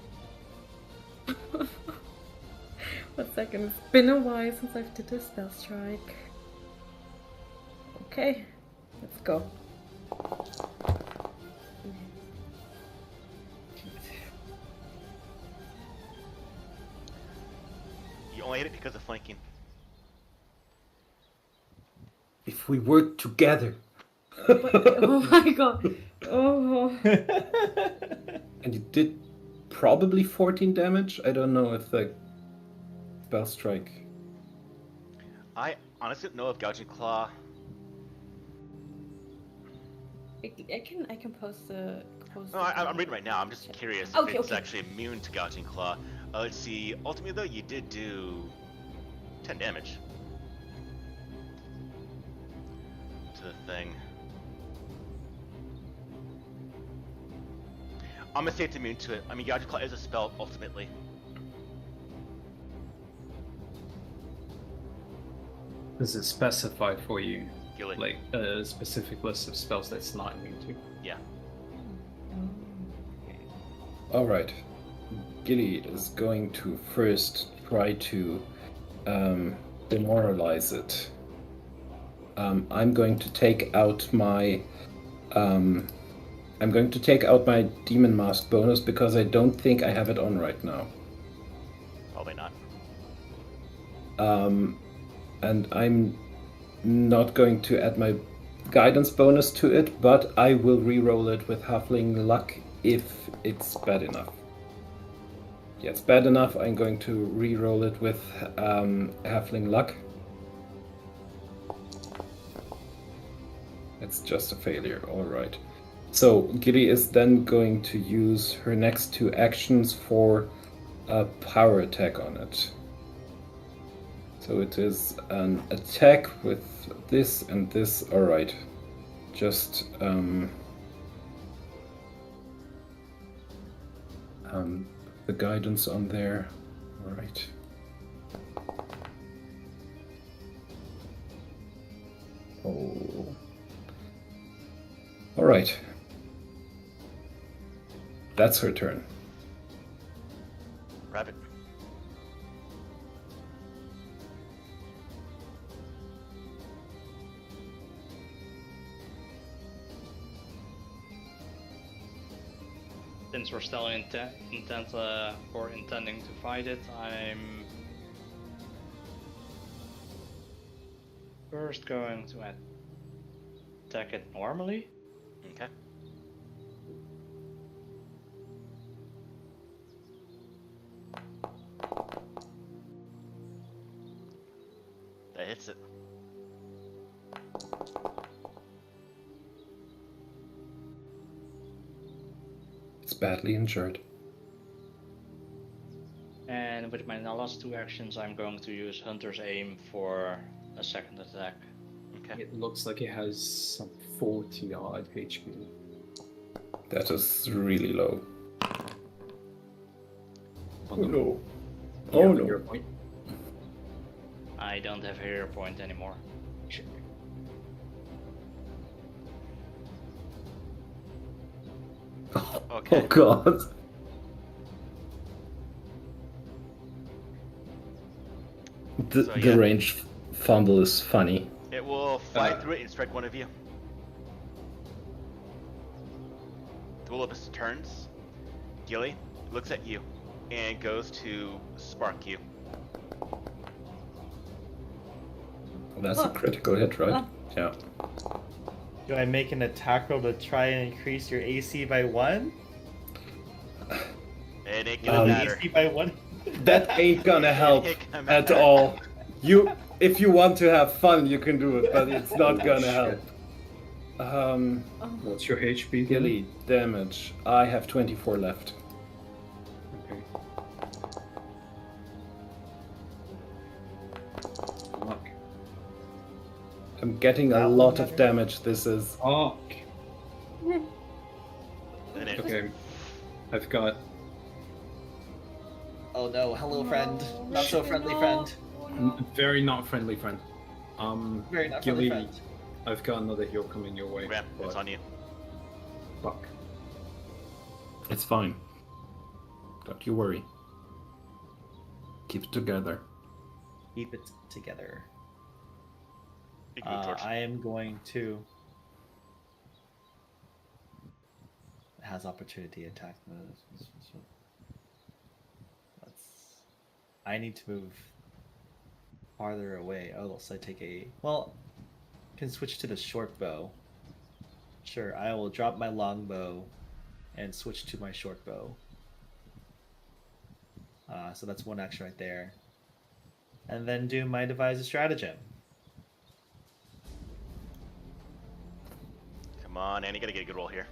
1 second. It's been a while since I've did a spell strike. Okay, let's go. You only hit it because of flanking. If we work together. Oh my god. Oh. And you did probably 14 damage. I don't know if the spell strike. I honestly don't know if Gouging Claw. I can post the. No, I'm reading right now. I'm just curious if Okay, it's okay. actually immune to Gouging Claw. Let's see. Ultimately, though, you did do 10 damage to the thing. I'm gonna say it's immune to it. I mean, Gouging Claw is a spell ultimately. Does it specify for you Gilly. like a specific list of spells that's not immune to? Yeah. All right. Gilly is going to first try to demoralize it. I'm going to take out my demon mask bonus because I don't think I have it on right now. Probably not. And I'm not going to add my guidance bonus to it, but I will re-roll it with halfling luck if it's bad enough. Yeah, it's bad enough. I'm going to re-roll it with halfling luck. It's just a failure, alright. So Gilly is then going to use her next 2 actions for a power attack on it. So it is an attack with this and this. Alright. Just the guidance on there. Alright. Oh. Alright. That's her turn. Rabbit. since we're still intending to fight it, I'm first going to attack it normally. Okay. That hits it. It's badly injured. And with my last 2 actions, I'm going to use Hunter's Aim for a second attack. Okay. It looks like it has some 40 odd HP. That is really low. Oh no. You Oh have a no. hero point. I don't have a hero point anymore. Okay. Oh god. The, So, the yeah. range fumble is funny. It will fly through it and strike one of you. The Willibus turns. Gilly looks at you and goes to spark you. That's a critical hit, right? Yeah. Do I make an attack roll to try and increase your AC by 1? It ain't gonna matter. AC by 1? That ain't gonna help It ain't gonna at matter. all. If you want to have fun, you can do it, but it's not gonna help. What's your HP? Gilly, damage. I have 24 left. Okay. Fuck. I'm getting a That lot one of damage. This is. Fuck. And it, Okay. I've got. Oh no, hello friend. No, Not so friendly friend. Very not friendly friend. Very not Gilly, friendly friend. I've got another heal coming your way. Ram, it's but on you. Fuck. It's fine. Don't you worry. Keep it together. Keep it together. You can move towards. I am going to. It has opportunity attack. I need to move farther away. Oh, so I take a. Well, can switch to the short bow. Sure, I will drop my longbow and switch to my short bow. So that's one action right there. And then do my devise a stratagem. Come on, Annie, you gotta get a good roll here.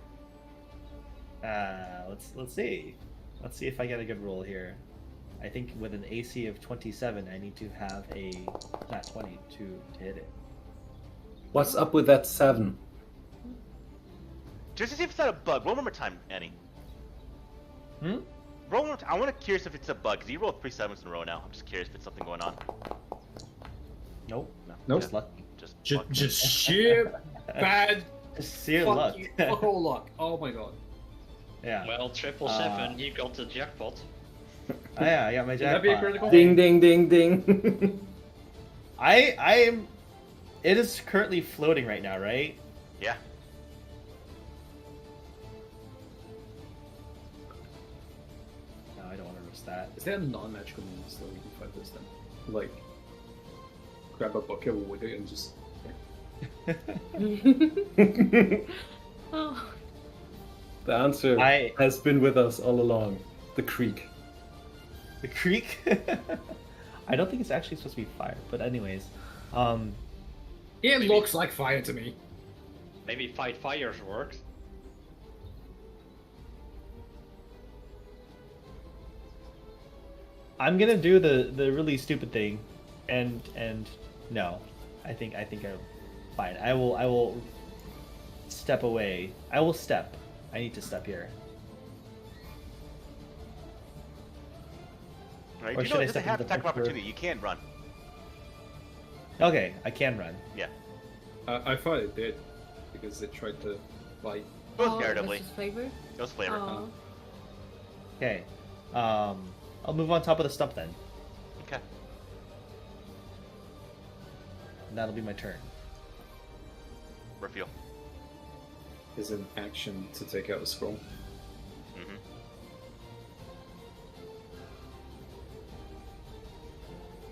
Let's see. Let's see if I get a good roll here. I think with an AC of 27, I need to have a nat 20 to hit it. What's up with that 7? Just to see if it's not a bug. Roll one more time, Annie. Hmm? Roll one more time. I want to curious if it's a bug, because you rolled 3 sevens in a row now. I'm just curious if it's something going on. Nope. No. Nope. Just lucky. Just luck. Just sheer bad Just sheer luck. fuck all luck. Oh my god. Yeah. Well, 777, you got the jackpot. Oh, yeah, I got my Would that be a jackpot. critical? Ding, ding, ding, ding. I am. It is currently floating right now, right? Yeah. No, I don't want to risk that. Is there a non-magical means that we can fight this then? Like, grab a bucket with it and just. Oh, The answer I- has been with us all along. The creek. The creek? I don't think it's actually supposed to be fire, but anyways. It looks like fire to me. Maybe fight fires works. I'm gonna do the really stupid thing, and no, I think I'm fine. I will step away. I will step. I need to step here. Right. Or You should know I it doesn't step have into the attack of bunker? opportunity. You can run. Okay, I can run. Yeah. I thought it did because it tried to fight. Both oh, narratively. this is flavor. Those flavor. Oh. Okay. I'll move on top of the stump then. Okay. And that'll be my turn. Reveal. Is an action to take out a scroll. Mm-hmm.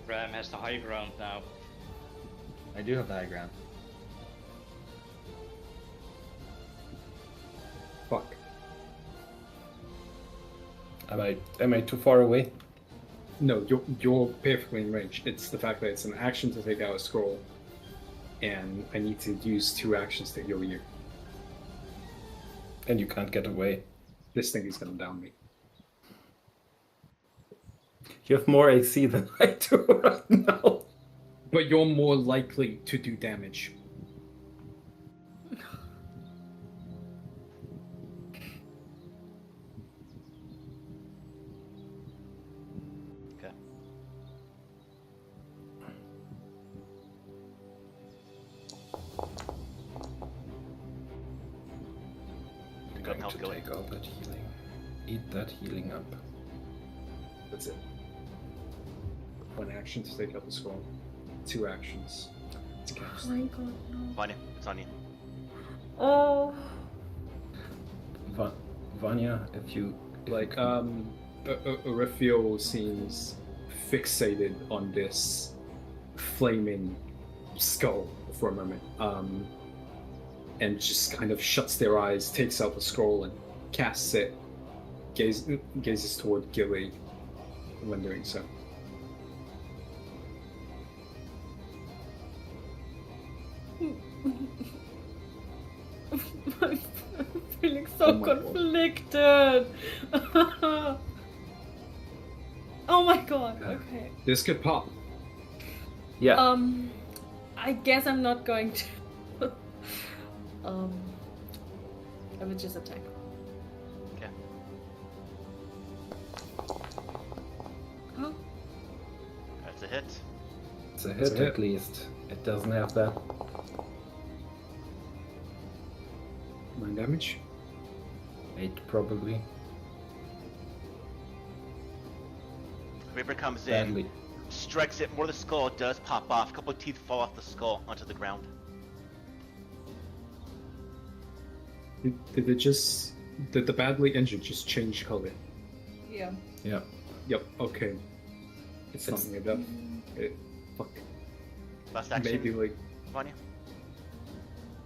Ram has the high ground now. I do have the high ground. Fuck. Am I too far away? No, you're perfectly in range. It's the fact that it's an action to take out a scroll, and I need to use 2 actions to heal you. And you can't get away. This thing is gonna down me. You have more AC than I do right now. But you're more likely to do damage. Okay. I'm Go going help to Gilly. take all that healing. Eat that healing up. That's it. 1 action to take out the scroll. 2 actions to cast. Oh my god, no. Vanya, it's on you. Oh. Vanya, if you Raphael seems fixated on this flaming skull for a moment, and just kind of shuts their eyes, takes out the scroll, and casts it. Gazes toward Gilly when doing so. I'm feeling so Oh my God. conflicted. Oh my god. Okay. This could pop. Yeah. I guess I'm not going to. I would just attack. Okay. Huh? That's a hit. It's a It's hit a at hit. least. It doesn't have that. 9 damage. 8 probably. Reaper comes in, Badly. strikes it. More of the skull does pop off. A couple of teeth fall off the skull onto the ground. Did the badly injured just change color? Yeah. Yeah. Yep. Okay. It's not made up. Fuck. Last action. Maybe like. Vanya.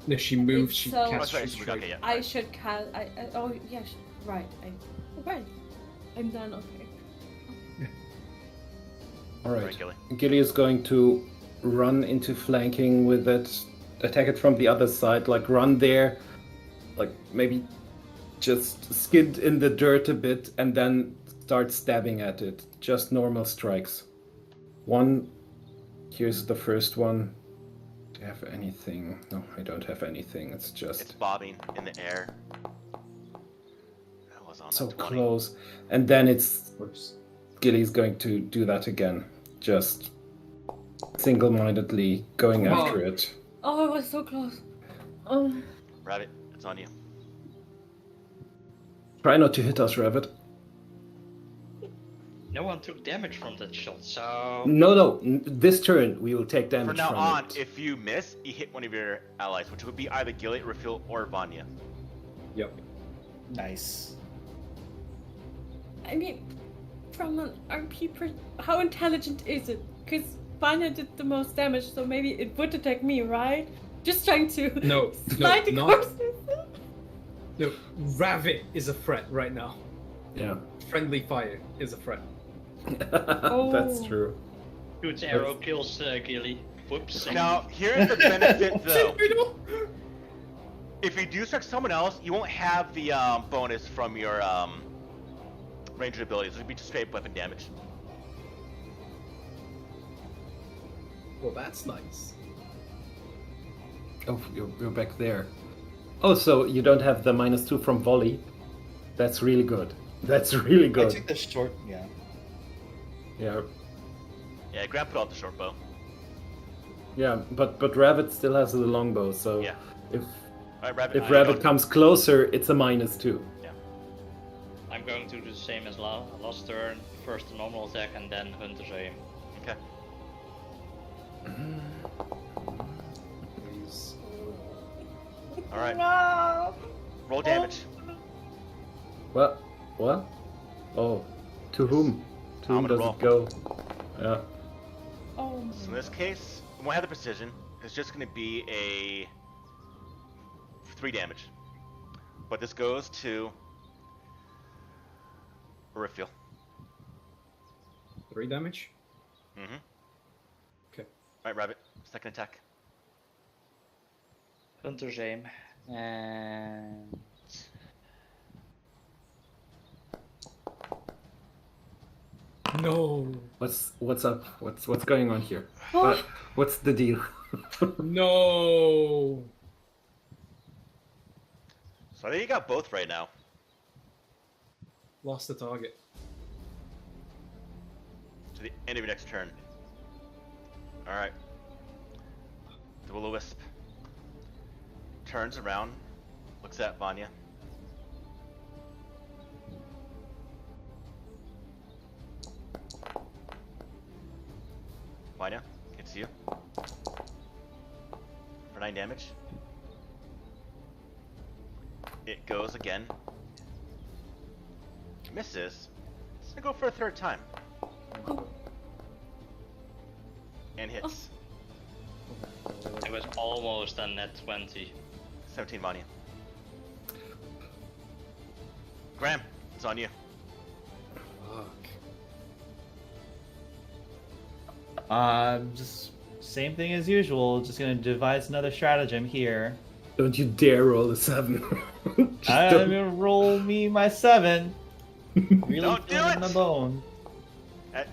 No, she moved. She So- Oh, cast. sorry, Strike. okay, yeah. I should cast. Oh yeah. Right. Right. I'm done. Okay. Alright. Right, Gilly. Gilly is going to run into flanking with that. Attack it from the other side. Like run there. Like maybe just skid in the dirt a bit and then start stabbing at it. Just normal strikes. 1. Here's the first one. Do I have anything? No, I don't have anything. It's just It's bobbing in the air. That was on so that 20. close. And then it's Whoops. Gilly's going to do that again. Just single-mindedly going Come after on. it. Oh, it was so close. Oh. Rabbit, it's on you. Try not to hit us, Rabbit. No one took damage from that shot, so No. This turn we will take damage From now from on, it. if you miss, you hit one of your allies, which would be either Gilly, Raphael, or Vanya. Yep. Nice. I mean, from an RP how intelligent is it? Because Vanya did the most damage, so maybe it would attack me, right? Just trying to No. slide the not. courses. No. Rabbit is a threat right now. Yeah. Friendly fire is a threat. That's Oh. true. good arrow kills Gilly. Whoops. Now, here's the benefit, though. If you do strike someone else, you won't have the bonus from your ranged abilities. It'll be just straight weapon damage. Well, that's nice. Oh, you're back there. Oh, so you don't have the -2 from volley. That's really good. That's really I good. took the short. Yeah. Yeah. Yeah, Grant put out the short bow. Yeah, but Rabbit still has the longbow, so Yeah. if Alright, Rabbit. if Rabbit comes closer, it's a -2. I'm going to do the same as last turn. First the normal attack and then Hunter's aim. Okay. Please. Alright. No. Roll damage. Well, What? Oh, to whom? To whom I'm gonna does roll. it go? Yeah. Oh So in my this case, it won't have the precision. It's just going to be a 3 damage. But this goes to Raphael. 3 damage. Mm-hmm. Okay. Alright, Rabbit. Second attack. Hunter's aim. And No. What's up? What's going on here? Oh. What's the deal? No. So I think you got both right now. Lost the target. To the end of your next turn. Alright. The Will-O-Wisp turns around, looks at Vanya. Vanya, hits you. For 9 damage. It goes again. Misses. It's gonna go for a 3rd time. And hits. it was almost a net 20. 17 Vanya. Graham, it's on you. Fuck. Just same thing as usual. Just gonna devise another stratagem here. Don't you dare roll a 7. Just I'm don't. gonna roll me my 7. Really Don't do feeling it! the bone.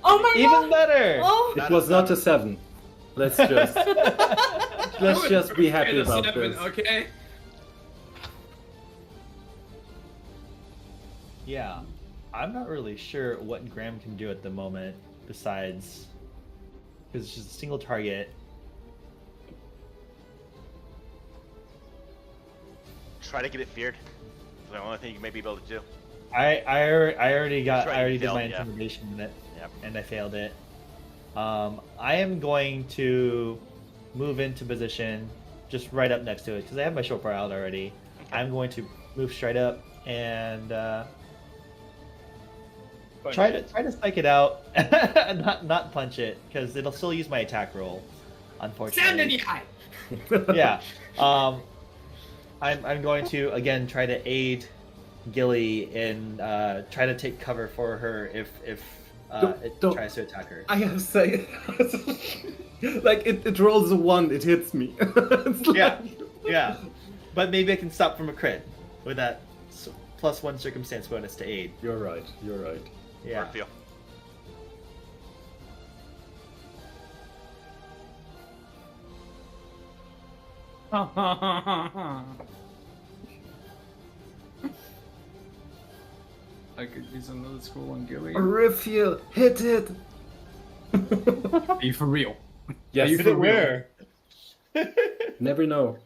Oh my Even god! better. Oh! It was not a 7. Let's just let's just be happy Okay, the about 7, this. okay. Yeah, I'm not really sure what Graham can do at the moment besides because it's just a single target. Try to get it feared. It's the only thing you may be able to do. I already got That's right, I already you did my failed, yeah. intimidation with it, Yep. and I failed it. I am going to move into position just right up next to it because I have my short bar out already. Okay. I'm going to move straight up and try to spike it out, not punch it because it'll still use my attack roll. Unfortunately, yeah. I'm going to again try to aid Gilly in try to take cover for her if it Don't- tries to attack her. I have say like it rolls a 1, it hits me. It's like- Yeah, yeah. But maybe I can stop from a crit with that +1 circumstance bonus to aid. You're right. You're right. Yeah. Raphael. I could use another scroll on Gilly. Raphael, hit it. Are you for real? Yes. Are you for real? Never know.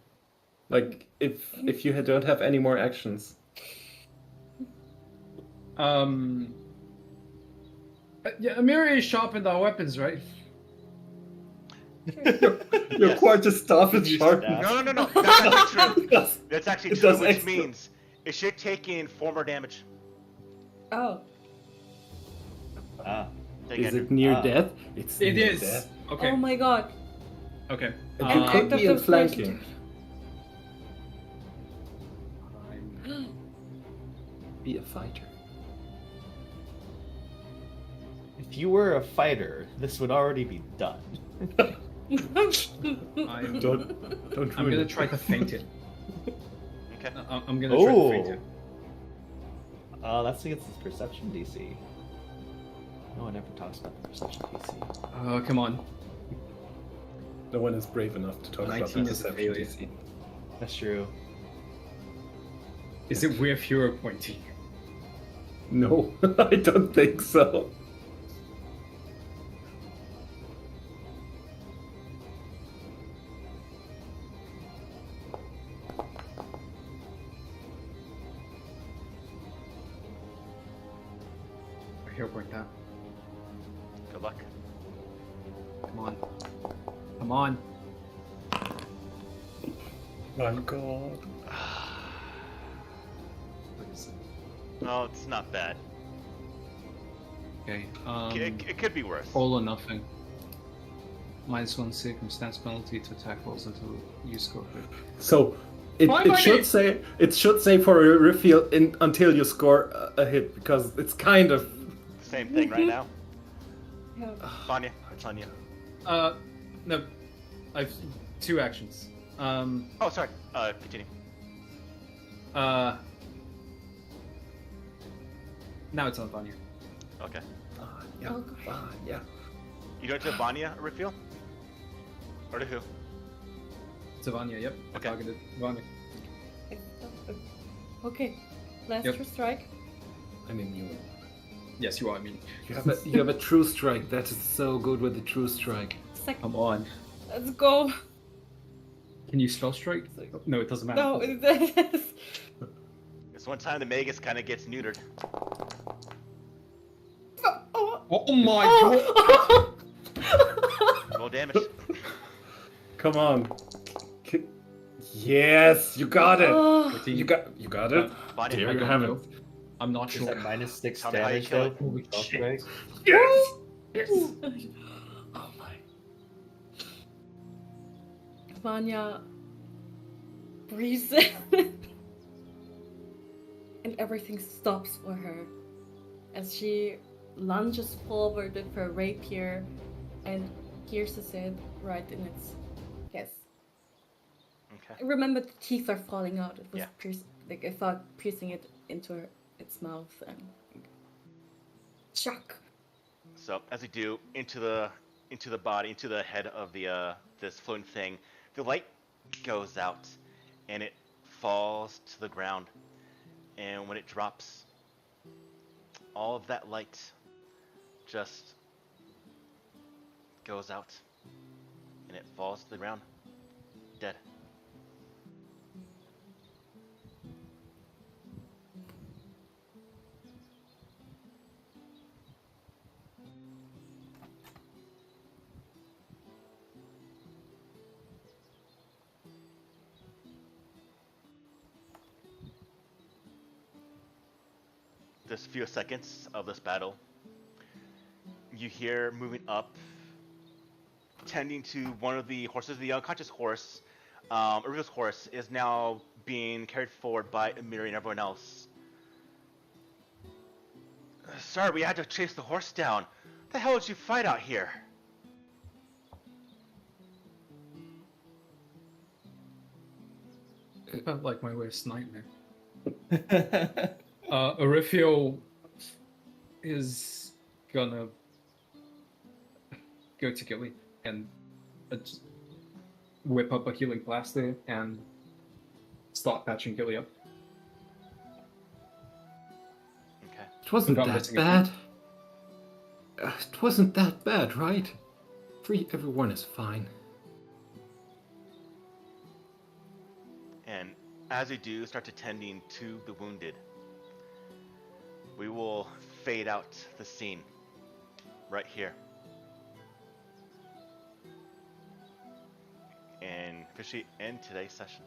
Like if you don't have any more actions. Yeah, Amiri sharpened our weapons, right? Your Yes. quarterstaff is Your sharp. staff. No, that's actually true. Yes. That's actually It true, does which extra. means it should take in 4 more damage. Oh. Ah. Take Is Andrew. it near Ah. death? It's It near is. death. Okay. Oh my god. Okay. And And you could act of be in the flesh. flanking. Be a fighter. If you were a fighter, this would already be done. I'm, Don't I'm ruin gonna it. try to feint it. Okay. I'm gonna try to feint Oh. it. That's against his perception DC. No one ever talks about the perception DC. Oh, come on. No one is brave enough to talk about 19 the is a perception failure. DC. That's true. Is it worth hero pointing? No, I don't think so. Hero point that. Good luck. Come on. Come on. My God. Oh, it's not bad. Okay. It could be worse. All or nothing. -1 circumstance penalty to attack rolls until you score it. So it Why should say for a reveal until you score a hit, because it's kind of Same thing right now. Yeah. Vanya, it's on you. No, I've 2 actions. Oh, sorry. Continue. Now it's on Vanya. Okay. yeah, Oh, gosh. yeah. You going to Vanya reveal? Or to who? To Vanya, yep. I Okay. targeted Vanya. Okay. Last Yep. true strike. I mean, Yes, you are. I mean, you have a true strike. That is so good with the true strike. Second. come on. Let's go. Can you spell strike? No, it doesn't matter. No, does it? it is. This one time the Magus kind of gets neutered. Oh. Oh my god! Oh. Roll damage. Come on. Yes, you got it. Oh. You got it. Vanya, There I you don't have know. it. I'm not Is sure. that -6 Tell me how you damage kill though it. from the spell strike? Yes. Yes. Oh my. Vanya breathes in. And everything stops for her as she lunges forward with her rapier and pierces it right in its yes. Okay. Remember, the teeth are falling out. It was Yeah. like I thought piercing it into its mouth and shock. So as we do into the body, into the head of the this floating thing, the light goes out and it falls to the ground. And when it drops, all of that light just goes out and it falls to the ground, dead. This few seconds of this battle, you hear moving up, tending to one of the horses, the unconscious horse, Ariel's horse, is now being carried forward by Amiri and everyone else. Sorry, we had to chase the horse down. The hell did you fight out here? It felt like my worst nightmare. Orifio is gonna go to Gilly and just whip up a healing plaster and start patching Gilly up. Okay. It wasn't Without that missing a bad. It wasn't that bad, right? Everyone is fine. And as we do start tending to the wounded, we will fade out the scene right here. And officially end today's session.